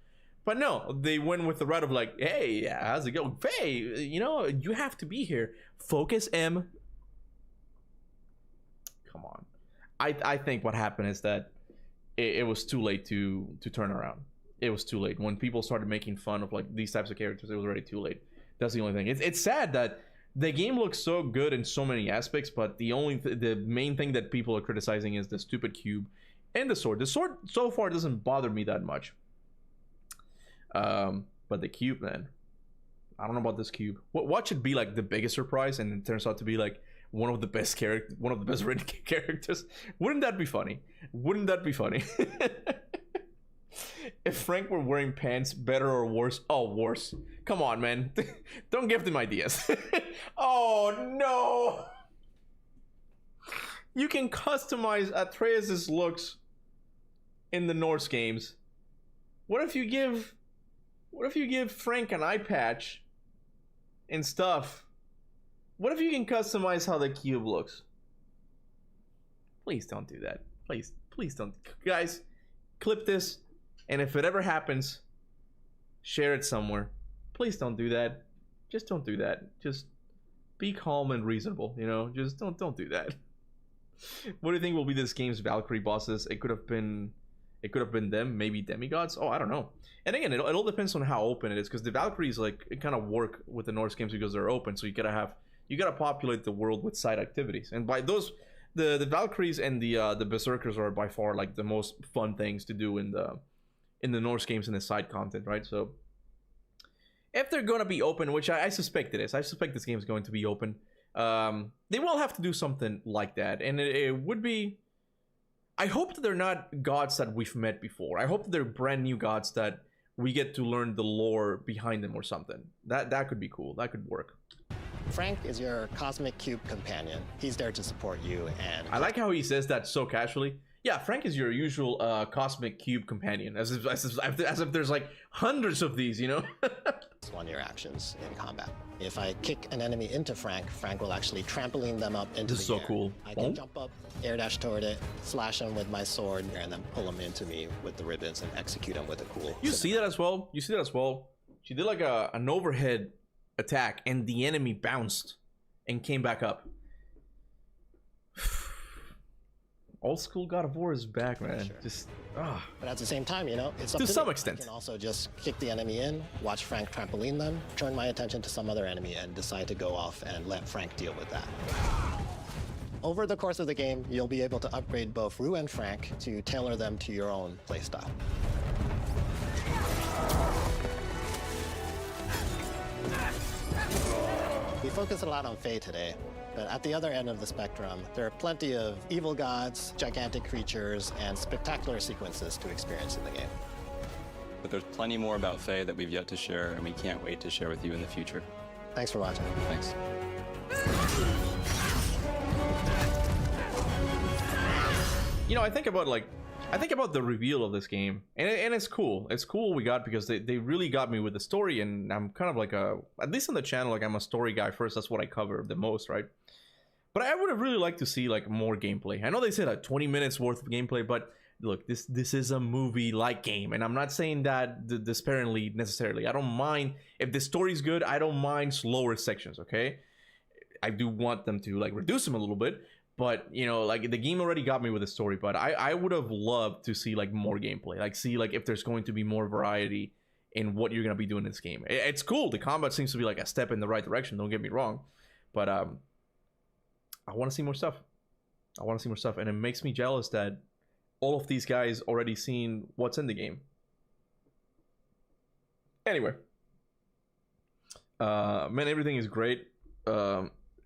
But no, they went with the route of like, hey, how's it going? Faye, you know, you have to be here. Focus M. Come on. I think what happened is that it was too late to turn around. It was too late. When people started making fun of like these types of characters, it was already too late. That's the only thing. It's sad that the game looks so good in so many aspects, but the main thing that people are criticizing is the stupid cube and the sword. The sword so far doesn't bother me that much. But the cube, man, I don't know about this cube. What should be like the biggest surprise, and it turns out to be like one of the best written characters. Wouldn't that be funny? If Frank were wearing pants, better or worse? Oh, worse. Come on, man. Don't give them ideas. Oh no. You can customize Atreus' looks in the Norse games. What if you give Frank an eye patch and stuff? What if you can customize how the cube looks? Please don't do that. Please don't. Guys, clip this, and if it ever happens, share it somewhere. Please don't do that. Just don't do that. Just be calm and reasonable, you know? Just don't do that. What do you think will be this game's Valkyrie bosses? It could have been them, maybe demigods. Oh, I don't know. And again, it all depends on how open it is, because the Valkyries like it kind of work with the Norse games because they're open. So you gotta populate the world with side activities, and by those, the Valkyries and the Berserkers are by far like the most fun things to do in the Norse games in the side content, right? So if they're gonna be open, which I suspect it is, I suspect this game is going to be open. They will have to do something like that, and it would be. I hope that they're not gods that we've met before. I hope that they're brand new gods that we get to learn the lore behind them or something. That could be cool. That could work. Frank is your cosmic cube companion. He's there to support you, and I like how he says that so casually. Yeah, Frank is your usual cosmic cube companion, as if there's like hundreds of these, you know? on your actions in combat. If I kick an enemy into Frank, Frank will actually trampoline them up into This is the so air. cool. I can jump up, air dash toward it, slash him with my sword, and then pull him into me with the ribbons and execute him with a cool. You see that as well? You see that as well? She did like an overhead attack, and the enemy bounced and came back up. Old school God of War is back, man. Sure. Just But at the same time, you know, it's up to some me. extent. I can also just kick the enemy in, watch Frank trampoline them, turn my attention to some other enemy, and decide to go off and let Frank deal with that. Over the course of the game, you'll be able to upgrade both Rue and Frank to tailor them to your own playstyle. We focus a lot on Faye today, but at the other end of the spectrum, there are plenty of evil gods, gigantic creatures, and spectacular sequences to experience in the game. But there's plenty more about Faye that we've yet to share, and we can't wait to share with you in the future. Thanks for watching. Thanks. you know, I think about the reveal of this game, and it's cool. It's cool what we got, because they really got me with the story, and I'm kind of like at least on the channel, like I'm a story guy first. That's what I cover the most, right? But I would have really liked to see like more gameplay. I know they said 20 minutes worth of gameplay, but look, this is a movie-like game, and I'm not saying that despairingly necessarily. I don't mind if the story's good. I don't mind slower sections, okay? I do want them to like reduce them a little bit. But, you know, like the game already got me with the story, but I would have loved to see like more gameplay, like see like if there's going to be more variety in what you're going to be doing in this game. It's cool. The combat seems to be like a step in the right direction. Don't get me wrong, but I want to see more stuff. I want to see more stuff. And it makes me jealous that all of these guys already seen what's in the game. Anyway, man, everything is great.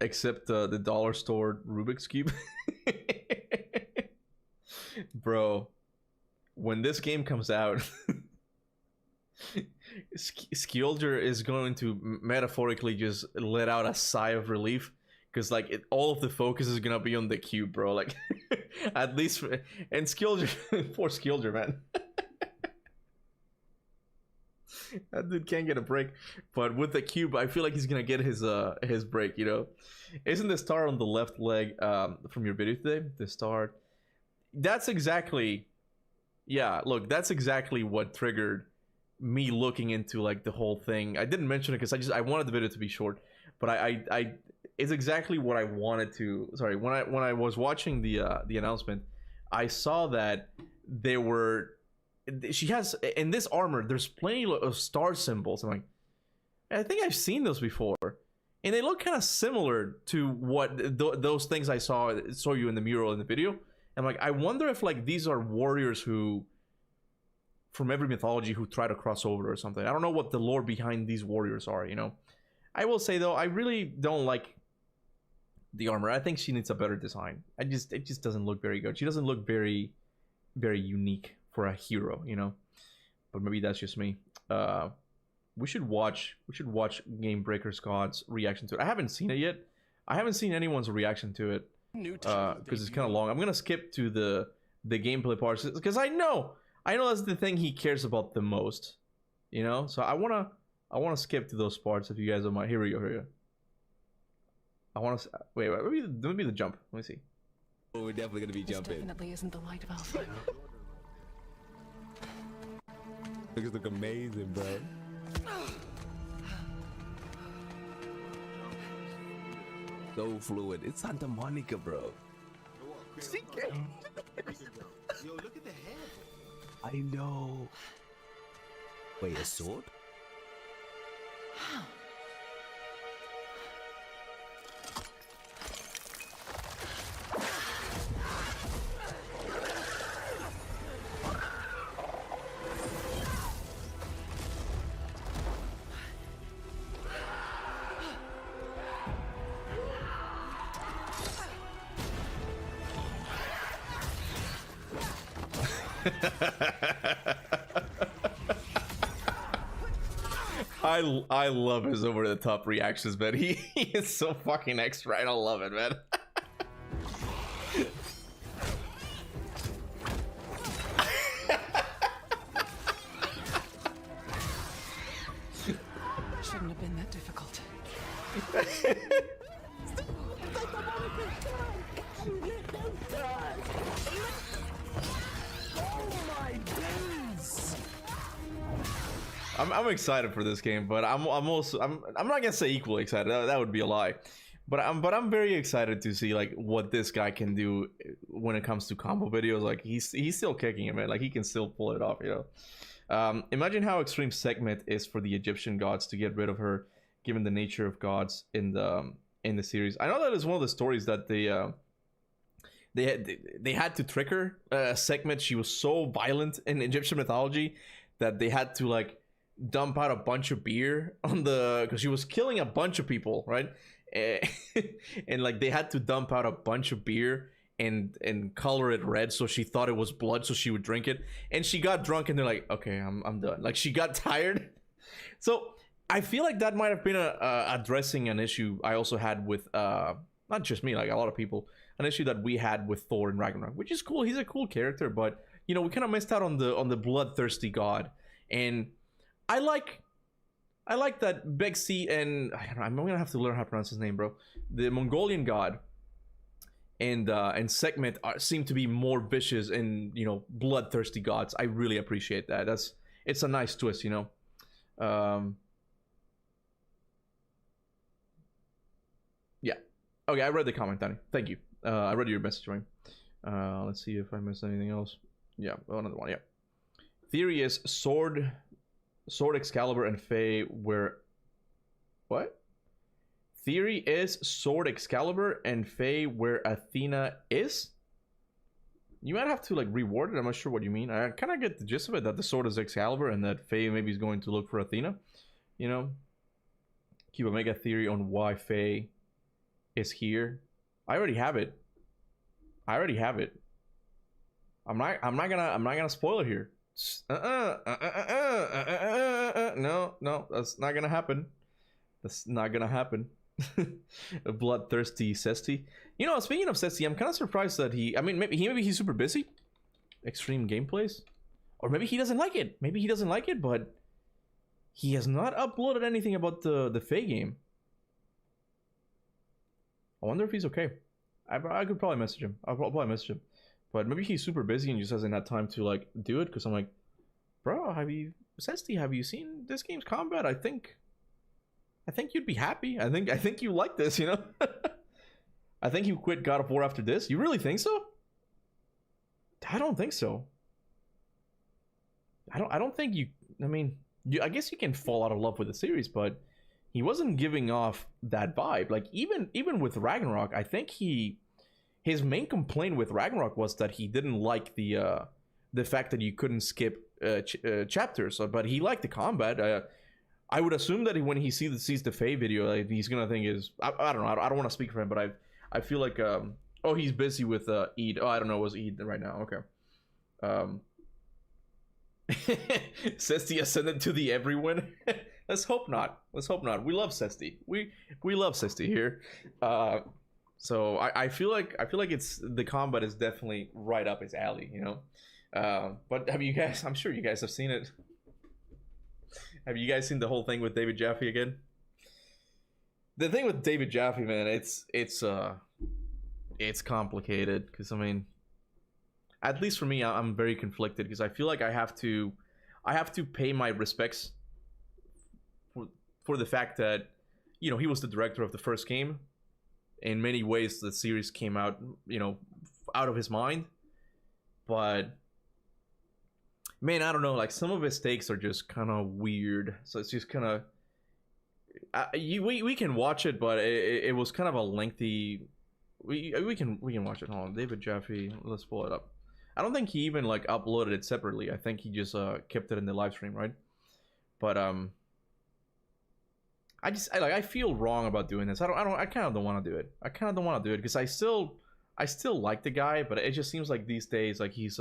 Except the dollar store Rubik's Cube. Bro, when this game comes out, Skjolder is going to metaphorically just let out a sigh of relief, because like all of the focus is gonna be on the cube, bro. Like at least and Skjolder, poor Skjolder, man. That dude can't get a break, but with the cube, I feel like he's gonna get his break. You know, isn't the star on the left leg from your video today? The star, that's exactly, yeah. Look, that's exactly what triggered me looking into like the whole thing. I didn't mention it because I wanted the video to be short, but I it's exactly what I wanted to. Sorry, when I was watching the announcement, I saw that they were. She has in this armor. There's plenty of star symbols. I'm like, I think I've seen those before, and they look kind of similar to what those things I saw you in the mural in the video. I'm like, I wonder if like these are warriors who, from every mythology, who try to cross over or something. I don't know what the lore behind these warriors are. You know, I will say though, I really don't like the armor. I think she needs a better design. It just doesn't look very good. She doesn't look very, very unique for a hero, you know, but maybe that's just me. We should watch Game Breaker's God's reaction to it. I haven't seen it yet. I haven't seen anyone's reaction to it because it's kind of long. I'm gonna skip to the gameplay parts because I know that's the thing he cares about the most, you know. So I wanna skip to those parts if you guys don't mind. Here we go. I want to wait. Maybe the jump. Let me see. Oh, we're definitely gonna be jumping. Definitely isn't the light of Alpha. Things look amazing, bro. So fluid. It's Santa Monica, bro. Yo, look at the head. I know. Wait, a sword? I love his over the top reactions, man. He is so fucking extra. I don't love it, man. Shouldn't have been that difficult. I'm excited for this game, but I'm not gonna say equally excited. That would be a lie. But I'm very excited to see like what this guy can do when it comes to combo videos. Like he's still kicking it, man. Like he can still pull it off, you know. Imagine how extreme Sekhmet is for the Egyptian gods to get rid of her, given the nature of gods in the series. I know that is one of the stories that they had to trick her. Sekhmet, she was so violent in Egyptian mythology that they had to like dump out a bunch of beer on the, because she was killing a bunch of people, right? And like they had to dump out a bunch of beer and color it red so she thought it was blood so she would drink it, and she got drunk and they're like, okay, I'm done. Like she got tired. So I feel like that might have been addressing an issue I also had with not just me, like a lot of people, an issue that we had with Thor in Ragnarok, which is cool. He's a cool character, but you know, we kind of missed out on the bloodthirsty god. And I like that Begsi and I don't know, I'm gonna have to learn how to pronounce his name, bro. The Mongolian god and Sekhmet seem to be more vicious and, you know, bloodthirsty gods. I really appreciate that. It's a nice twist, you know. Yeah. Okay, I read the comment, Danny. Thank you. I read your message, Ryan. Let's see if I missed anything else. Yeah, another one. Yeah. Theory is Sword Excalibur and Faye were... What? Theory is Sword Excalibur and Faye where Athena is? You might have to like reword it. I'm not sure what you mean. I kind of get the gist of it, that the sword is Excalibur and that Faye maybe is going to look for Athena. You know? Kuba, make a theory on why Faye is here. I already have it. I'm not gonna spoil it here. No, that's not gonna happen. A bloodthirsty Sesti. You know, speaking of Sesti, I'm kind of surprised that maybe he's super busy. Extreme gameplays, or maybe he doesn't like it. But he has not uploaded anything about the Faye game. I wonder if he's okay. I could probably message him. I'll probably message him. But maybe he's super busy and just hasn't had time to like do it, because I'm like, bro, have you seen this game's combat? I think you'd be happy. I think you like this, you know? I think you quit God of War after this. You really think so? I don't think so. I don't think you, I mean, I guess you can fall out of love with the series, but he wasn't giving off that vibe. Like even with Ragnarok, I think his main complaint with Ragnarok was that he didn't like the fact that you couldn't skip chapters. But he liked the combat. I would assume that when he sees the Faye video, like, he's gonna think I don't know. I don't want to speak for him, but I feel like oh, he's busy with Eid. Oh, I don't know. It was Eid right now. Okay. Sesti ascended to the everyone. Let's hope not. We love Sesti. We love Sesti here. So I feel like it's, the combat is definitely right up his alley, you know. But have you guys? I'm sure you guys have seen it. Have you guys seen the whole thing with David Jaffe again? The thing with David Jaffe, man, it's complicated, because I mean, at least for me, I'm very conflicted, because I feel like I have to pay my respects for the fact that, you know, he was the director of the first game. In many ways, the series came out, you know, out of his mind. But man, I don't know, like, some of his takes are just kind of weird. So it's just kind of we can watch it, but it was kind of a lengthy. We can watch it. Hold on, David Jaffe. Let's pull it up. I don't think he even like uploaded it separately. I think he just kept it in the live stream, right? But I feel wrong about doing this. I kind of don't want to do it. Because I still like the guy, but it just seems like these days, like he's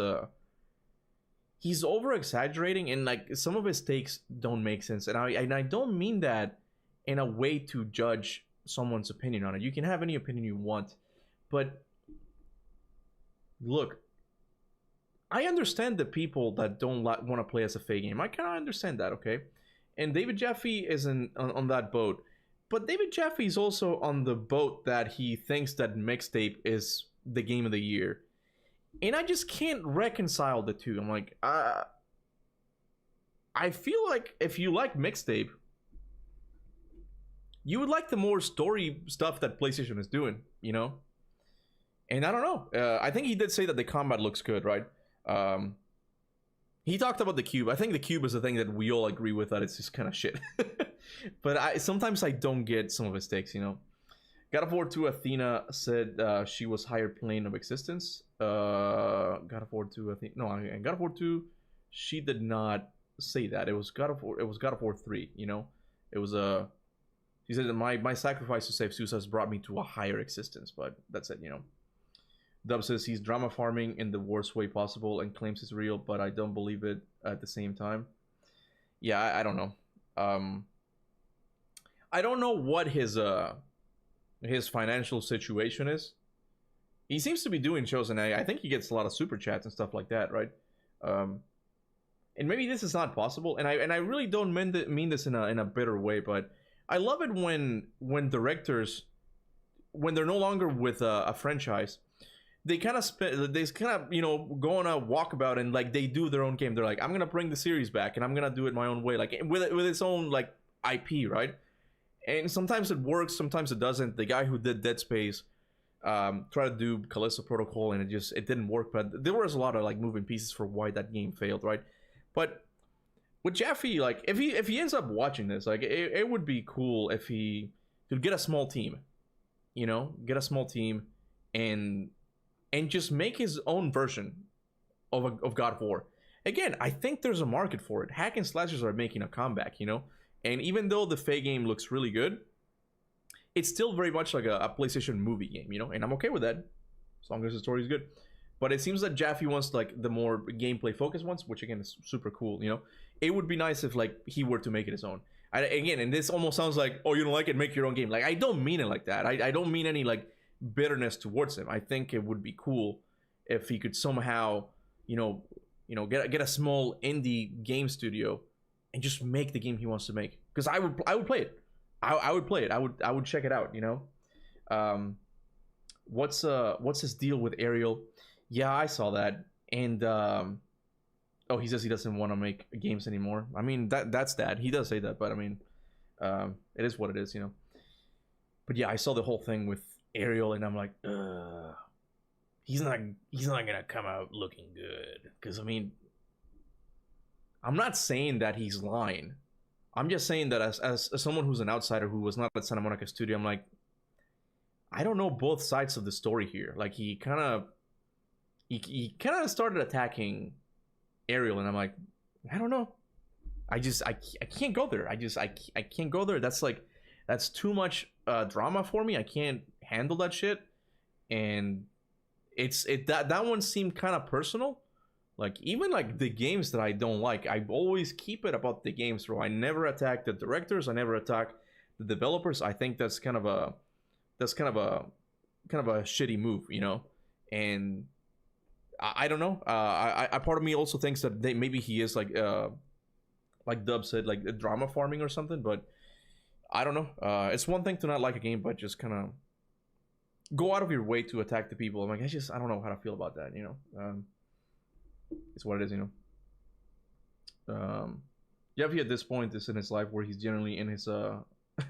he's over exaggerating, and like some of his takes don't make sense. And I don't mean that in a way to judge someone's opinion on it. You can have any opinion you want, but look, I understand the people that don't want to play as a Faye game. I kind of understand that, okay? And David Jaffe is on that boat. But David Jaffe is also on the boat that he thinks that Mixtape is the game of the year. And I just can't reconcile the two. I'm like, I feel like if you like Mixtape, you would like the more story stuff that PlayStation is doing, you know? And I don't know. I think he did say that the combat looks good, right? He talked about the cube. I think the cube is the thing that we all agree with, that it's just kind of shit. But sometimes I don't get some of his takes, you know. God of War 2 Athena said she was higher plane of existence. God of War 2 Athena, no, and God of War 2, she did not say that. It was God of War 3, you know. It was she said that my sacrifice to save Zeus has brought me to a higher existence, but that's it, you know. Dub says he's drama farming in the worst way possible and claims it's real, but I don't believe it at the same time. Yeah, I don't know. I don't know what his financial situation is. He seems to be doing shows, and I think he gets a lot of super chats and stuff like that, right? And maybe this is not possible, and I really don't mean this in a bitter way, but I love it when directors, when they're no longer with a franchise, they kind of you know, go on a walkabout and like they do their own game. They're like, I'm gonna bring the series back and I'm gonna do it my own way, like with its own like IP, right? And sometimes it works, sometimes it doesn't. The guy who did Dead Space tried to do Callisto Protocol and it didn't work. But there was a lot of like moving pieces for why that game failed, right? But with Jaffe, like if he ends up watching this, like it would be cool if he could get a small team, you know, and just make his own version of God of War. Again, I think there's a market for it. Hack and slashers are making a comeback, you know? And even though the Faye game looks really good, it's still very much like a PlayStation movie game, you know? And I'm okay with that, as long as the story is good. But it seems that Jaffe wants like the more gameplay focused ones, which again is super cool, you know? It would be nice if like he were to make it his own. Again, and this almost sounds like, oh, you don't like it, make your own game. Like, I don't mean it like that. I don't mean any like bitterness towards him. I think it would be cool if he could somehow, you know, get a small indie game studio and just make the game he wants to make. Because I would play it. I would play it. I would check it out, you know. What's his deal with Ariel? Yeah, I saw that. And oh, he says he doesn't want to make games anymore. I mean, that's that. He does say that, but I mean, it is what it is, you know. But yeah, I saw the whole thing with Ariel, and I'm like, he's not gonna come out looking good. Because I mean, I'm not saying that he's lying. I'm just saying that as someone who's an outsider who was not at Santa Monica Studio, I'm like, I don't know both sides of the story here. Like he kind of started attacking Ariel, and I'm like, I don't know. I can't go there. I can't go there. That's too much drama for me. I can't handle that shit. And that one seemed kind of personal. Like even like the games that I don't like, I always keep it about the games, bro. I never attack the directors. I never attack the developers. I think that's kind of a shitty move, you know. And I don't know. I part of me also thinks that maybe he is like Dub said, like drama farming or something. But I don't know. It's one thing to not like a game, but just kind of go out of your way to attack the people. I'm like, I don't know how to feel about that, you know. It's what it is, you know. Jeffy at this point is in his life where he's generally in his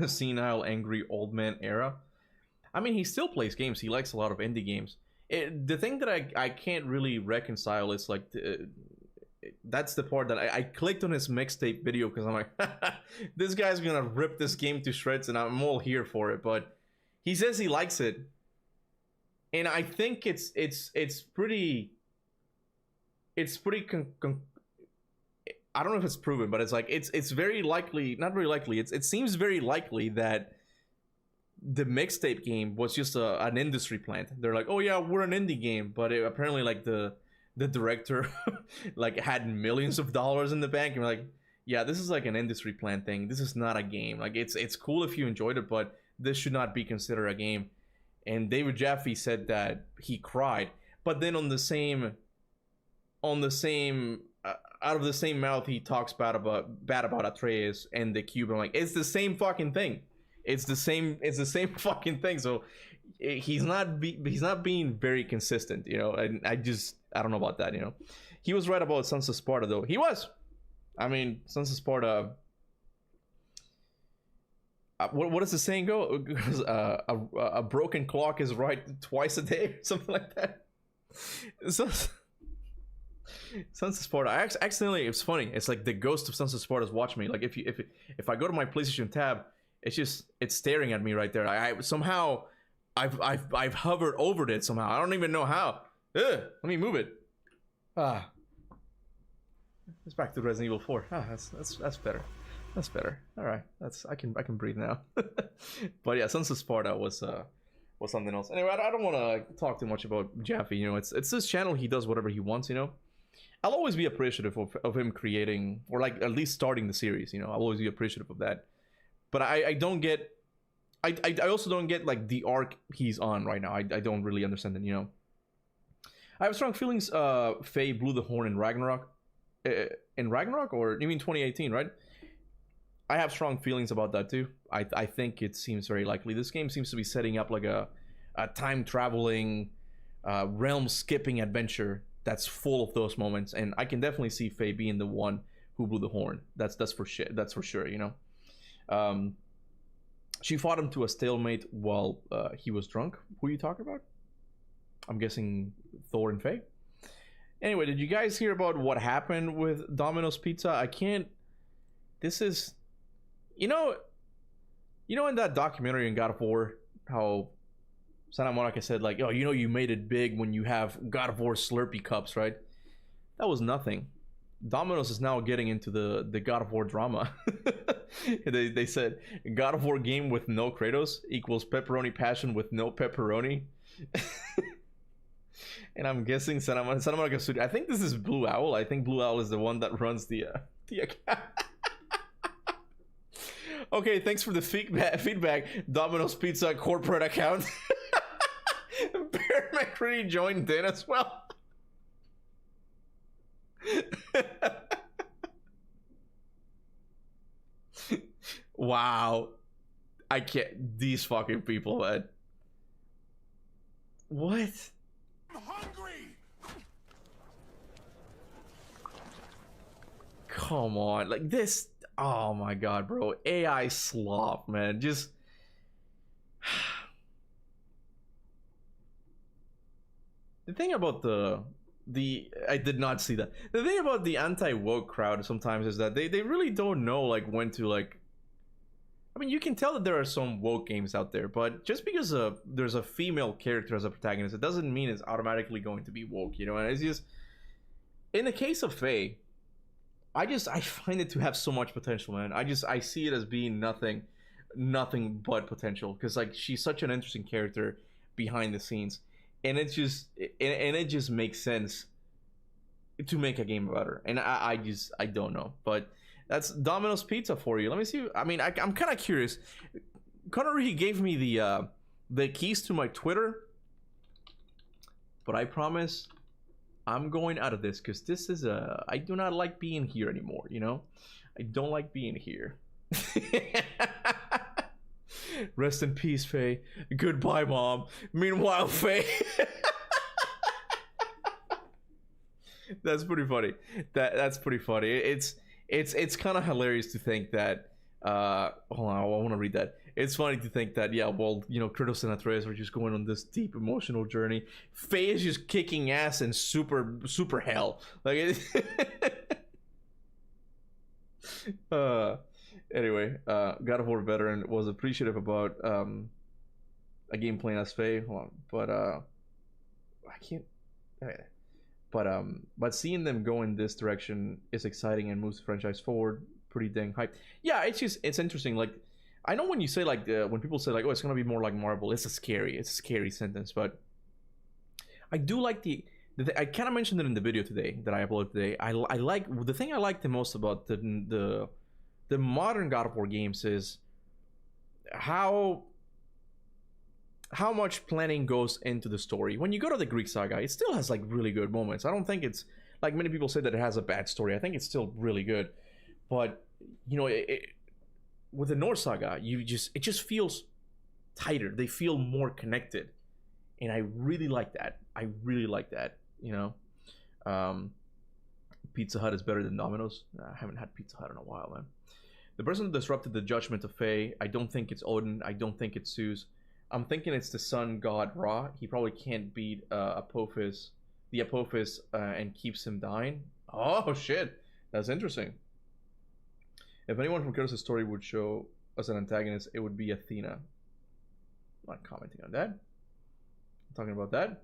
senile, angry old man era. I mean, he still plays games. He likes a lot of indie games. The thing that I can't really reconcile is like that's the part that I clicked on his mixtape video because I'm like, this guy's gonna rip this game to shreds, and I'm all here for it. But he says he likes it, and I think it's pretty. I don't know if it's proven, but it's like it's very likely, not very likely. It seems very likely that the mixtape game was just an industry plant. They're like, oh yeah, we're an indie game, but apparently like the the director like had millions of dollars in the bank, and we're like, yeah, this is like an industry plan thing. This is not a game. Like it's cool if you enjoyed it, but this should not be considered a game. And David Jaffe said that he cried, but then on the same out of the same mouth, he talks bad about Atreus and the Cuban. I'm like, it's the same fucking thing. It's the same fucking thing. So he's not being very consistent, you know. And I don't know about that, you know. He was right about Sons of Sparta, though. He was. I mean, Sons of Sparta. What does the saying go? A broken clock is right twice a day, or something like that. Sons of Sparta. I accidentally. It's funny. It's like the ghost of Sons of Sparta is watching me. Like if I go to my PlayStation tab, it's staring at me right there. I somehow I've hovered over it somehow. I don't even know how. Ugh, let me move it. It's back to Resident Evil 4. That's better. That's better. All right. I can breathe now. But yeah, Sons of Sparta was something else. Anyway, I don't want to talk too much about Jaffe. You know, it's this channel. He does whatever he wants. You know, I'll always be appreciative of him creating, or like at least starting the series. You know, I'll always be appreciative of that. But I don't get. I also don't get like the arc he's on right now. I don't really understand it. You know, I have strong feelings. Faye blew the horn in Ragnarok. In Ragnarok, or you mean 2018, right? I have strong feelings about that too. I think it seems very likely. This game seems to be setting up like a time traveling, realm skipping adventure that's full of those moments, and I can definitely see Faye being the one who blew the horn. That's for shit. That's for sure. You know, she fought him to a stalemate while he was drunk. Who are you talking about? I'm guessing Thor and Faye. Anyway, did you guys hear about what happened with Domino's Pizza? I can't. This is. You know in that documentary in God of War, how Santa Monica said, like, oh, you know, you made it big when you have God of War Slurpee cups, right? That was nothing. Domino's is now getting into the God of War drama. they said God of War game with no Kratos equals pepperoni passion with no pepperoni. And I'm guessing Santa Monica Studio. I think this is Blue Owl. I think Blue Owl is the one that runs the account. Okay, thanks for the feedback. Domino's Pizza corporate account. Bear McCready joined in as well. Wow. I can't. These fucking people, man. What? I'm hungry. Come on. Like this. Oh my god, bro. AI slop, man. Just. The thing about the I did not see that. The thing about the anti-woke crowd sometimes is that they really don't know like when to like. I mean, you can tell that there are some woke games out there, but just because there's a female character as a protagonist, it doesn't mean it's automatically going to be woke, you know? And it's just, in the case of Faye, I find it to have so much potential, man. I see it as being nothing but potential, because like she's such an interesting character behind the scenes, and it just makes sense to make a game about her. And I don't know, but. That's Domino's Pizza for you. Let me see. I mean, I'm kind of curious. Connery gave me the keys to my Twitter, but I promise I'm going out of this because this is I do not like being here anymore. You know, I don't like being here. Rest in peace, Faye. Goodbye, Mom. Meanwhile, Faye. That's pretty funny. That's pretty funny. It's kind of hilarious to think that hold on, I want to read that. It's funny to think that, yeah, well, you know, Kratos and Atreus are just going on this deep emotional journey. Faye is just kicking ass in super hell. Like anyway, God of War veteran was appreciative about a game playing as Faye. Hold on, but I can't. But seeing them go in this direction is exciting and moves the franchise forward. Pretty dang hype. Yeah, it's interesting. Like, I know when you say like when people say like, oh, it's gonna be more like Marvel, it's a scary sentence, but I do like the I kind of mentioned it in the video today that I uploaded today. I like the thing I like the most about the modern God of War games is how much planning goes into the story. When you go to the Greek saga, it still has like really good moments. I don't think it's like many people say that it has a bad story. I think it's still really good, but you know, with the Norse saga, it just feels tighter. They feel more connected, and I really like that. I really like that. You know, Pizza Hut is better than Domino's. I haven't had Pizza Hut in a while, man. The person who disrupted the judgment of Faye, I don't think it's Odin. I don't think it's Zeus. I'm thinking it's the sun god Ra. He probably can't beat Apophis, and keeps him dying. Oh shit, that's interesting. If anyone from Kratos' story would show us an antagonist, it would be Athena. I'm not commenting on that. I'm talking about that.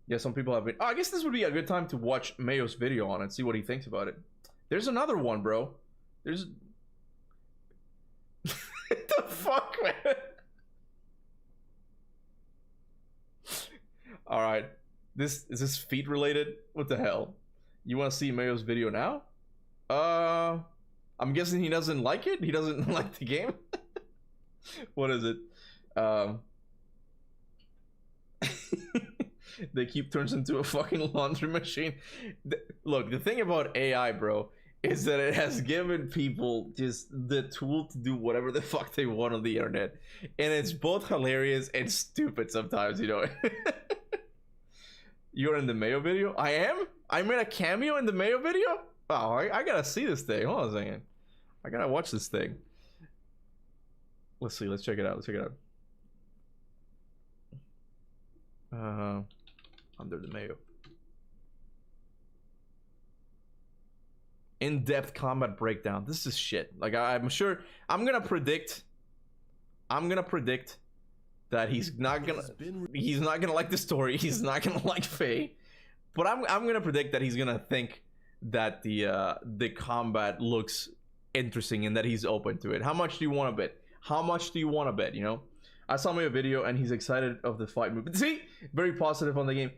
Yeah, some people have been. Oh, I guess this would be a good time to watch Mayo's video on it, see what he thinks about it. There's another one, bro. There's. What the fuck, man? All right, is this feet related? What the hell? You want to see Mayo's video now? I'm guessing he doesn't like it. He doesn't like the game. What is it? They keep turns into a fucking laundry machine. Look, the thing about AI, bro, is that it has given people just the tool to do whatever the fuck they want on the internet, and it's both hilarious and stupid sometimes, you know. You're in the Mayo video? I am? I made a cameo in the Mayo video? Oh, I gotta see this thing. Hold on a second. I gotta watch this thing. Let's see. Let's check it out. Let's check it out. Under the Mayo. In-depth combat breakdown. This is shit. Like, I'm sure. I'm gonna predict that he's not gonna like the story. He's not gonna like Faye. But I'm gonna predict that he's gonna think that the combat looks interesting and that he's open to it. How much do you want to bet? How much do you want to bet? You know, I saw my video and he's excited of the fight movement. See, very positive on the game.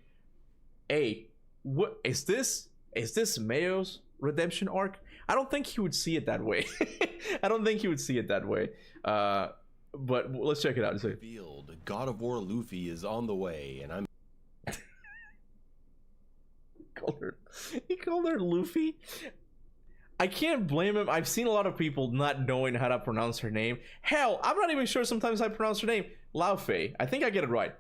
Hey, what is this? Is this Mayo's redemption arc? I don't think he would see it that way. I don't think he would see it that way. But let's check it out. Revealed, God of War Laufey is on the way, and I'm. He called her Laufey. I can't blame him. I've seen a lot of people not knowing how to pronounce her name. Hell, I'm not even sure sometimes I pronounce her name. Laufey. I think I get it right.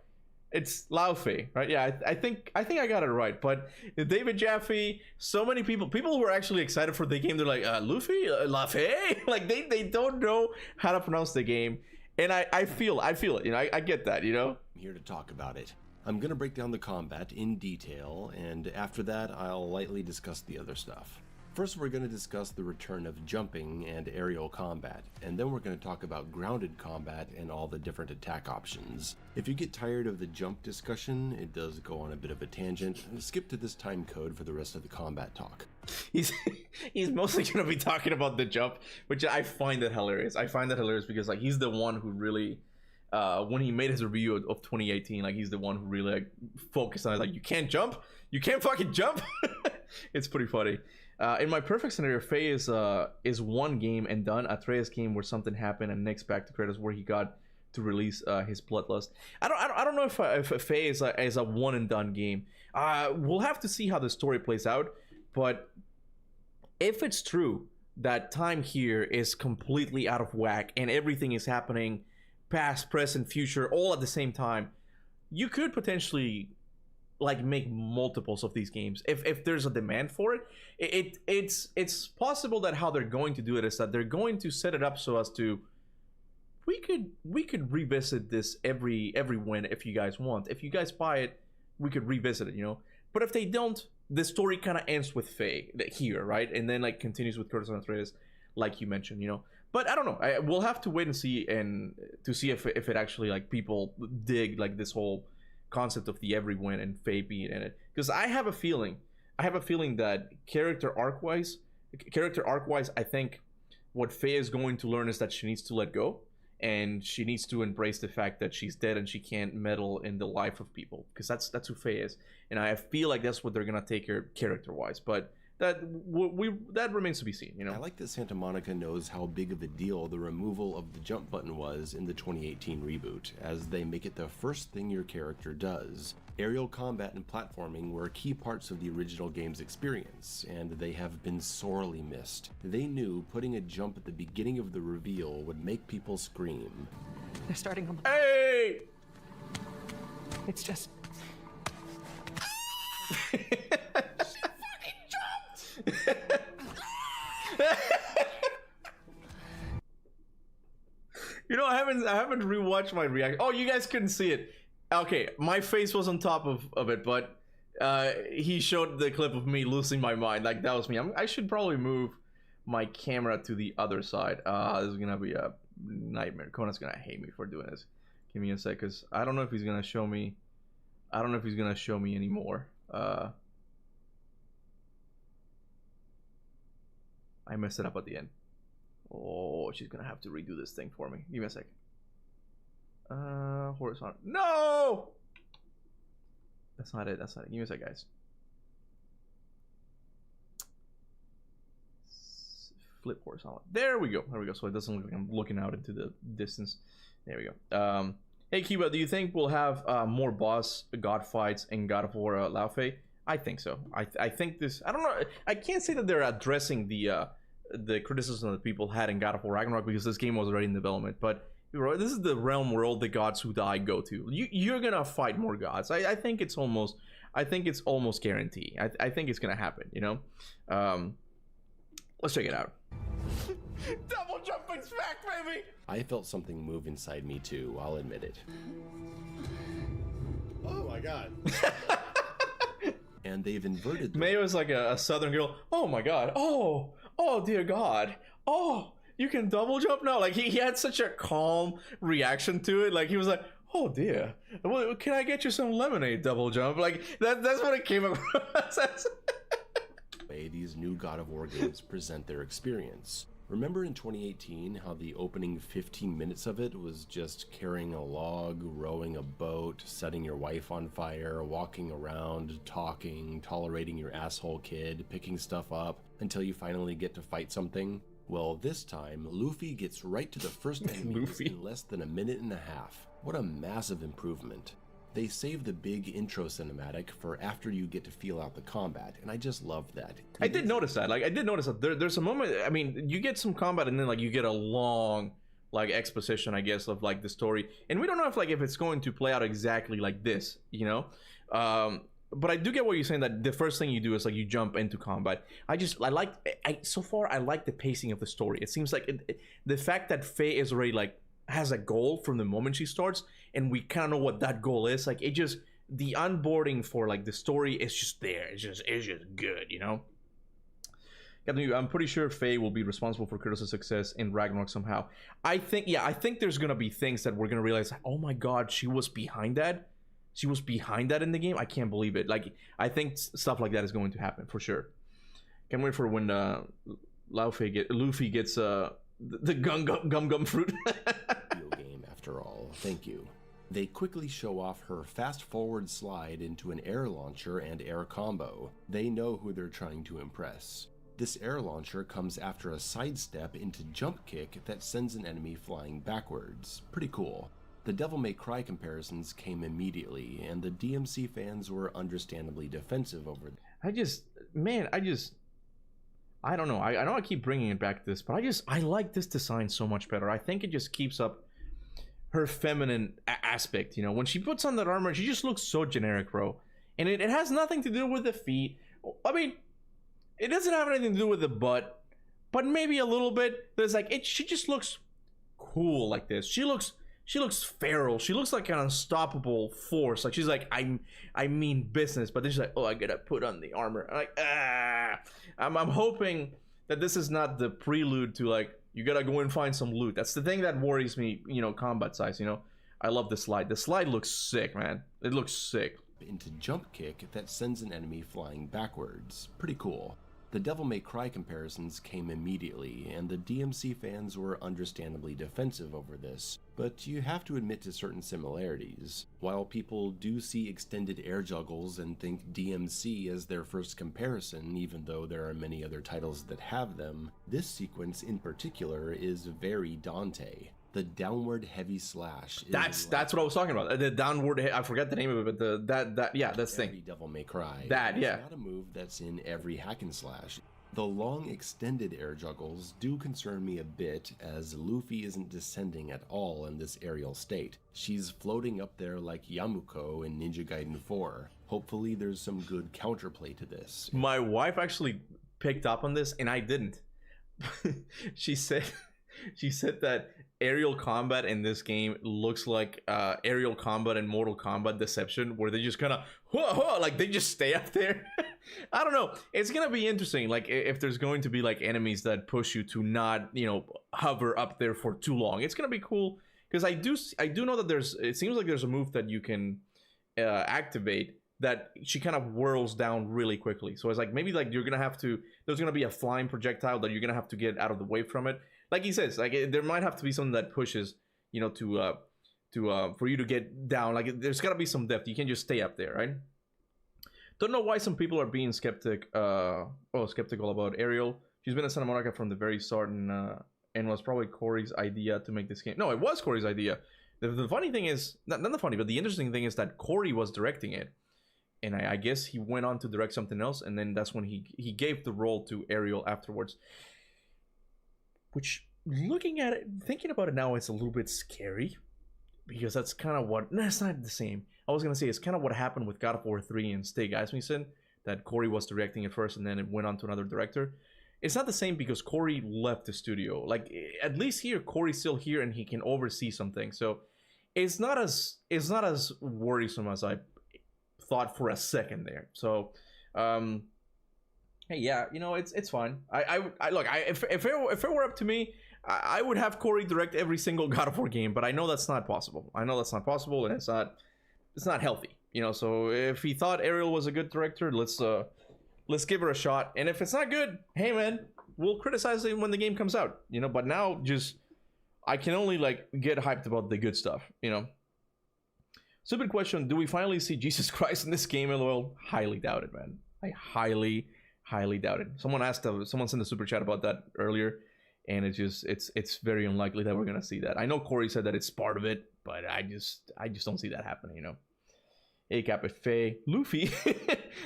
It's Laufey, right? Yeah, I think I got it right. But David Jaffe, so many people who are actually excited for the game, they're like, Laufey? Laufey? Like, they don't know how to pronounce the game. And I feel it, you know, I get that, you know? I'm here to talk about it. I'm gonna break down the combat in detail, and after that, I'll lightly discuss the other stuff. First, we're gonna discuss the return of jumping and aerial combat, and then we're gonna talk about grounded combat and all the different attack options. If you get tired of the jump discussion, it does go on a bit of a tangent, skip to this time code for the rest of the combat talk. He's mostly gonna be talking about the jump, which I find that hilarious. I find that hilarious because like he's the one who really when he made his review of 2018, like he's the one who really like focused on it. Like, you can't jump, you can't fucking jump. It's pretty funny. In my perfect scenario, Faye is one game and done. Atreus game where something happened, and next back to Kratos where he got to release his bloodlust. I don't know if Faye is a one and done game. We'll have to see how the story plays out. But if it's true that time here is completely out of whack and everything is happening past, present, future all at the same time, you could potentially like make multiples of these games if there's a demand for it. It's possible that how they're going to do it is that they're going to set it up so as to we could revisit this every win if you guys want. If you guys buy it, we could revisit it, you know. But if they don't, the story kind of ends with Faye here, right? And then like continues with Kratos and Atreus, like you mentioned, you know. But I don't know. We'll have to wait and see, and to see if it actually like people dig like this whole concept of the every win and Faye being in it. Because I have a feeling that character arc wise, I think what Faye is going to learn is that she needs to let go, and she needs to embrace the fact that she's dead and she can't meddle in the life of people, because that's who Faye is. And I feel like that's what they're gonna take her character-wise, but that remains to be seen, you know. I like that Santa Monica knows how big of a deal the removal of the jump button was in the 2018 reboot, as they make it the first thing your character does. Aerial combat and platforming were key parts of the original game's experience, and they have been sorely missed. They knew putting a jump at the beginning of the reveal would make people scream. They're starting on. Hey! It's just. You know, I haven't rewatched my reaction. Oh, you guys couldn't see it. Okay, my face was on top of it, but he showed the clip of me losing my mind. Like, that was me. I should probably move my camera to the other side. This is gonna be a nightmare. Conan's gonna hate me for doing this. Give me a sec, because I don't know if he's gonna show me. I don't know if he's gonna show me anymore. I messed it up at the end. Oh, she's gonna have to redo this thing for me. Give me a sec. Horizontal. No! That's not it. That's not it. Give me a sec, guys. Flip horizontal. There we go. There we go. So it doesn't look like I'm looking out into the distance. There we go. Hey, Kuba, do you think we'll have more boss god fights in God of War Laufey? I think so. I think this. I don't know. I can't say that they're addressing the criticism that people had in God of War Ragnarok, because this game was already in development. But this is the realm where all the gods who die go to. You're gonna fight more gods. I think it's almost. I think it's almost guaranteed. I think it's gonna happen. You know. Let's check it out. Double jumping smack, baby. I felt something move inside me too. I'll admit it. Oh my god. And they've inverted. May was like a southern girl. Oh my god. Oh dear god. Oh, you can double jump now. Like he had such a calm reaction to it. Like he was like, oh dear. Well, can I get you some lemonade double jump? Like that's what it came across as. These new God of War games present their experience. Remember in 2018 how the opening 15 minutes of it was just carrying a log, rowing a boat, setting your wife on fire, walking around, talking, tolerating your asshole kid, picking stuff up until you finally get to fight something? Well, this time, Laufey gets right to the first enemies in less than a minute and a half. What a massive improvement. They save the big intro cinematic for after you get to feel out the combat, and I just love that. I did notice that. Like, I did notice that there's a moment. I mean, you get some combat, and then like you get a long like exposition, I guess, of like the story, and we don't know if it's going to play out exactly like this, you know. But I do get what you're saying, that the first thing you do is like you jump into combat. So far I like the pacing of the story. It seems like the fact that Faye is already like has a goal from the moment she starts, and we kind of know what that goal is. Like, it just, the onboarding for like the story is just there. It's just good, you know. Kaptain, I'm pretty sure Faye will be responsible for Kratos' success in Ragnarok somehow. I think there's gonna be things that we're gonna realize, oh my god, she was behind that. She was behind that in the game. I can't believe it. Like, I think stuff like that is going to happen for sure. Can't wait for when Laufey gets the gum fruit. Video game, after all. Thank you. They quickly show off her fast-forward slide into an air launcher and air combo. They know who they're trying to impress. This air launcher comes after a sidestep into jump kick that sends an enemy flying backwards. Pretty cool. The Devil May Cry comparisons came immediately, and the DMC fans were understandably defensive over them. I don't know. I know I keep bringing it back to this, but I like this design so much better. I think it just keeps up her feminine aspect. You know, when she puts on that armor, she just looks so generic, bro. And it has nothing to do with the feet. I mean, it doesn't have anything to do with the butt, but maybe a little bit. There's like she just looks cool like this. She looks feral. She looks like an unstoppable force. Like, she's like, I mean business. But then she's like, oh, I gotta put on the armor. I'm like, I'm hoping that this is not the prelude to like, you gotta go and find some loot. That's the thing that worries me, you know, combat size, you know. I love the slide. The slide looks sick, man. It looks sick. Into jump kick that sends an enemy flying backwards. Pretty cool. The Devil May Cry comparisons came immediately, and the DMC fans were understandably defensive over this, but you have to admit to certain similarities. While people do see extended air juggles and think DMC as their first comparison, even though there are many other titles that have them, this sequence in particular is very Dante. The downward heavy slash. That's what I was talking about. The downward. I forget the name of it, but that's the thing. Devil May Cry. That, yeah. It's not a move that's in every hack and slash. The long extended air juggles do concern me a bit, as Laufey isn't descending at all in this aerial state. She's floating up there like Yamuko in Ninja Gaiden 4. Hopefully there's some good counterplay to this. My wife actually picked up on this, and I didn't. She said that aerial combat in this game looks like aerial combat in Mortal Kombat Deception, where they just kind of like they just stay up there. I don't know. It's gonna be interesting, like if there's going to be like enemies that push you to not, you know, hover up there for too long. It's gonna be cool, because I do know that it seems like there's a move that you can activate that she kind of whirls down really quickly. So it's like maybe like there's gonna be a flying projectile that you're gonna have to get out of the way from it. Like he says, like there might have to be something that pushes, you know, for you to get down. Like there's got to be some depth. You can't just stay up there, right? Don't know why some people are being skeptical about Ariel. She's been in Santa Monica from the very start, and was probably Corey's idea to make this game. No, it was Corey's idea. The funny thing is, not the funny, but the interesting thing is that Corey was directing it, and I guess he went on to direct something else, and then that's when he gave the role to Ariel afterwards. Which, looking at it, thinking about it now, it's a little bit scary, because that's kind of what... No, it's not the same. I was going to say, it's kind of what happened with God of War 3 and Stig Asmussen, that Corey was directing it first, and then it went on to another director. It's not the same because Corey left the studio. Like, at least here, Corey's still here, and he can oversee something. So, it's not as worrisome as I thought for a second there. So, hey, yeah, you know, it's fine. If it were up to me, I would have Corey direct every single God of War game, but I know that's not possible. And it's not healthy, you know. So if he thought Ariel was a good director, let's give her a shot. And if it's not good, hey man, we'll criticize it when the game comes out, you know. But now, I can only like get hyped about the good stuff, you know. Stupid question: do we finally see Jesus Christ in this game? LOL. Highly doubt it, man. I highly doubt it. Someone sent a super chat about that earlier, and it's very unlikely that we're gonna see that. I know Corey said that it's part of it, but I just don't see that happening, you know. A Kaptain Faye Laufey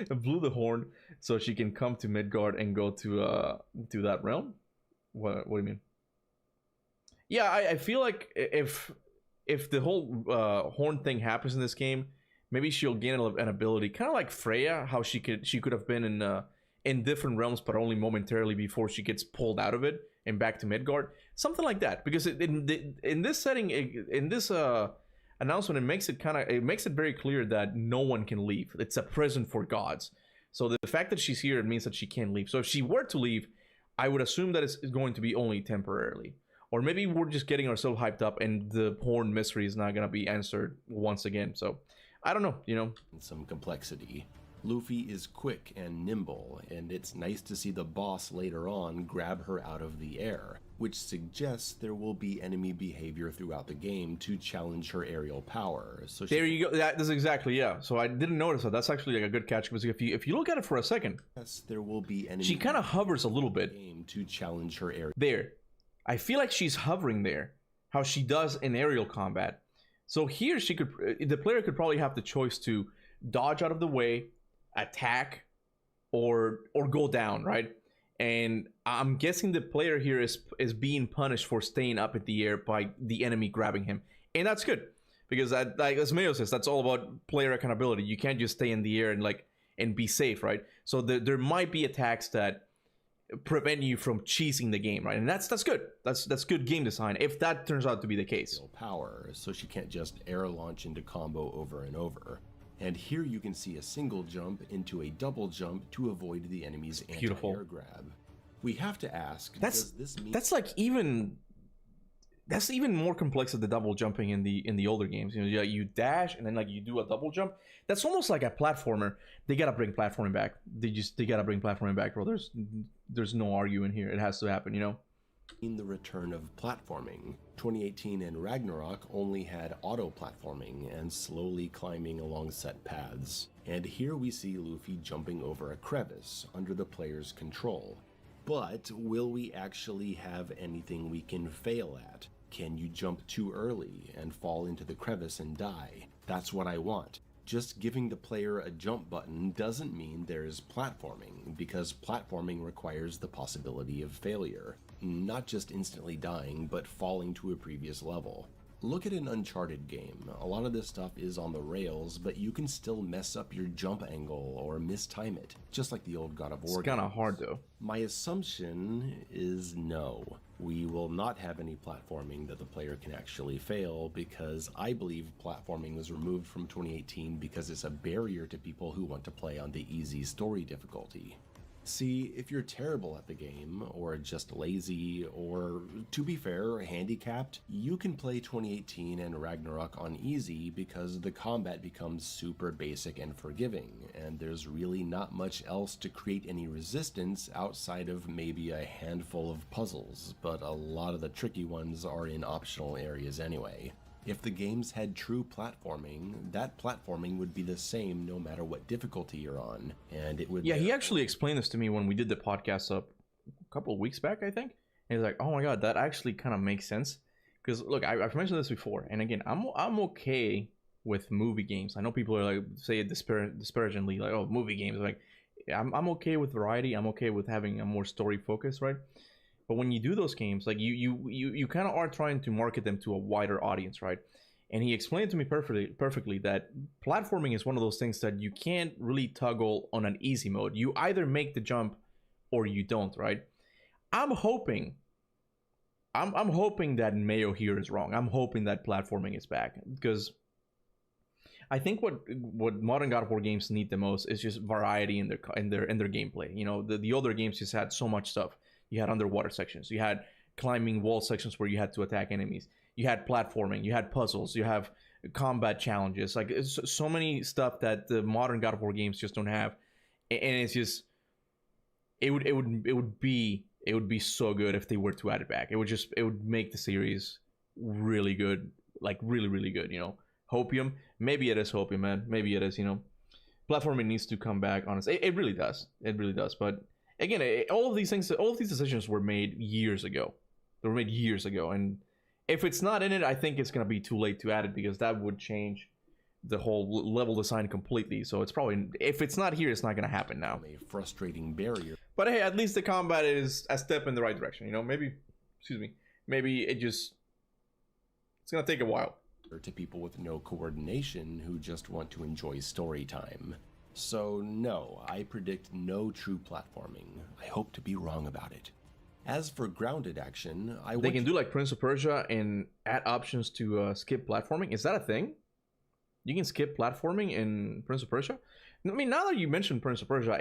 blew the horn so she can come to Midgard and go to that realm. What do you mean? Yeah, I feel like if the whole horn thing happens in this game, maybe she'll gain an ability, kind of like Freya, how she could have been in different realms, but only momentarily before she gets pulled out of it and back to Midgard, something like that. Because in this setting, in this announcement, it makes it very clear that no one can leave. It's a prison for gods. So the fact that she's here, it means that she can't leave. So if she were to leave, I would assume that it's going to be only temporarily. Or maybe we're just getting ourselves hyped up and the porn mystery is not going to be answered once again. So I don't know, you know. Some complexity. Laufey is quick and nimble, and it's nice to see the boss later on grab her out of the air, which suggests there will be enemy behavior throughout the game to challenge her aerial power. So there you go. That is exactly, yeah. So I didn't notice that. That's actually like a good catch, because if you look at it for a second, yes, there will be enemy. She kind of hovers a little bit to challenge her air. There, I feel like she's hovering there, how she does in aerial combat. So here the player could probably have the choice to dodge out of the way, attack, or go down, right? And I'm guessing the player here is being punished for staying up in the air by the enemy grabbing him, and that's good, because like as Mayo says, that's all about player accountability. You can't just stay in the air and be safe, right? So there might be attacks that prevent you from cheesing the game, right? And that's good. That's good game design if that turns out to be the case. Power, so she can't just air launch into combo over and over. And here you can see a single jump into a double jump to avoid the enemy's anti-air grab. We have to ask, does this mean... That's like even that's even more complex than the double jumping in the older games. You know, you dash and then like you do a double jump. That's almost like a platformer. They gotta bring platforming back. They gotta bring platforming back, bro. There's no arguing here. It has to happen, you know. In the return of platforming, 2018 and Ragnarok only had auto platforming and slowly climbing along set paths. And here we see Laufey jumping over a crevice under the player's control. But will we actually have anything we can fail at? Can you jump too early and fall into the crevice and die? That's what I want. Just giving the player a jump button doesn't mean there's platforming, because platforming requires the possibility of failure. Not just instantly dying, but falling to a previous level. Look at an Uncharted game. A lot of this stuff is on the rails, but you can still mess up your jump angle or mistime it, just like the old God of War. It's kind of hard though. My assumption is no. We will not have any platforming that the player can actually fail, because I believe platforming was removed from 2018 because it's a barrier to people who want to play on the easy story difficulty. See, if you're terrible at the game, or just lazy, or, to be fair, handicapped, you can play 2018 and Ragnarok on easy because the combat becomes super basic and forgiving, and there's really not much else to create any resistance outside of maybe a handful of puzzles, but a lot of the tricky ones are in optional areas anyway. If the games had true platforming, that platforming would be the same no matter what difficulty you're on, and it would... Yeah, he actually explained this to me when we did the podcast up a couple of weeks back, I think. And he's like, oh my god, that actually kind of makes sense. Because, look, I've mentioned this before, and again, I'm okay with movie games. I know people are like, say it disparagingly, like, oh, movie games. Like, I'm okay with variety. I'm okay with having a more story focus, right? But when you do those games, like you kind of are trying to market them to a wider audience, right? And he explained to me perfectly that platforming is one of those things that you can't really toggle on an easy mode. You either make the jump or you don't, right? I'm hoping that Mayo here is wrong. I'm hoping that platforming is back, because I think what modern God of War games need the most is just variety in their gameplay. You know, the older games just had so much stuff. You had underwater sections. You had climbing wall sections where you had to attack enemies. You had platforming. You had puzzles. You have combat challenges. Like, it's so many stuff that the modern God of War games just don't have. And it's just, it would be so good if they were to add it back. It would make the series really good, like really good. You know, Hopium. Maybe it is Hopium, man. Maybe it is. You know, platforming needs to come back. Honestly, it really does. It really does. But again, all of these decisions were made years ago. They were made years ago, and if it's not in it, I think it's gonna be too late to add it, because that would change the whole level design completely. So it's probably, if it's not here, it's not gonna happen now. A frustrating barrier. But hey, at least the combat is a step in the right direction. You know, maybe it's gonna take a while. To people with no coordination who just want to enjoy story time. So no, I predict no true platforming. I hope to be wrong about it. As for grounded action, they can do like Prince of Persia and add options to skip platforming. Is that a thing? You can skip platforming in Prince of Persia? I mean, now that you mentioned Prince of Persia,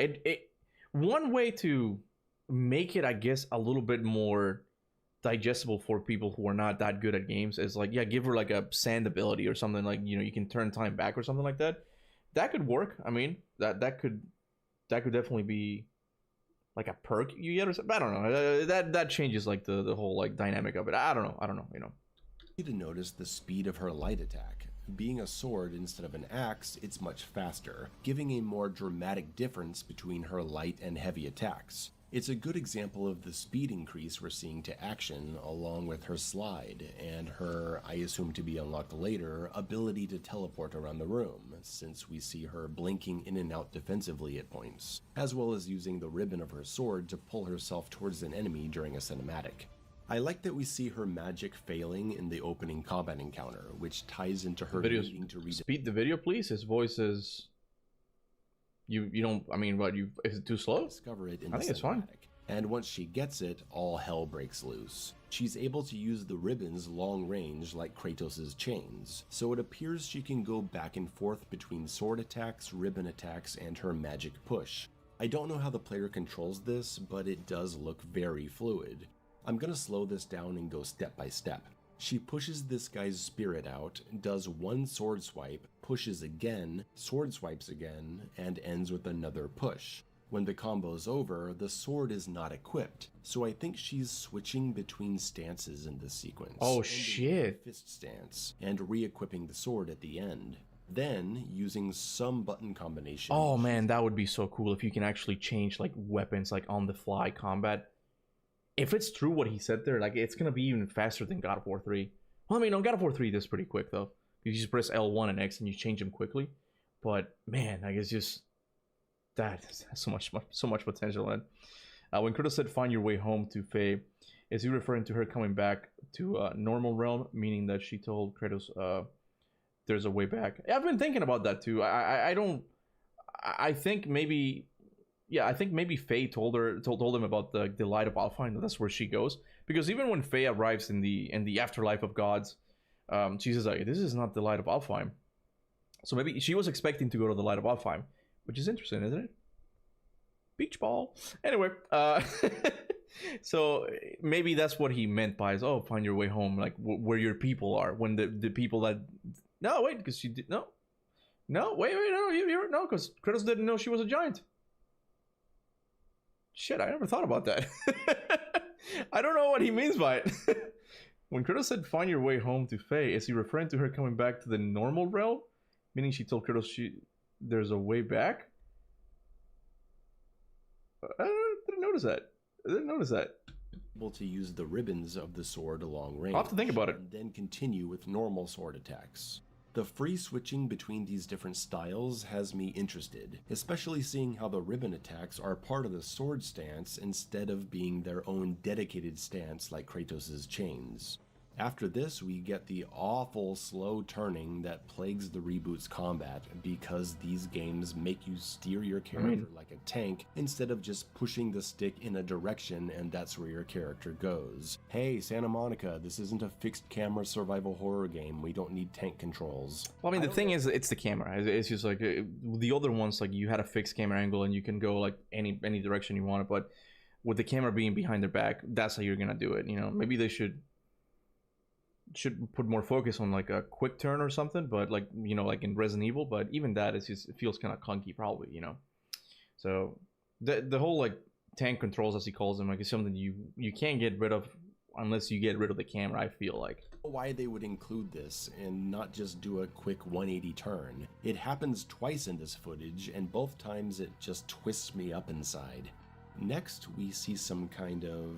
one way to make it, I guess, a little bit more digestible for people who are not that good at games is like, yeah, give her like a sand ability or something, like, you know, you can turn time back or something like that. That could work. I mean, that could definitely be like a perk you get or something. I don't know. That changes like the whole like dynamic of it. I don't know. You know. You to notice the speed of her light attack. Being a sword instead of an axe, it's much faster, giving a more dramatic difference between her light and heavy attacks. It's a good example of the speed increase we're seeing to action, along with her slide, and her, I assume to be unlocked later, ability to teleport around the room, since we see her blinking in and out defensively at points, as well as using the ribbon of her sword to pull herself towards an enemy during a cinematic. I like that we see her magic failing in the opening combat encounter, which ties into her needing to read. Speed the video, please. His voice is... You don't, I mean, what, is it too slow? Discover it in I think it's fine. And once she gets it, all hell breaks loose. She's able to use the ribbons long range like Kratos' chains, so it appears she can go back and forth between sword attacks, ribbon attacks, and her magic push. I don't know how the player controls this, but it does look very fluid. I'm gonna slow this down and go step by step. She pushes this guy's spirit out, does one sword swipe, pushes again, sword swipes again, and ends with another push. When the combo's over, the sword is not equipped, so I think she's switching between stances in this sequence. Oh shit. Fist stance, and re-equipping the sword at the end. Then, using some button combination. Oh man, that would be so cool if you can actually change like weapons like on the fly combat. If it's true what he said there, like it's gonna be even faster than God of War 3. Well, I mean, on God of War 3 this pretty quick though. You just press L1 and X and you change them quickly. But man, I guess just that has so much potential. Man. When Kratos said "find your way home" to Faye, is he referring to her coming back to normal realm, meaning that she told Kratos there's a way back? I've been thinking about that too. I think maybe. Yeah, I think maybe Faye told him about the light of Alfheim. That's where she goes, because even when Faye arrives in the afterlife of gods, she says like, "This is not the light of Alfheim." So maybe she was expecting to go to the light of Alfheim, which is interesting, isn't it? Beach ball. Anyway, so maybe that's what he meant by his, "Oh, find your way home," like where your people are. When the people that wait, because she did no, wait, no, because Kratos didn't know she was a giant. Shit, I never thought about that. I don't know what he means by it. When Kratos said "find your way home" to Faye, is he referring to her coming back to the normal realm? Meaning she told Kratos there's a way back? I didn't notice that. Able to use the ribbons of the sword along range. I'll have to think about it. And then continue with normal sword attacks. The free switching between these different styles has me interested, especially seeing how the ribbon attacks are part of the sword stance instead of being their own dedicated stance like Kratos' chains. After this, we get the awful slow turning that plagues the reboot's combat, because these games make you steer your character like a tank instead of just pushing the stick in a direction and that's where your character goes. Hey, Santa Monica, this isn't a fixed camera survival horror game. We don't need tank controls. Well, I mean, the thing is, it's the camera. It's just like the other ones, like you had a fixed camera angle and you can go like any direction you want, but with the camera being behind their back, that's how you're gonna do it. You know, maybe they should put more focus on like a quick turn or something, but like, you know, like in Resident Evil, but even that is just, it feels kind of clunky probably, you know. So the whole like tank controls, as he calls them, like, is something you can't get rid of unless you get rid of the camera, I feel like. Why they would include this and not just do a quick 180 turn. It happens twice in this footage, and both times it just twists me up inside. Next, we see some kind of,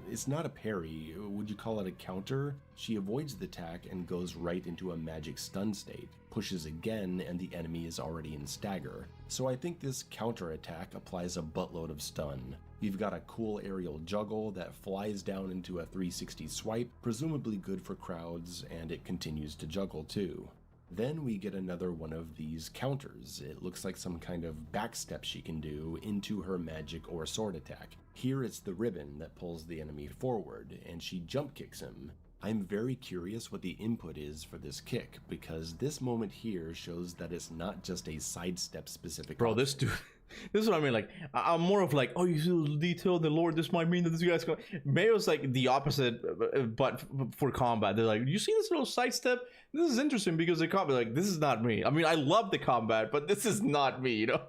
it's not a parry, would you call it a counter? She avoids the attack and goes right into a magic stun state, pushes again, and the enemy is already in stagger. So I think this counter attack applies a buttload of stun. We've got a cool aerial juggle that flies down into a 360 swipe, presumably good for crowds, and it continues to juggle too. Then we get another one of these counters. It looks like some kind of backstep she can do into her magic or sword attack. Here it's the ribbon that pulls the enemy forward, and she jump kicks him. I'm very curious what the input is for this kick, because this moment here shows that it's not just a sidestep specific. Bro, this dude, this is what I mean. Like, I'm more of like, oh, you see the detail, the lore, this might mean that this guy's going. Mayo's like the opposite, but for combat. They're like, you see this little sidestep? This is interesting because the combat, like, this is not me. I mean, I love the combat, but this is not me, you know?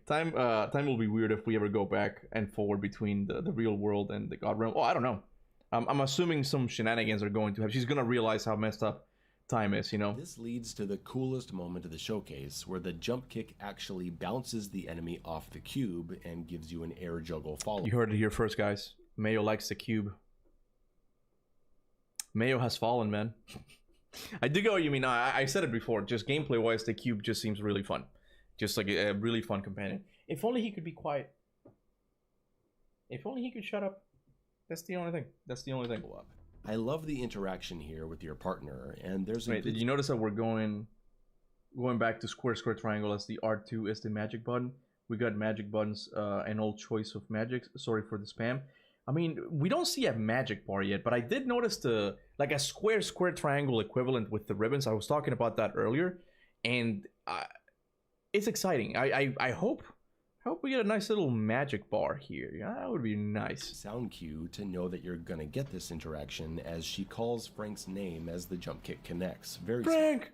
Time will be weird if we ever go back and forward between the real world and the God realm. Oh, I don't know. I'm assuming some shenanigans are going to have. She's gonna realize how messed up time is, you know. This leads to the coolest moment of the showcase, where the jump kick actually bounces the enemy off the cube and gives you an air juggle follow. You heard it here first, guys. Mayo likes the cube. Mayo has fallen, man. I do go. You mean I said it before. Just gameplay wise, the cube just seems really fun. Just like a really fun companion. If only he could be quiet. If only he could shut up. That's the only thing. That's the only thing. I love the interaction here with your partner, and there's Wait, did you notice that we're going back to square, square, triangle as the R2 is the magic button? We got magic buttons, an old choice of magic. Sorry for the spam. I mean, we don't see a magic bar yet, but I did notice the like a square, square, triangle equivalent with the ribbons. I was talking about that earlier, and it's exciting. I hope I hope we get a nice little magic bar here. Yeah, that would be nice. Sound cue to know that you're gonna get this interaction as she calls Frank's name as the jump kick connects. Very Frank!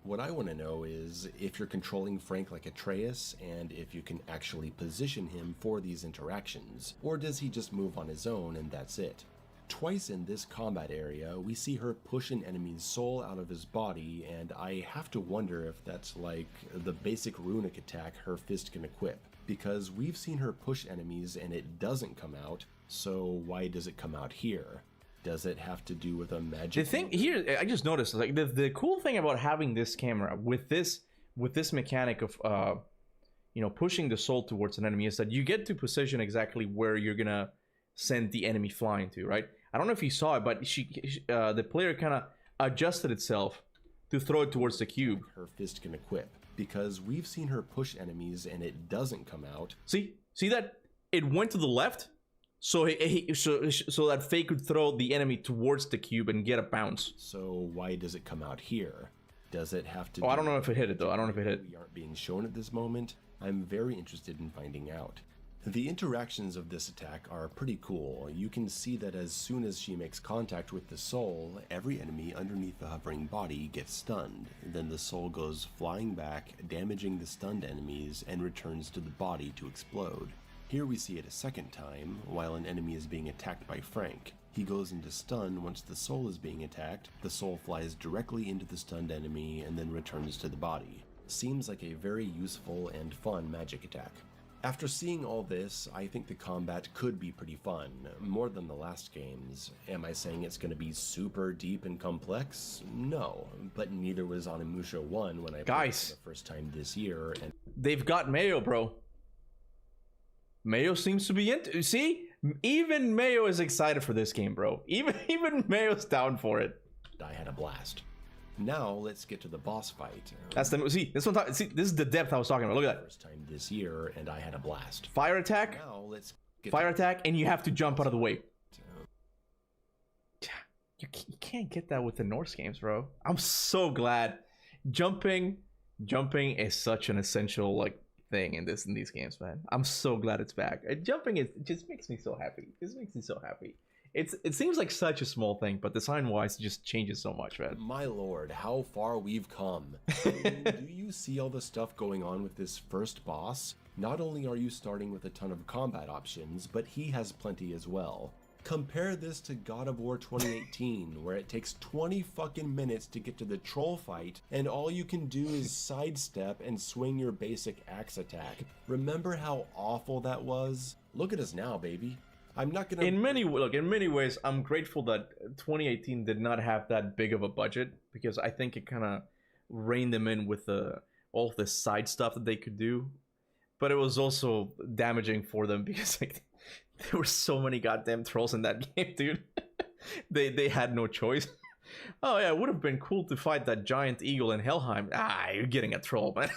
What I want to know is if you're controlling Frank like Atreus and if you can actually position him for these interactions, or does he just move on his own and that's it? Twice in this combat area, we see her push an enemy's soul out of his body, and I have to wonder if that's like the basic runic attack her fist can equip, because we've seen her push enemies and it doesn't come out, so why does it come out here? Does it have to do with a magic? The thing here, I just noticed, like the cool thing about having this camera with this mechanic of you know, pushing the soul towards an enemy is that you get to position exactly where you're gonna send the enemy flying to, right? I don't know if you saw it, but the player kind of adjusted itself to throw it towards the cube. Her fist can equip, because we've seen her push enemies and it doesn't come out. See that it went to the left, so so that Faye could throw the enemy towards the cube and get a bounce. So why does it come out here? Does it have to? Oh, I don't know if it hit it though. I don't know if it hit. We aren't being shown at this moment. I'm very interested in finding out. The interactions of this attack are pretty cool. You can see that as soon as she makes contact with the soul, every enemy underneath the hovering body gets stunned. Then the soul goes flying back, damaging the stunned enemies, and returns to the body to explode. Here we see it a second time, while an enemy is being attacked by Frank. He goes into stun once the soul is being attacked, the soul flies directly into the stunned enemy, and then returns to the body. Seems like a very useful and fun magic attack. After seeing all this, I think the combat could be pretty fun, more than the last games. Am I saying it's going to be super deep and complex? No, but neither was Onimusha 1 when I played it for the first time this year. And they've got Mayo, bro. Mayo seems to be into. See, even Mayo is excited for this game, bro. Even Mayo's down for it. I had a blast. Now let's get to the boss fight. That's the this one. See, this is the depth I was talking about. Look at that. First time this year, and I had a blast. Fire attack. Now let's get fire attack, and you have to jump out of the way. You can't get that with the Norse games, bro. I'm so glad. Jumping is such an essential like thing in these games, man. I'm so glad it's back. Jumping just makes me so happy. This makes me so happy. It seems like such a small thing, but design-wise, it just changes so much, man. My lord, how far we've come. Do you see all the stuff going on with this first boss? Not only are you starting with a ton of combat options, but he has plenty as well. Compare this to God of War 2018, where it takes 20 fucking minutes to get to the troll fight, and all you can do is sidestep and swing your basic axe attack. Remember how awful that was? Look at us now, baby. I'm not gonna. In many ways, I'm grateful that 2018 did not have that big of a budget, because I think it kind of reined them in with all the side stuff that they could do. But it was also damaging for them because like, there were so many goddamn trolls in that game, dude. they had no choice. Oh yeah, it would have been cool to fight that giant eagle in Helheim. Ah, you're getting a troll, man.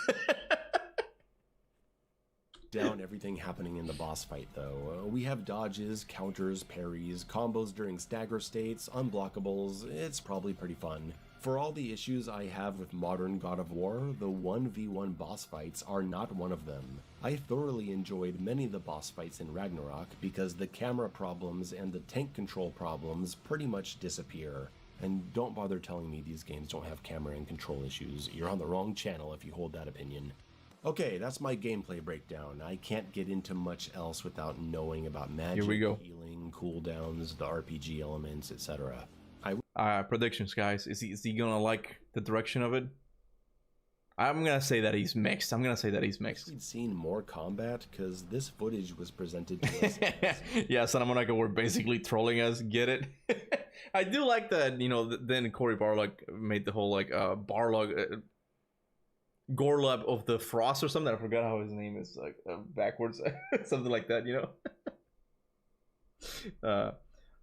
Down everything happening in the boss fight though. We have dodges, counters, parries, combos during stagger states, unblockables. It's probably pretty fun. For all the issues I have with modern God of War, the 1v1 boss fights are not one of them. I thoroughly enjoyed many of the boss fights in Ragnarok because the camera problems and the tank control problems pretty much disappear. And don't bother telling me these games don't have camera and control issues. You're on the wrong channel if you hold that opinion. Okay, that's my gameplay breakdown. I can't get into much else without knowing about magic, Here we go. healing, cooldowns, the RPG elements, etc. Predictions, guys. Is he gonna like the direction of it? I'm gonna say that he's mixed. We'd seen more combat because this footage was presented to us. Yeah, Santa Monica were basically trolling us. Get it? I do like that. You know, then Cory Barlog made the whole like Barlog. Gorlub of the Frost or something. I forgot how his name is, like backwards, something like that, you know.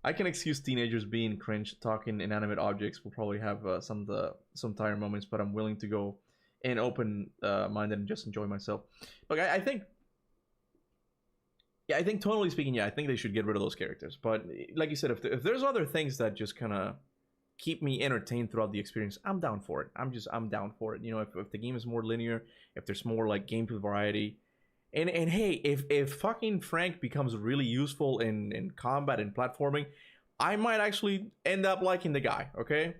I can excuse teenagers being cringe. Talking inanimate objects will probably have some tired moments, but I'm willing to go in open minded and just enjoy myself. Look, I think totally speaking, I think they should get rid of those characters. But like you said, if there's other things that just kind of keep me entertained throughout the experience, I'm down for it. I'm down for it. You know, if the game is more linear, if there's more like gameplay variety, and hey, if fucking Frank becomes really useful in combat and platforming, I might actually end up liking the guy. Okay,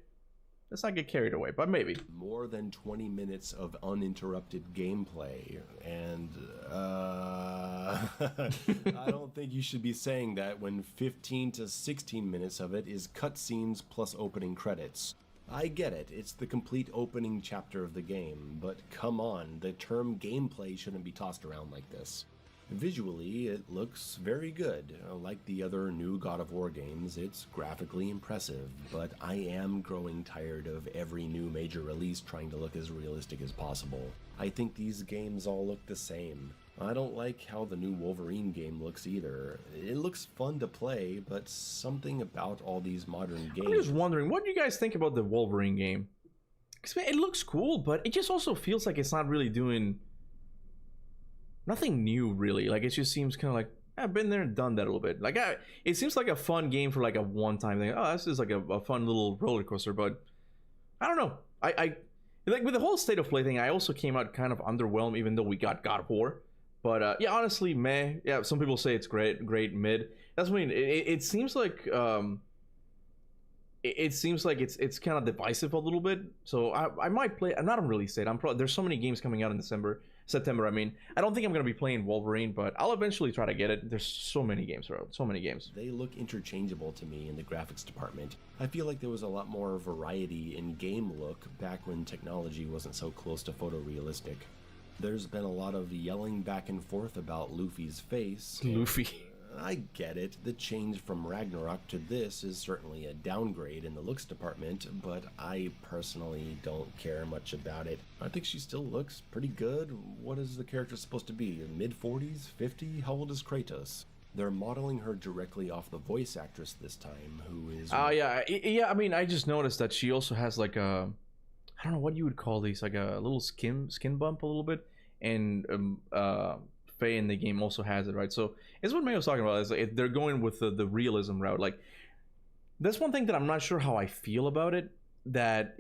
let's not get carried away, but maybe. More than 20 minutes of uninterrupted gameplay, and I don't think you should be saying that when 15 to 16 minutes of it is cutscenes plus opening credits. I get it, it's the complete opening chapter of the game, but come on, the term gameplay shouldn't be tossed around like this. Visually, it looks very good. Like the other new God of War games, it's graphically impressive, but I am growing tired of every new major release trying to look as realistic as possible. I think these games all look the same. I don't like how the new Wolverine game looks either. It looks fun to play, but something about all these modern games... I'm just wondering, what do you guys think about the Wolverine game? Because it looks cool, but it just also feels like it's not really doing... nothing new, really. Like, it just seems kind of like, I've been there and done that a little bit. Like, it seems like a fun game for like a one-time thing. Oh, this is like a fun little roller coaster, but I don't know. I like with the whole state of play thing, I also came out kind of underwhelmed, even though we got God of War. But yeah, honestly, meh. Yeah, some people say it's great, mid. That's what I mean. It seems like it seems like it's kind of divisive a little bit. So I might play. I'm not on release date. There's so many games coming out in September. I mean, I don't think I'm gonna be playing Wolverine, but I'll eventually try to get it. There's so many games, bro. So many games. They look interchangeable to me in the graphics department. I feel like there was a lot more variety in game look back when technology wasn't so close to photorealistic. There's been a lot of yelling back and forth about Luffy's face. Laufey. I get it. The change from Ragnarok to this is certainly a downgrade in the looks department, but I personally don't care much about it. I think she still looks pretty good. What is the character supposed to be? Mid-40s? 50? How old is Kratos? They're modeling her directly off the voice actress this time, who is... yeah, I mean, I just noticed that she also has like a... I don't know what you would call these, like a little skin bump a little bit, and Faye in the game also has it, right? So it's what May was talking about, is like they're going with the realism route. Like, that's one thing that I'm not sure how I feel about it, that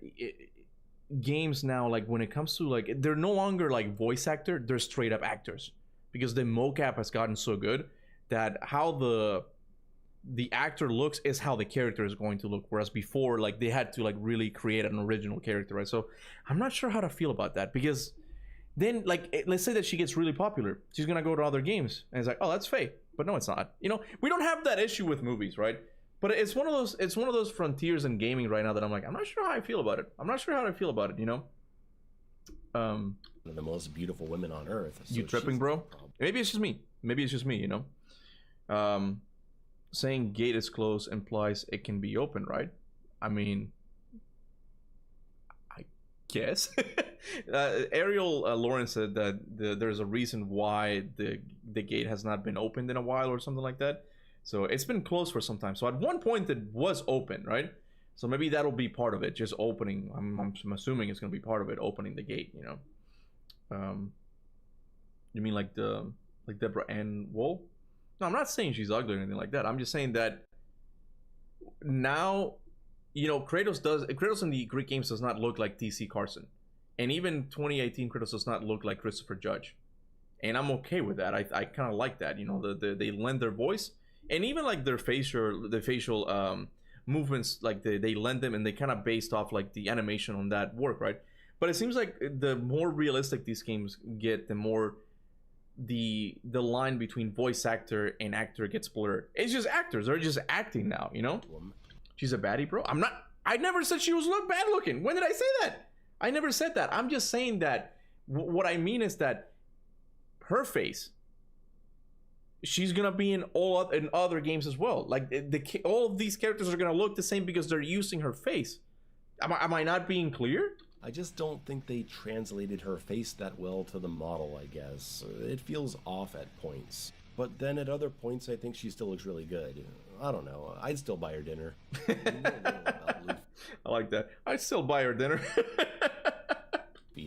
games now, like when it comes to like, they're no longer like voice actor, they're straight up actors, because the mocap has gotten so good that how the actor looks is how the character is going to look, whereas before, like, they had to like really create an original character, right? So I'm not sure how to feel about that, because then, like, let's say that she gets really popular, she's gonna go to other games and it's like, oh, that's Faye, but no, it's not. You know, we don't have that issue with movies, right? But it's one of those frontiers in gaming right now that I'm like, I'm not sure how I feel about it. You know. One of the most beautiful women on earth. So you tripping, bro? Maybe it's just me. You know. Saying gate is closed implies it can be open, right? I mean, I guess. Ariel Lawrence said that there's a reason why the gate has not been opened in a while or something like that. So it's been closed for some time. So at one point it was open, right? So maybe that'll be part of it, just opening. I'm assuming it's gonna be part of it, opening the gate. You know. You mean like Deborah Ann Wool? No, I'm not saying she's ugly or anything like that. I'm just saying that now, you know, Kratos in the Greek games does not look like TC Carson, and even 2018 Kratos does not look like Christopher Judge, and I'm okay with that. I kind of like that. You know, they lend their voice, and even like their facial movements, like they lend them, and they kind of based off like the animation on that work, right? But it seems like the more realistic these games get, the more the line between voice actor and actor gets blurred. It's just actors, they're just acting now, you know. She's a baddie, bro. I never said she was bad looking. When did I say that? I never said that. I'm just saying that what I mean is that her face, she's gonna be in other games as well. Like all of these characters are gonna look the same because they're using her face. Am I not being clear? I just don't think they translated her face that well to the model, I guess. It feels off at points. But then at other points, I think she still looks really good. I don't know. I'd still buy her dinner. I like that. I'd still buy her dinner.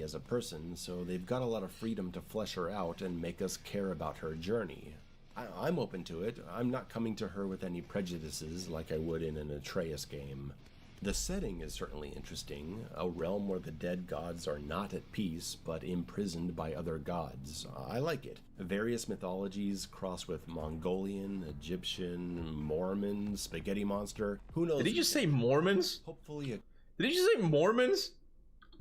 As a person, so they've got a lot of freedom to flesh her out and make us care about her journey. I'm open to it. I'm not coming to her with any prejudices like I would in an Atreus game. The setting is certainly interesting, a realm where the dead gods are not at peace, but imprisoned by other gods. I like it. Various mythologies crossed with Mongolian, Egyptian, Mormon, spaghetti monster. Who knows? Did he just say Mormons? Hopefully Did he just say Mormons?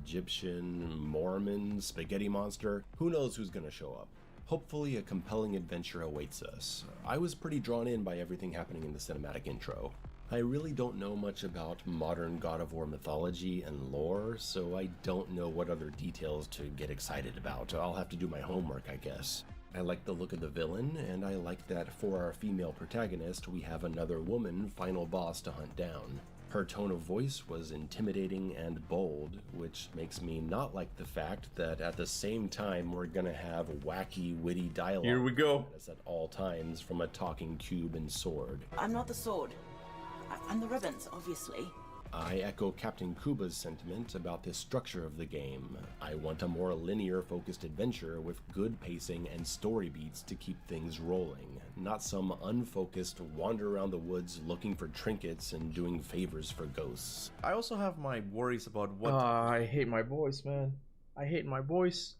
Egyptian, Mormon, spaghetti monster. Who knows who's gonna show up? Hopefully a compelling adventure awaits us. I was pretty drawn in by everything happening in the cinematic intro. I really don't know much about modern God of War mythology and lore, so I don't know what other details to get excited about. I'll have to do my homework, I guess. I like the look of the villain, and I like that for our female protagonist, we have another woman final boss to hunt down. Her tone of voice was intimidating and bold, which makes me not like the fact that at the same time we're gonna have wacky, witty dialogue. Here we go. At all times from a talking cube and sword. I'm not the sword. I'm the ribbons, obviously. I echo Captain Kuba's sentiment about the structure of the game. I want a more linear focused adventure with good pacing and story beats to keep things rolling, not some unfocused wander around the woods looking for trinkets and doing favors for ghosts. I also have my worries about what I hate my voice, man. I hate my voice.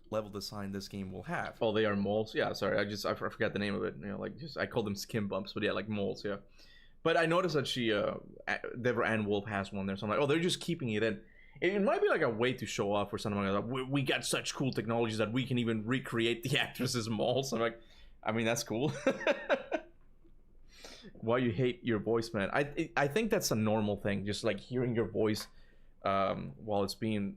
Level design this game will have. Oh, they are moles. Yeah, sorry, I forgot the name of it. You know, like I call them skin bumps, but yeah, like moles. Yeah. But I noticed that Deborah Ann Wolf has one there, so I'm like, oh, they're just keeping it in. It might be like a way to show off or something like that. We got such cool technologies that we can even recreate the actresses' moles. I'm like, I mean, that's cool. Why you hate your voice, man? I think that's a normal thing. Just like hearing your voice while it's been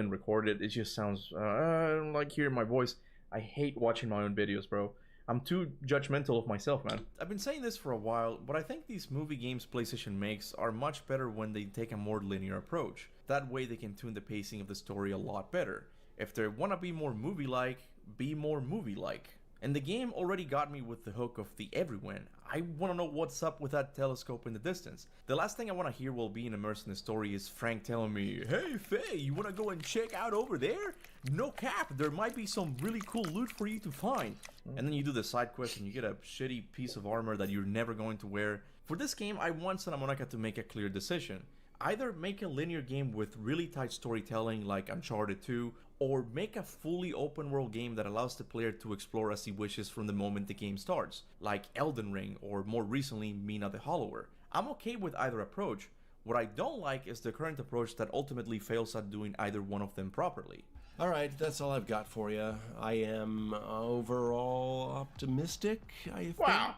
recorded, it just sounds I don't like hearing my voice. I hate watching my own videos, bro. I'm too judgmental of myself, man. I've been saying this for a while, but I think these movie games PlayStation makes are much better when they take a more linear approach. That way they can tune the pacing of the story a lot better. If they want to be more movie-like, be more movie-like. And the game already got me with the hook of the everyone. I want to know what's up with that telescope in the distance. The last thing I want to hear while being immersed in the story is Frank telling me, hey Faye, you want to go and check out over there? No cap, there might be some really cool loot for you to find. And then you do the side quest and you get a shitty piece of armor that you're never going to wear. For this game, I want Santa Monica to make a clear decision. Either make a linear game with really tight storytelling like Uncharted 2, or make a fully open world game that allows the player to explore as he wishes from the moment the game starts, like Elden Ring or more recently Mina the Hollower. I'm okay with either approach. What I don't like is the current approach that ultimately fails at doing either one of them properly. Alright, that's all I've got for you. I am overall optimistic, I think. Wow.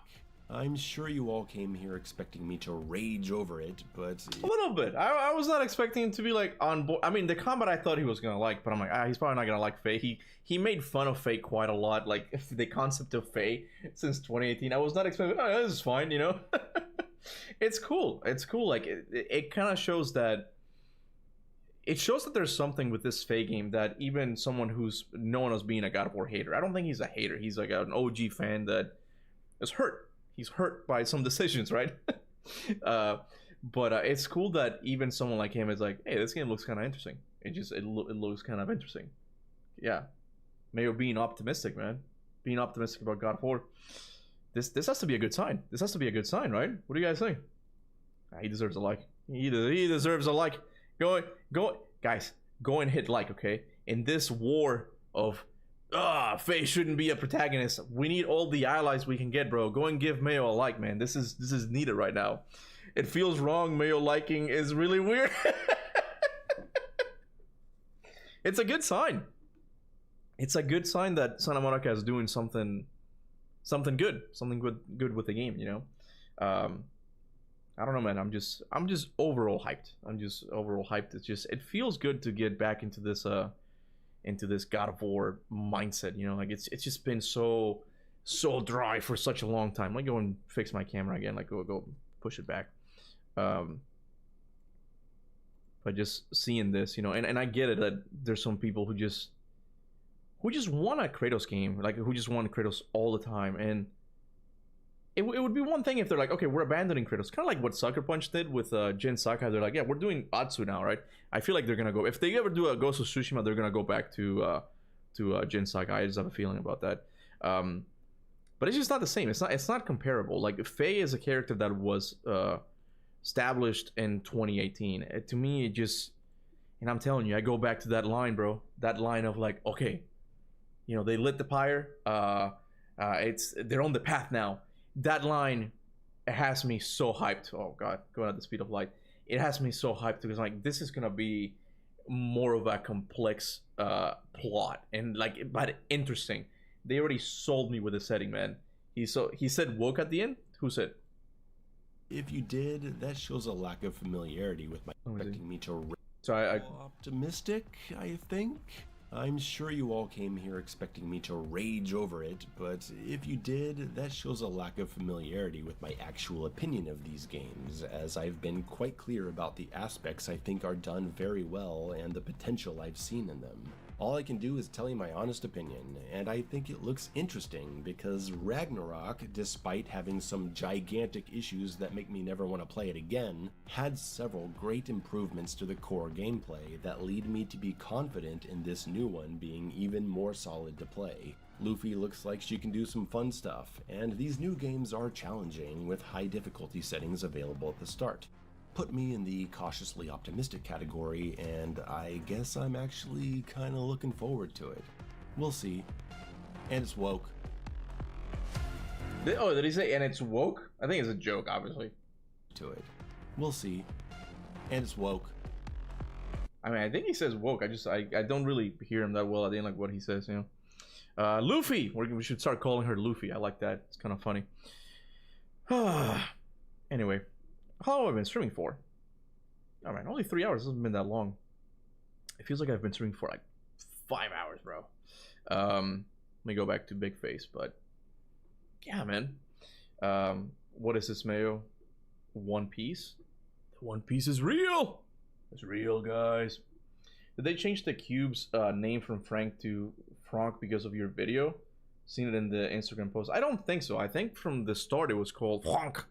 I'm sure you all came here expecting me to rage over it, but... A little bit. I was not expecting him to be like on board. I mean, the combat I thought he was gonna like, but I'm like, he's probably not gonna like Faye. He made fun of Faye quite a lot, like the concept of Faye since 2018. I was not expecting, oh, this is fine, you know? It's cool. It's cool. Like, it kind of shows that... It shows that there's something with this Faye game that even someone who's known as being a God of War hater, I don't think he's a hater. He's like an OG fan that is hurt. He's hurt by some decisions, right? But it's cool that even someone like him is like, hey, this game looks kind of interesting. It looks kind of interesting. Yeah. Mayo being optimistic, man. Being optimistic about God of War. This has to be a good sign. This has to be a good sign, right? What do you guys think? He deserves a like. He deserves a like. Guys, go and hit like, okay? In this war of Faye shouldn't be a protagonist, we need all the allies we can get, bro. Go and give Mayo a like, man. This is needed right now. It feels wrong. Mayo liking is really weird. It's a good sign. It's a good sign that Santa Monica is doing something good, good with the game, you know. I don't know, man. I'm just overall hyped. It feels good to get back into this God of War mindset, you know. Like it's just been so dry for such a long time. Let me go and fix my camera again. Like go push it back. But just seeing this, you know, and I get it that there's some people who just want a Kratos game, like who just want Kratos all the time. And it would be one thing if they're like, okay, we're abandoning Kratos, kind of like what Sucker Punch did with Jin Sakai. They're like, yeah, we're doing Atsu now, right? I feel like they're gonna go, if they ever do a Ghost of Tsushima, they're gonna go back to Jin Sakai. I just have a feeling about that. But it's just not the same. It's not comparable. Like Faye is a character that was established in 2018. To me, it just, and I'm telling you, I go back to that line, bro. That line of like, okay, you know, they lit the pyre. They're on the path now. That line, it has me so hyped. Oh god, going at the speed of light. It has me so hyped because like this is gonna be more of a complex plot and like, but interesting. They already sold me with the setting, man. He said woke at the end. Who said? If you did, that shows a lack of familiarity with my expecting me to. So I optimistic, I think. I'm sure you all came here expecting me to rage over it, but if you did, that shows a lack of familiarity with my actual opinion of these games, as I've been quite clear about the aspects I think are done very well and the potential I've seen in them. All I can do is tell you my honest opinion, and I think it looks interesting because Ragnarok, despite having some gigantic issues that make me never want to play it again, had several great improvements to the core gameplay that lead me to be confident in this new one being even more solid to play. Laufey looks like she can do some fun stuff, and these new games are challenging with high difficulty settings available at the start. Put me in the cautiously optimistic category, and I guess I'm actually kind of looking forward to it. We'll see. And it's woke. Did he say and it's woke? I think it's a joke, obviously. To it. We'll see. And it's woke. I mean, I think he says woke. I don't really hear him that well. I didn't like what he says, you know. Laufey! We should start calling her Laufey. I like that. It's kind of funny. Anyway. How long have I been streaming for? Alright, only 3 hours. It hasn't been that long. It feels like I've been streaming for like 5 hours, bro. Let me go back to Big Face, but yeah, man. What is this, Mayo? One Piece? One Piece is real! It's real, guys. Did they change the cube's name from Frank to Frank because of your video? Seen it in the Instagram post. I don't think so. I think from the start it was called Frank.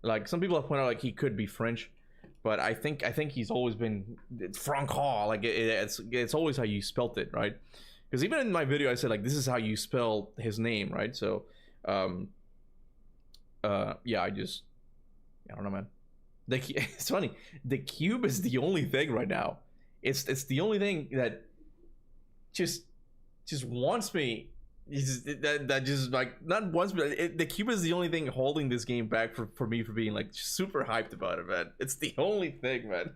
Like some people have pointed out, like he could be French, but I think he's always been Francois. Like it's always how you spelt it, right? Because even in my video, I said like this is how you spell his name, right? So, yeah, I don't know, man. It's funny. The cube is the only thing right now. It's the only thing that just wants me. That just like not once, but the cube is the only thing holding this game back for me for being like super hyped about it, man. It's the only thing, man.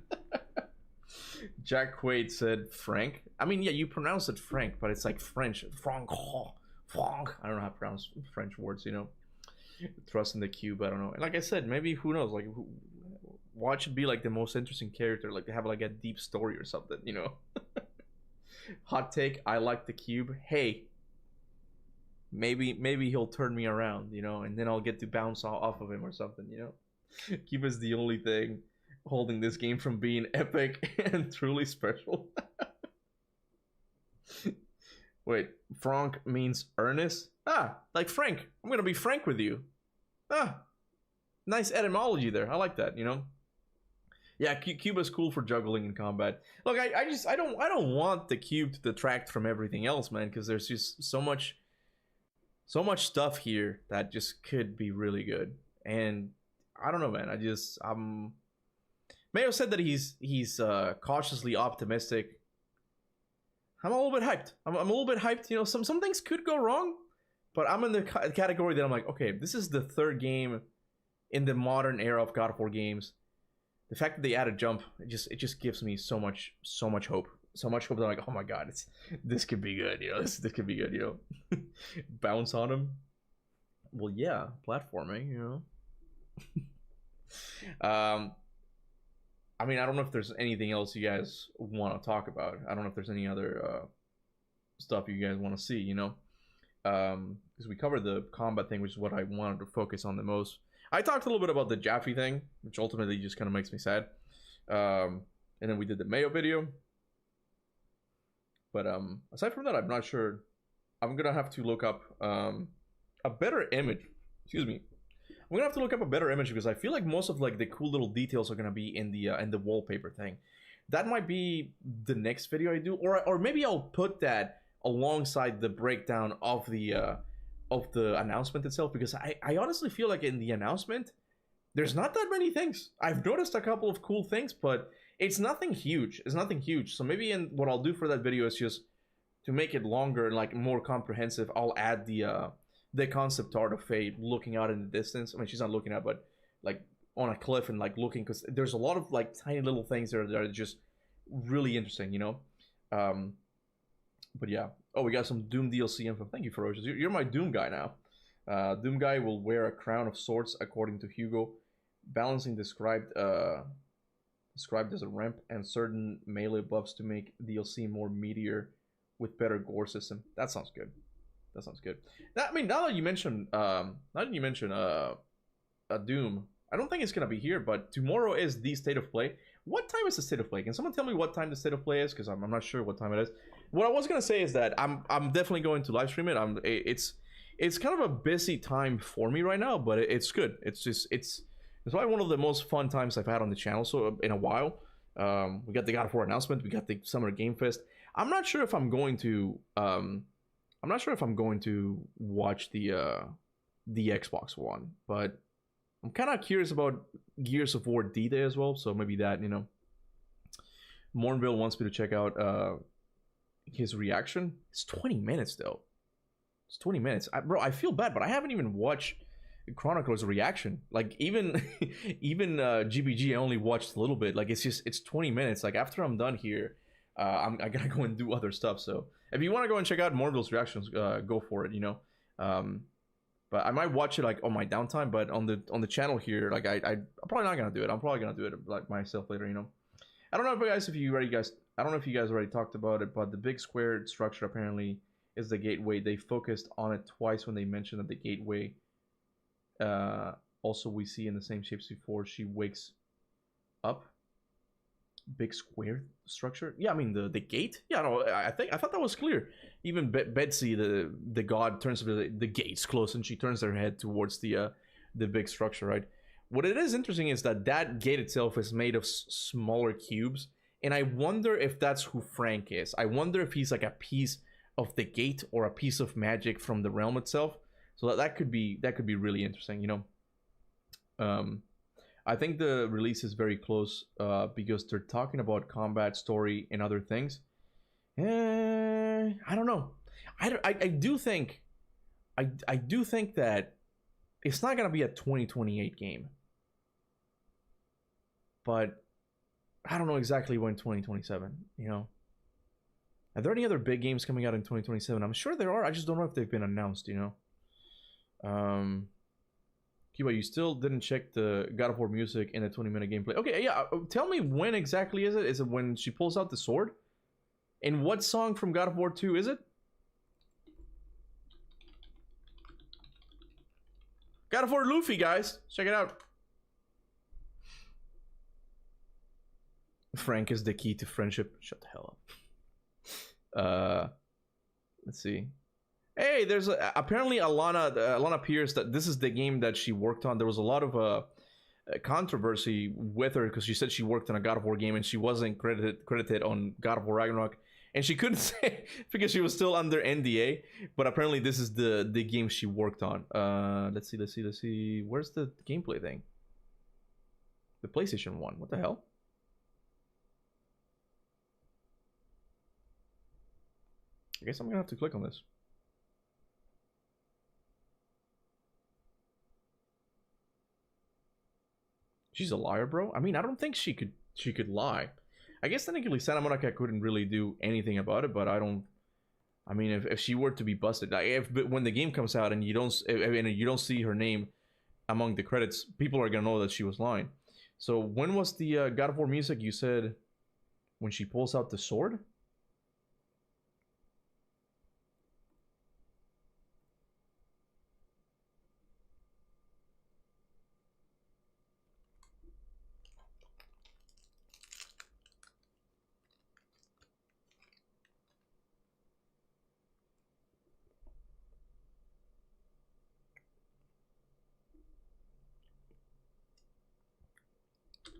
Jack Quaid said Frank. I mean, yeah, you pronounce it Frank, but it's like French. Frank. I don't know how to pronounce French words, you know. Trust in the cube. I don't know. And like I said, maybe who knows? Like, what should be like the most interesting character? Like, to have like a deep story or something, you know. Hot take. I like the cube. Hey. Maybe he'll turn me around, you know, and then I'll get to bounce off of him or something, you know. Cube is the only thing holding this game from being epic and truly special. Wait, Frank means earnest? Ah, like Frank. I'm gonna be frank with you. Ah, nice etymology there. I like that, you know. Yeah, Cuba's cool for juggling in combat. Look, I don't want the cube to detract from everything else, man, because there's just so much stuff here that just could be really good. And I don't know, man. Mayo said that he's cautiously optimistic. I'm a little bit hyped. I'm a little bit hyped. You know, some things could go wrong, but I'm in the category that I'm like, okay, this is the third game in the modern era of God of War games. The fact that they added jump, it just gives me so much hope. So much hope that I'm like, oh my god, this could be good, you know. This could be good, you know. Bounce on him. Well, yeah, platforming, you know. I mean, I don't know if there's anything else you guys want to talk about. I don't know if there's any other stuff you guys want to see, you know. Because we covered the combat thing, which is what I wanted to focus on the most. I talked a little bit about the Jaffe thing, which ultimately just kind of makes me sad. And then we did the Mayo video. But aside from that, I'm not sure. I'm gonna have to look up a better image. Excuse me. I'm gonna have to look up a better image because I feel like most of like the cool little details are gonna be in the wallpaper thing. That might be the next video I do, or maybe I'll put that alongside the breakdown of the announcement itself, because I honestly feel like in the announcement there's not that many things. I've noticed a couple of cool things, but it's nothing huge. It's nothing huge. So maybe what I'll do for that video is just to make it longer and like more comprehensive. I'll add the concept art of Faye looking out in the distance. I mean, she's not looking out, but like on a cliff and like looking, because there's a lot of like tiny little things there that are just really interesting, you know. But yeah. Oh, we got some Doom DLC info. Thank you, Ferocious. You're my Doom guy now. Doom guy will wear a crown of swords according to Hugo. Balancing described as a ramp and certain melee buffs to make DLC more meatier with better gore system. That sounds good. That sounds good. I mean, now that you mention Doom, I don't think it's gonna be here, but tomorrow is the state of play. What time is the state of play? Can someone tell me what time the state of play is? Because I'm not sure what time it is. What I was gonna say is that I'm definitely going to live stream it. It's kind of a busy time for me right now, but it's good. It's probably one of the most fun times I've had on the channel so in a while. We got the God of War announcement. We got the Summer Game Fest. I'm not sure if I'm going to watch the Xbox One, but I'm kind of curious about Gears of War D-Day as well. So maybe that, you know. Mornville wants me to check out his reaction. It's 20 minutes though. It's 20 minutes. Bro, I feel bad, but I haven't even watched Chronicle's reaction. Like even GBG, I only watched a little bit. Like it's 20 minutes. Like after I'm done here, I gotta go and do other stuff. So if you want to go and check out Morville's reactions, go for it, you know. But I might watch it like on my downtime, but on the channel here, like I'm probably not gonna do it. I'm probably gonna do it like myself later, you know. I don't know if you guys already talked about it, but the big square structure apparently is the gateway. They focused on it twice when they mentioned that the gateway. Also, we see in the same shapes before she wakes up. Big square structure. Yeah, I mean the gate. Yeah, no, I thought that was clear. Even Betsy, the god, turns the gates close and she turns her head towards the big structure. Right. What it is interesting is that gate itself is made of smaller cubes, and I wonder if that's who Frank is. I wonder if he's like a piece of the gate or a piece of magic from the realm itself. So that could be really interesting, you know. I think the release is very close because they're talking about combat, story, and other things. I don't know. I do think that it's not gonna be a 2028 game, but I don't know exactly when 2027. You know, are there any other big games coming out in 2027? I'm sure there are. I just don't know if they've been announced. You know. Kuba, you still didn't check the God of War music in the 20-minute gameplay. Okay, yeah, tell me when exactly is it? Is it when she pulls out the sword? And what song from God of War 2 is it? God of War Laufey, guys. Check it out. Frank is the key to friendship. Shut the hell up. Let's see. Hey, there's apparently Alana Pierce, that this is the game that she worked on. There was a lot of controversy with her because she said she worked on a God of War game and she wasn't credited on God of War Ragnarok, and she couldn't say because she was still under NDA. But apparently this is the game she worked on. Let's see. Where's the gameplay thing? The PlayStation 1. What the hell? I guess I'm gonna have to click on this. She's a liar, bro. I mean, I don't think she could lie. I guess technically Santa Monica couldn't really do anything about it, but I mean, if she were to be busted, like when the game comes out and you don't see her name among the credits, people are gonna know that she was lying. So when was the God of War music? You said when she pulls out the sword?